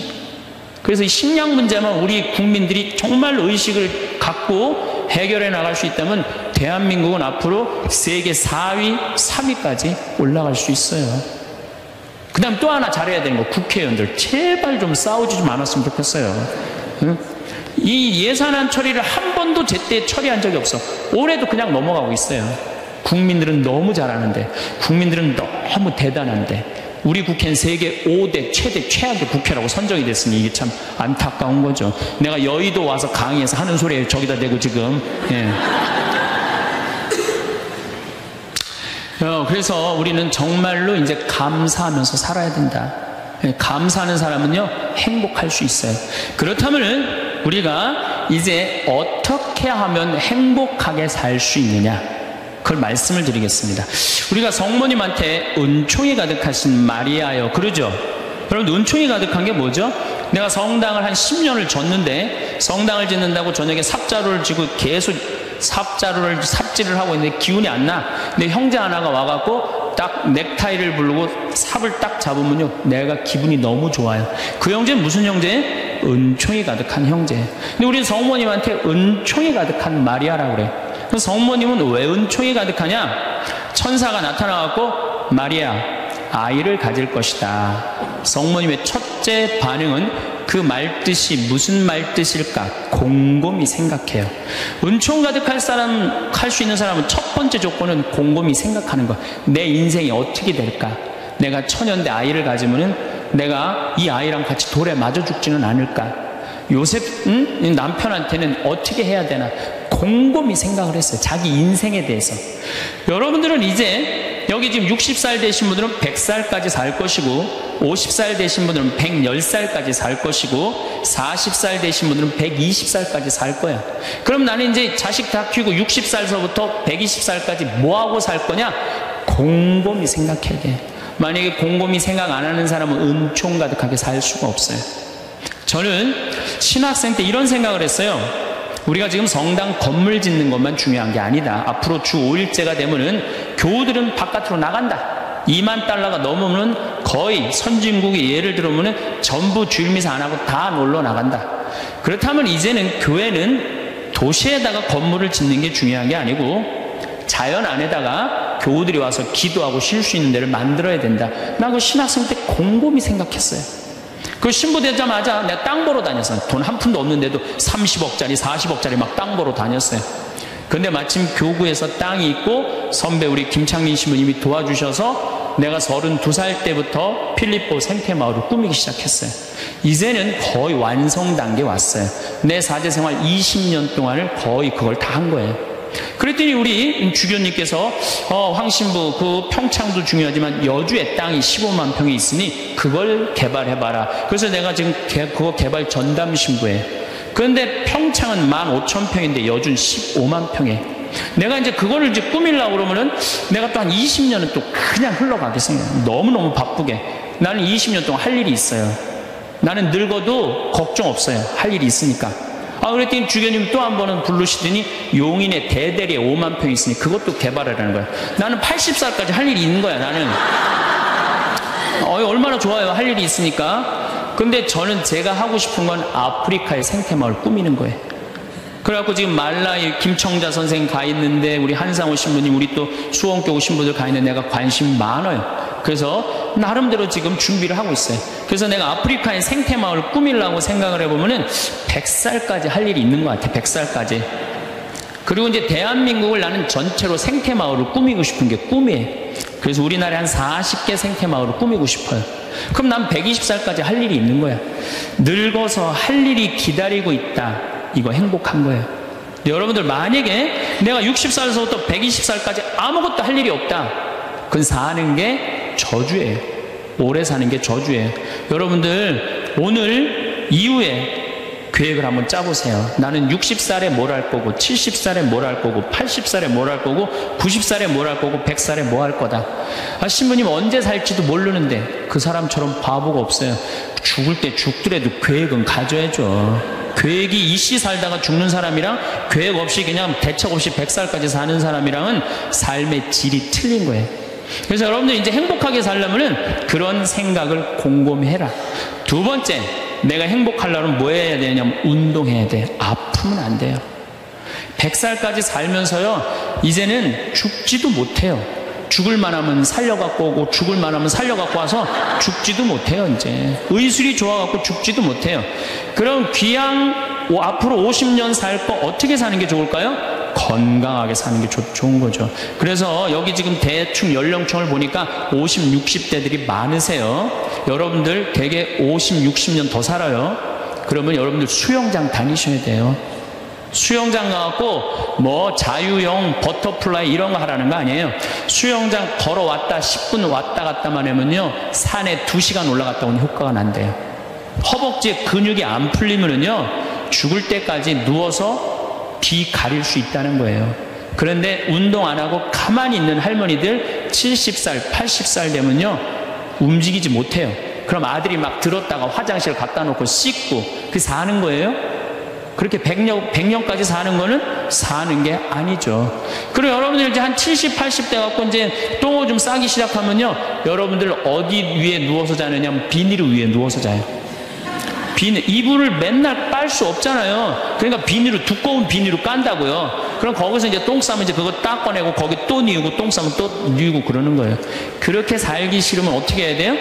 그래서 이 식량 문제만 우리 국민들이 정말 의식을 갖고 해결해 나갈 수 있다면 대한민국은 앞으로 세계 4위, 3위까지 올라갈 수 있어요. 그 다음 또 하나 잘해야 되는 거, 국회의원들 제발 좀 싸우지 좀 않았으면 좋겠어요. 응? 이 예산안 처리를 한 번도 제때 처리한 적이 없어. 올해도 그냥 넘어가고 있어요. 국민들은 너무 잘하는데, 국민들은 너무 대단한데, 우리 국회는 세계 5대 최대 최악의 국회라고 선정이 됐으니 이게 참 안타까운 거죠. 내가 여의도 와서 강의해서 하는 소리에 저기다 대고 지금. 예. 그래서 우리는 정말로 이제 감사하면서 살아야 된다. 예, 감사하는 사람은요, 행복할 수 있어요. 그렇다면은 우리가 이제 어떻게 하면 행복하게 살 수 있느냐, 그걸 말씀을 드리겠습니다. 우리가 성모님한테 은총이 가득하신 마리아여 그러죠. 여러분, 은총이 가득한 게 뭐죠? 내가 성당을 한 10년을 졌는데, 성당을 짓는다고 저녁에 삽자루를 쥐고 계속 삽질을 하고 있는데 기운이 안 나. 근데 형제 하나가 와갖고 딱 넥타이를 부르고 삽을 딱 잡으면요, 내가 기분이 너무 좋아요. 그 형제는 무슨 형제? 은총이 가득한 형제. 근데 우리 성모님한테 은총이 가득한 마리아라고 그래. 그래서 성모님은 왜 은총이 가득하냐? 천사가 나타나갖고 마리아, 아이를 가질 것이다. 성모님의 첫째 반응은 그 말뜻이 무슨 말뜻일까? 곰곰이 생각해요. 은총 가득할 사람, 할 수 있는 사람은 첫 번째 조건은 곰곰이 생각하는 거. 내 인생이 어떻게 될까? 내가 처녀인데 아이를 가지면은 내가 이 아이랑 같이 돌에 맞아 죽지는 않을까? 요셉, 남편한테는 어떻게 해야 되나? 곰곰이 생각을 했어요. 자기 인생에 대해서. 여러분들은 이제 여기 지금 60살 되신 분들은 100살까지 살 것이고, 50살 되신 분들은 110살까지 살 것이고, 40살 되신 분들은 120살까지 살 거야. 그럼 나는 이제 자식 다 키우고 60살서부터 120살까지 뭐하고 살 거냐? 곰곰이 생각해야 돼. 만약에 곰곰이 생각 안 하는 사람은 은총 가득하게 살 수가 없어요. 저는 신학생 때 이런 생각을 했어요. 우리가 지금 성당 건물 짓는 것만 중요한 게 아니다. 앞으로 주 5일째가 되면은 교우들은 바깥으로 나간다. 2만 달러가 넘으면 거의 선진국이 예를 들어보면 전부 주일미사 안 하고 다 놀러 나간다. 그렇다면 이제는 교회는 도시에다가 건물을 짓는 게 중요한 게 아니고 자연 안에다가 교우들이 와서 기도하고 쉴 수 있는 데를 만들어야 된다. 나 그 신학생 때 곰곰이 생각했어요. 그 신부 되자마자 내가 땅 보러 다녔어요. 돈 한 푼도 없는데도 30억짜리 40억짜리 막 땅 보러 다녔어요. 근데 마침 교구에서 땅이 있고 선배 우리 김창민 신부님이 도와주셔서 내가 32살 때부터 필리포 생태마을을 꾸미기 시작했어요. 이제는 거의 완성 단계에 왔어요. 내 사제생활 20년 동안을 거의 그걸 다 한 거예요. 그랬더니 우리 주교님께서 황 신부 그 평창도 중요하지만 여주의 땅이 15만 평이 있으니 그걸 개발해봐라. 그래서 내가 지금 그거 개발 전담 신부예요. 그런데 평창은 15,000평인데 여주는 15만 평에 내가 이제 그거를 이제 꾸밀려고 그러면은 내가 또 한 20년은 또 그냥 흘러가겠어요. 너무너무 바쁘게. 나는 20년 동안 할 일이 있어요. 나는 늙어도 걱정 없어요. 할 일이 있으니까. 그랬더니 주교님 또 한 번은 부르시더니 용인에 대대리에 5만 평이 있으니 그것도 개발하라는 거야. 나는 80살까지 할 일이 있는 거야, 나는. 얼마나 좋아요. 할 일이 있으니까. 근데 저는 제가 하고 싶은 건 아프리카의 생태마을 꾸미는 거예요. 그래갖고 지금 말라이 김청자 선생 가 있는데 우리 한상호 신부님 우리 또 수원교구 신부들 가 있는데 내가 관심 많아요. 그래서 나름대로 지금 준비를 하고 있어요. 그래서 내가 아프리카의 생태마을을 꾸미려고 생각을 해보면은 100살까지 할 일이 있는 것 같아. 100살까지. 그리고 이제 대한민국을 나는 전체로 생태마을을 꾸미고 싶은 게 꿈이에요. 그래서 우리나라에 한 40개 생태마을을 꾸미고 싶어요. 그럼 난 120살까지 할 일이 있는 거야. 늙어서 할 일이 기다리고 있다. 이거 행복한 거예요. 여러분들 만약에 내가 60살에서부터 120살까지 아무것도 할 일이 없다. 그건 사는 게 저주예요. 오래 사는 게 저주예요. 여러분들 오늘 이후에 계획을 한번 짜보세요. 나는 60살에 뭘 할 거고 70살에 뭘 할 거고 80살에 뭘 할 거고 90살에 뭘 할 거고 100살에 뭐 할 거다. 신부님 언제 살지도 모르는데 그 사람처럼 바보가 없어요. 죽을 때 죽더라도 계획은 가져야죠. 계획이 이씨 살다가 죽는 사람이랑 계획 없이 그냥 대책 없이 100살까지 사는 사람이랑은 삶의 질이 틀린 거예요. 그래서 여러분들 이제 행복하게 살려면은 그런 생각을 곰곰해라. 두 번째, 내가 행복하려면 뭐 해야 되냐면 운동해야 돼. 아프면 안 돼요. 100살까지 살면서요, 이제는 죽지도 못해요. 죽을 만하면 살려갖고 오고 죽을 만하면 살려갖고 와서 죽지도 못해요. 이제 의술이 좋아갖고 죽지도 못해요. 그럼 귀양 앞으로 50년 살 거 어떻게 사는 게 좋을까요? 건강하게 사는 게 좋은 거죠. 그래서 여기 지금 대충 연령층을 보니까 50, 60대들이 많으세요. 여러분들 되게 50, 60년 더 살아요. 그러면 여러분들 수영장 다니셔야 돼요. 수영장 가갖고 뭐 자유형 버터플라이 이런 거 하라는 거 아니에요. 수영장 걸어왔다 10분 왔다 갔다만 하면요 산에 2시간 올라갔다 오니 효과가 난대요. 허벅지에 근육이 안 풀리면은요 죽을 때까지 누워서 귀 가릴 수 있다는 거예요. 그런데 운동 안 하고 가만히 있는 할머니들 70살 80살 되면요 움직이지 못해요. 그럼 아들이 막 들었다가 화장실 갖다 놓고 씻고 그게 사는 거예요? 그렇게 100년까지 사는 거는 사는 게 아니죠. 그리고 여러분들 이제 한 70, 80대 갖고 이제 똥을 좀 싸기 시작하면요, 여러분들 어디 위에 누워서 자느냐면 비닐 위에 누워서 자요. 이불을 맨날 빨 수 없잖아요. 그러니까 두꺼운 비닐로 깐다고요. 그럼 거기서 이제 똥 싸면 이제 그거 딱 꺼내고 거기 또 뉘우고 똥 싸면 또 뉘우고 그러는 거예요. 그렇게 살기 싫으면 어떻게 해야 돼요?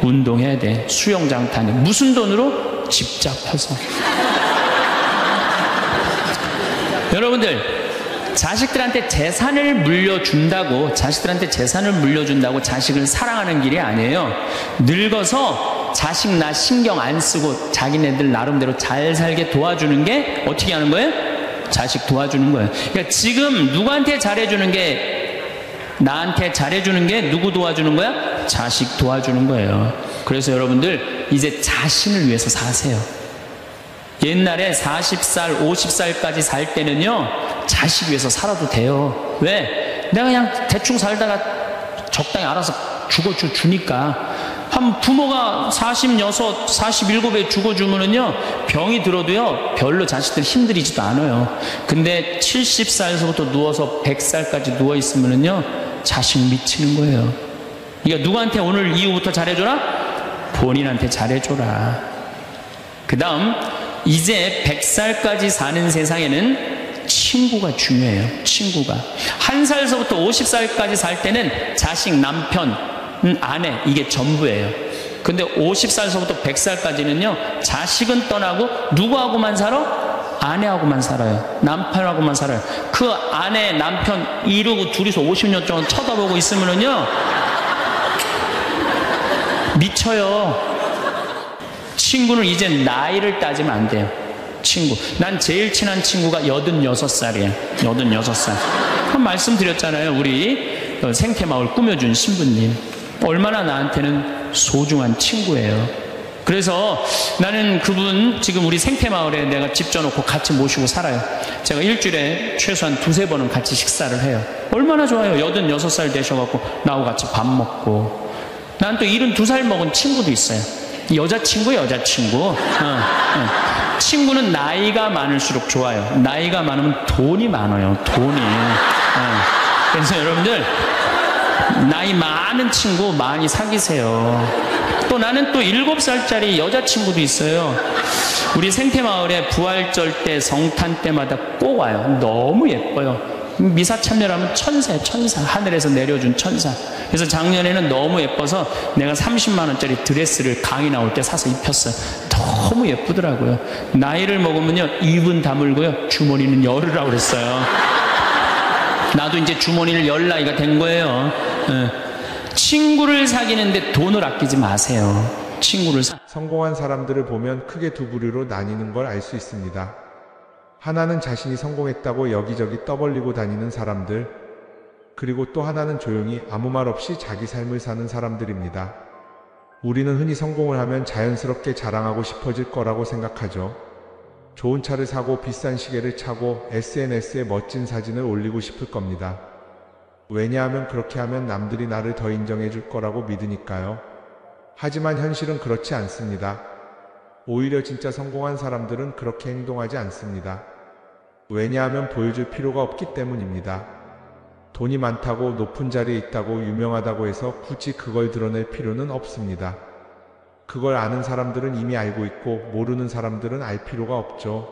운동해야 돼. 수영장 다니. 무슨 돈으로? 집 잡혀서. 여러분들 자식들한테 재산을 물려준다고 자식을 사랑하는 길이 아니에요. 늙어서 자식 나 신경 안 쓰고 자기네들 나름대로 잘 살게 도와주는 게 어떻게 하는 거예요? 자식 도와주는 거예요. 그러니까 지금 누구한테 잘해주는 게 나한테 잘해주는 게 누구 도와주는 거야? 자식 도와주는 거예요. 그래서 여러분들 이제 자신을 위해서 사세요. 옛날에 40살, 50살까지 살 때는요, 자식 위해서 살아도 돼요. 왜? 내가 그냥 대충 살다가 적당히 알아서 죽어주니까. 한 부모가 46, 47에 죽어주면은요, 병이 들어도요, 별로 자식들 힘들이지도 않아요. 근데 70살에서부터 누워서 100살까지 누워있으면은요, 자식 미치는 거예요. 그러니까 누구한테 오늘 이후부터 잘해줘라? 본인한테 잘해줘라. 그 다음, 이제 100살까지 사는 세상에는 친구가 중요해요. 친구가. 1살서부터 50살까지 살 때는 자식, 남편, 아내 이게 전부예요. 근데 50살서부터 100살까지는요 자식은 떠나고 누구하고만 살아? 아내하고만 살아요. 남편하고만 살아요. 그 아내, 남편 이러고 둘이서 50년 동안 쳐다보고 있으면은요 미쳐요. 친구는 이제 나이를 따지면 안 돼요. 친구. 난 제일 친한 친구가 86살이에요. 86살. 한 말씀 드렸잖아요. 우리 생태마을 꾸며준 신부님. 얼마나 나한테는 소중한 친구예요. 그래서 나는 그분 지금 우리 생태마을에 내가 집 져놓고 같이 모시고 살아요. 제가 일주일에 최소한 2-3번은 같이 식사를 해요. 얼마나 좋아요. 86살 되셔갖고 나하고 같이 밥 먹고. 난 또 72살 먹은 친구도 있어요. 여자친구. 친구는 나이가 많을수록 좋아요. 나이가 많으면 돈이 많아요. 돈이. 그래서 여러분들 나이 많은 친구 많이 사귀세요. 또 나는 또 7살짜리 여자친구도 있어요. 우리 생태마을에 부활절 때 성탄 때마다 꼭 와요. 너무 예뻐요. 미사 참여하면 천사예요. 천사. 하늘에서 내려준 천사. 그래서 작년에는 너무 예뻐서 내가 30만 원짜리 드레스를 강의 나올 때 사서 입혔어요. 너무 예쁘더라고요. 나이를 먹으면요 입은 다물고요 주머니는 열으라고 그랬어요. 나도 이제 주머니를 열 나이가 된 거예요. 친구를 사귀는데 돈을 아끼지 마세요. 성공한 사람들을 보면 크게 두 부류로 나뉘는 걸 알 수 있습니다. 하나는 자신이 성공했다고 여기저기 떠벌리고 다니는 사람들, 그리고 또 하나는 조용히 아무 말 없이 자기 삶을 사는 사람들입니다. 우리는 흔히 성공을 하면 자연스럽게 자랑하고 싶어질 거라고 생각하죠. 좋은 차를 사고 비싼 시계를 차고 SNS에 멋진 사진을 올리고 싶을 겁니다. 왜냐하면 그렇게 하면 남들이 나를 더 인정해 줄 거라고 믿으니까요. 하지만 현실은 그렇지 않습니다. 오히려 진짜 성공한 사람들은 그렇게 행동하지 않습니다. 왜냐하면 보여줄 필요가 없기 때문입니다. 돈이 많다고 높은 자리에 있다고 유명하다고 해서 굳이 그걸 드러낼 필요는 없습니다. 그걸 아는 사람들은 이미 알고 있고 모르는 사람들은 알 필요가 없죠.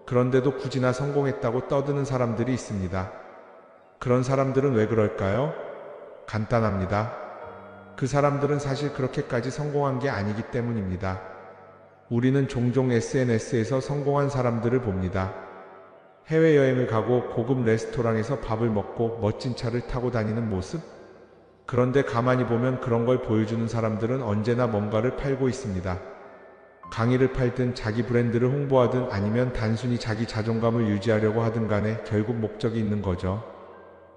그런데도 굳이나 성공했다고 떠드는 사람들이 있습니다. 그런 사람들은 왜 그럴까요? 간단합니다. 그 사람들은 사실 그렇게까지 성공한 게 아니기 때문입니다. 우리는 종종 SNS에서 성공한 사람들을 봅니다. 해외여행을 가고 고급 레스토랑에서 밥을 먹고 멋진 차를 타고 다니는 모습? 그런데 가만히 보면 그런 걸 보여주는 사람들은 언제나 뭔가를 팔고 있습니다. 강의를 팔든 자기 브랜드를 홍보하든 아니면 단순히 자기 자존감을 유지하려고 하든 간에 결국 목적이 있는 거죠.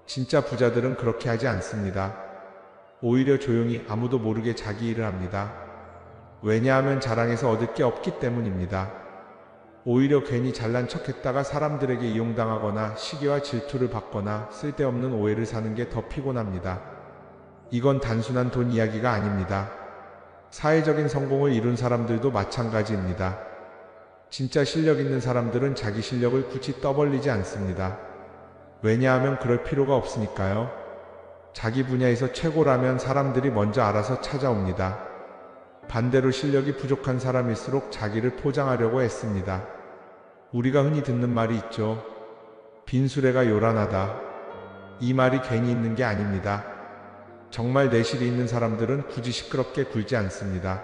진짜 부자들은 그렇게 하지 않습니다. 오히려 조용히 아무도 모르게 자기 일을 합니다. 왜냐하면 자랑해서 얻을 게 없기 때문입니다. 오히려 괜히 잘난 척했다가 사람들에게 이용당하거나 시기와 질투를 받거나 쓸데없는 오해를 사는 게 더 피곤합니다. 이건 단순한 돈 이야기가 아닙니다. 사회적인 성공을 이룬 사람들도 마찬가지입니다. 진짜 실력 있는 사람들은 자기 실력을 굳이 떠벌리지 않습니다. 왜냐하면 그럴 필요가 없으니까요. 자기 분야에서 최고라면 사람들이 먼저 알아서 찾아옵니다. 반대로 실력이 부족한 사람일수록 자기를 포장하려고 애씁니다. 우리가 흔히 듣는 말이 있죠. 빈수레가 요란하다. 이 말이 괜히 있는 게 아닙니다. 정말 내실이 있는 사람들은 굳이 시끄럽게 굴지 않습니다.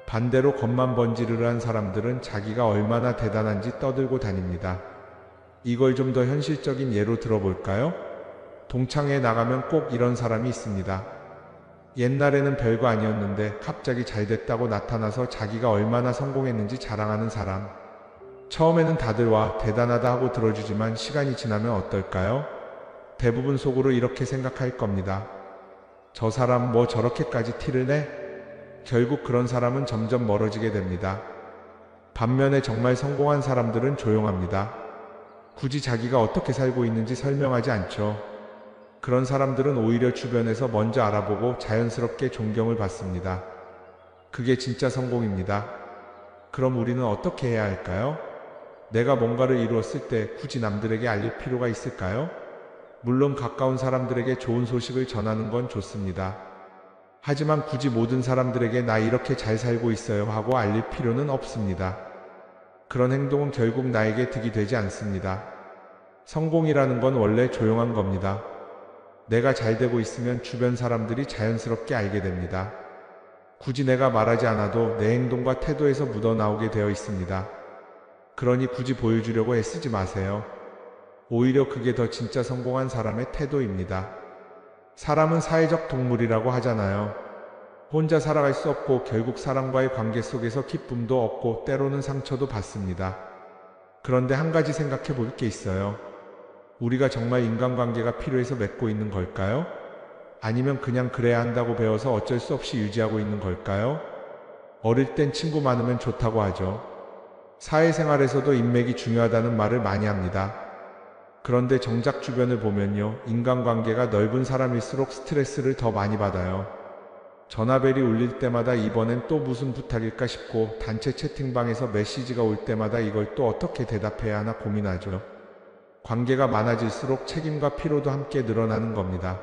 반대로 겉만 번지르르한 사람들은 자기가 얼마나 대단한지 떠들고 다닙니다. 이걸 좀 더 현실적인 예로 들어볼까요? 동창회에 나가면 꼭 이런 사람이 있습니다. 옛날에는 별거 아니었는데 갑자기 잘 됐다고 나타나서 자기가 얼마나 성공했는지 자랑하는 사람. 처음에는 다들 와 대단하다 하고 들어주지만 시간이 지나면 어떨까요? 대부분 속으로 이렇게 생각할 겁니다. 저 사람 뭐 저렇게까지 티를 내? 결국 그런 사람은 점점 멀어지게 됩니다. 반면에 정말 성공한 사람들은 조용합니다. 굳이 자기가 어떻게 살고 있는지 설명하지 않죠. 그런 사람들은 오히려 주변에서 먼저 알아보고 자연스럽게 존경을 받습니다. 그게 진짜 성공입니다. 그럼 우리는 어떻게 해야 할까요? 내가 뭔가를 이루었을 때 굳이 남들에게 알릴 필요가 있을까요? 물론 가까운 사람들에게 좋은 소식을 전하는 건 좋습니다. 하지만 굳이 모든 사람들에게 나 이렇게 잘 살고 있어요 하고 알릴 필요는 없습니다. 그런 행동은 결국 나에게 득이 되지 않습니다. 성공이라는 건 원래 조용한 겁니다. 내가 잘 되고 있으면 주변 사람들이 자연스럽게 알게 됩니다. 굳이 내가 말하지 않아도 내 행동과 태도에서 묻어나오게 되어 있습니다. 그러니 굳이 보여주려고 애쓰지 마세요. 오히려 그게 더 진짜 성공한 사람의 태도입니다. 사람은 사회적 동물이라고 하잖아요. 혼자 살아갈 수 없고 결국 사람과의 관계 속에서 기쁨도 얻고 때로는 상처도 받습니다. 그런데 한 가지 생각해 볼 게 있어요. 우리가 정말 인간관계가 필요해서 맺고 있는 걸까요? 아니면 그냥 그래야 한다고 배워서 어쩔 수 없이 유지하고 있는 걸까요? 어릴 땐 친구 많으면 좋다고 하죠. 사회생활에서도 인맥이 중요하다는 말을 많이 합니다. 그런데 정작 주변을 보면요, 인간관계가 넓은 사람일수록 스트레스를 더 많이 받아요. 전화벨이 울릴 때마다 이번엔 또 무슨 부탁일까 싶고, 단체 채팅방에서 메시지가 올 때마다 이걸 또 어떻게 대답해야 하나 고민하죠. 관계가 많아질수록 책임과 피로도 함께 늘어나는 겁니다.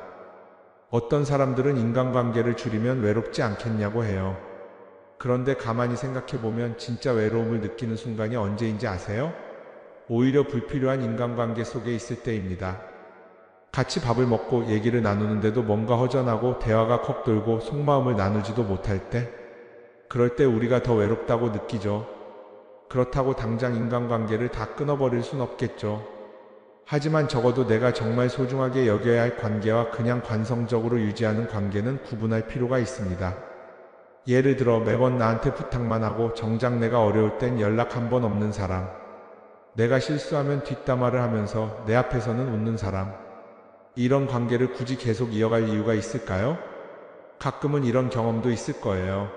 어떤 사람들은 인간관계를 줄이면 외롭지 않겠냐고 해요. 그런데 가만히 생각해보면 진짜 외로움을 느끼는 순간이 언제인지 아세요? 오히려 불필요한 인간관계 속에 있을 때입니다. 같이 밥을 먹고 얘기를 나누는데도 뭔가 허전하고 대화가 컥 돌고 속마음을 나누지도 못할 때, 그럴 때 우리가 더 외롭다고 느끼죠. 그렇다고 당장 인간관계를 다 끊어버릴 순 없겠죠. 하지만 적어도 내가 정말 소중하게 여겨야 할 관계와 그냥 관성적으로 유지하는 관계는 구분할 필요가 있습니다. 예를 들어 매번 나한테 부탁만 하고 정작 내가 어려울 땐 연락 한 번 없는 사람, 내가 실수하면 뒷담화를 하면서 내 앞에서는 웃는 사람, 이런 관계를 굳이 계속 이어갈 이유가 있을까요? 가끔은 이런 경험도 있을 거예요.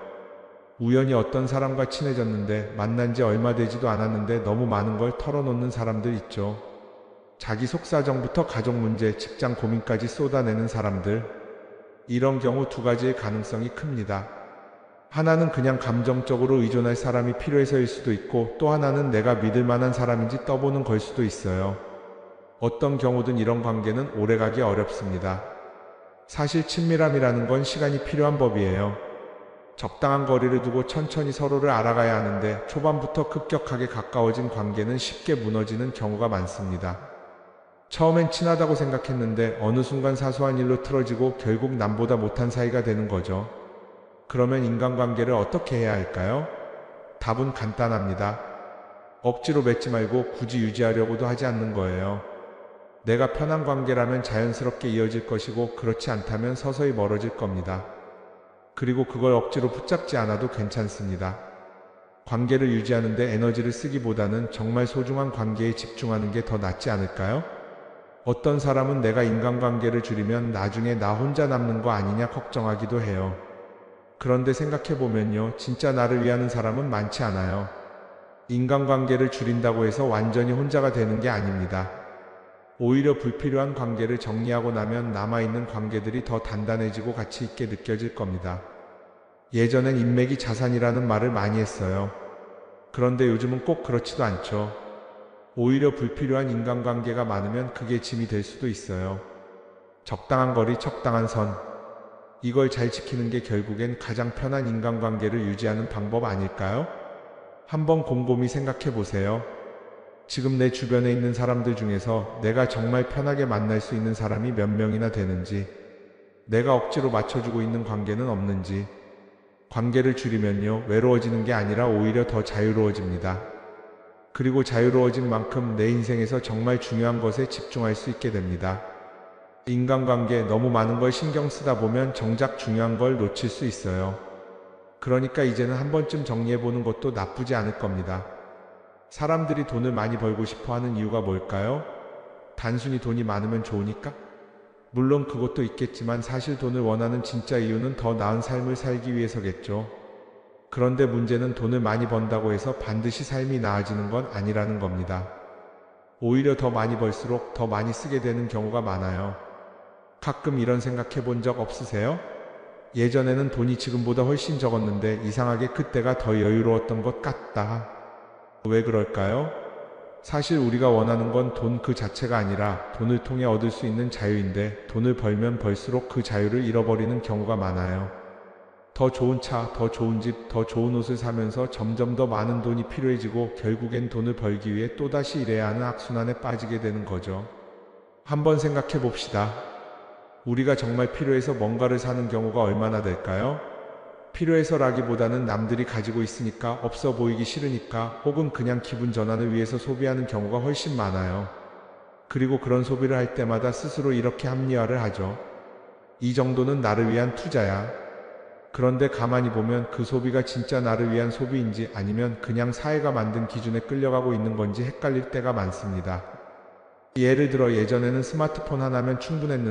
우연히 어떤 사람과 친해졌는데 만난 지 얼마 되지도 않았는데 너무 많은 걸 털어놓는 사람들 있죠. 자기 속사정부터 가족 문제, 직장 고민까지 쏟아내는 사람들. 이런 경우 두 가지의 가능성이 큽니다. 하나는 그냥 감정적으로 의존할 사람이 필요해서일 수도 있고, 또 하나는 내가 믿을 만한 사람인지 떠보는 걸 수도 있어요. 어떤 경우든 이런 관계는 오래가기 어렵습니다. 사실 친밀함이라는 건 시간이 필요한 법이에요. 적당한 거리를 두고 천천히 서로를 알아가야 하는데, 초반부터 급격하게 가까워진 관계는 쉽게 무너지는 경우가 많습니다. 처음엔 친하다고 생각했는데 어느 순간 사소한 일로 틀어지고 결국 남보다 못한 사이가 되는 거죠. 그러면 인간관계를 어떻게 해야 할까요? 답은 간단합니다. 억지로 맺지 말고 굳이 유지하려고도 하지 않는 거예요. 내가 편한 관계라면 자연스럽게 이어질 것이고, 그렇지 않다면 서서히 멀어질 겁니다. 그리고 그걸 억지로 붙잡지 않아도 괜찮습니다. 관계를 유지하는 데 에너지를 쓰기보다는 정말 소중한 관계에 집중하는 게 더 낫지 않을까요? 어떤 사람은 내가 인간관계를 줄이면 나중에 나 혼자 남는 거 아니냐 걱정하기도 해요. 그런데 생각해보면요, 진짜 나를 위하는 사람은 많지 않아요. 인간관계를 줄인다고 해서 완전히 혼자가 되는 게 아닙니다. 오히려 불필요한 관계를 정리하고 나면 남아있는 관계들이 더 단단해지고 가치 있게 느껴질 겁니다. 예전엔 인맥이 자산이라는 말을 많이 했어요. 그런데 요즘은 꼭 그렇지도 않죠. 오히려 불필요한 인간관계가 많으면 그게 짐이 될 수도 있어요. 적당한 거리, 적당한 선. 이걸 잘 지키는 게 결국엔 가장 편한 인간관계를 유지하는 방법 아닐까요? 한번 곰곰이 생각해 보세요. 지금 내 주변에 있는 사람들 중에서 내가 정말 편하게 만날 수 있는 사람이 몇 명이나 되는지, 내가 억지로 맞춰주고 있는 관계는 없는지. 관계를 줄이면요, 외로워지는 게 아니라 오히려 더 자유로워집니다. 그리고 자유로워진 만큼 내 인생에서 정말 중요한 것에 집중할 수 있게 됩니다. 인간관계 너무 많은 걸 신경 쓰다 보면 정작 중요한 걸 놓칠 수 있어요. 그러니까 이제는 한 번쯤 정리해보는 것도 나쁘지 않을 겁니다. 사람들이 돈을 많이 벌고 싶어 하는 이유가 뭘까요? 단순히 돈이 많으면 좋으니까? 물론 그것도 있겠지만 사실 돈을 원하는 진짜 이유는 더 나은 삶을 살기 위해서겠죠. 그런데 문제는 돈을 많이 번다고 해서 반드시 삶이 나아지는 건 아니라는 겁니다. 오히려 더 많이 벌수록 더 많이 쓰게 되는 경우가 많아요. 가끔 이런 생각해 본 적 없으세요? 예전에는 돈이 지금보다 훨씬 적었는데 이상하게 그때가 더 여유로웠던 것 같다. 왜 그럴까요? 사실 우리가 원하는 건 돈 그 자체가 아니라 돈을 통해 얻을 수 있는 자유인데, 돈을 벌면 벌수록 그 자유를 잃어버리는 경우가 많아요. 더 좋은 차, 더 좋은 집, 더 좋은 옷을 사면서 점점 더 많은 돈이 필요해지고 결국엔 돈을 벌기 위해 또다시 일해야 하는 악순환에 빠지게 되는 거죠. 한번 생각해 봅시다. 우리가 정말 필요해서 뭔가를 사는 경우가 얼마나 될까요? 필요해서라기보다는 남들이 가지고 있으니까, 없어 보이기 싫으니까, 혹은 그냥 기분 전환을 위해서 소비하는 경우가 훨씬 많아요. 그리고 그런 소비를 할 때마다 스스로 이렇게 합리화를 하죠. 이 정도는 나를 위한 투자야. 그런데 가만히 보면 그 소비가 진짜 나를 위한 소비인지 아니면 그냥 사회가 만든 기준에 끌려가고 있는 건지 헷갈릴 때가 많습니다. 예를 들어 예전에는 스마트폰 하나면 충분했는데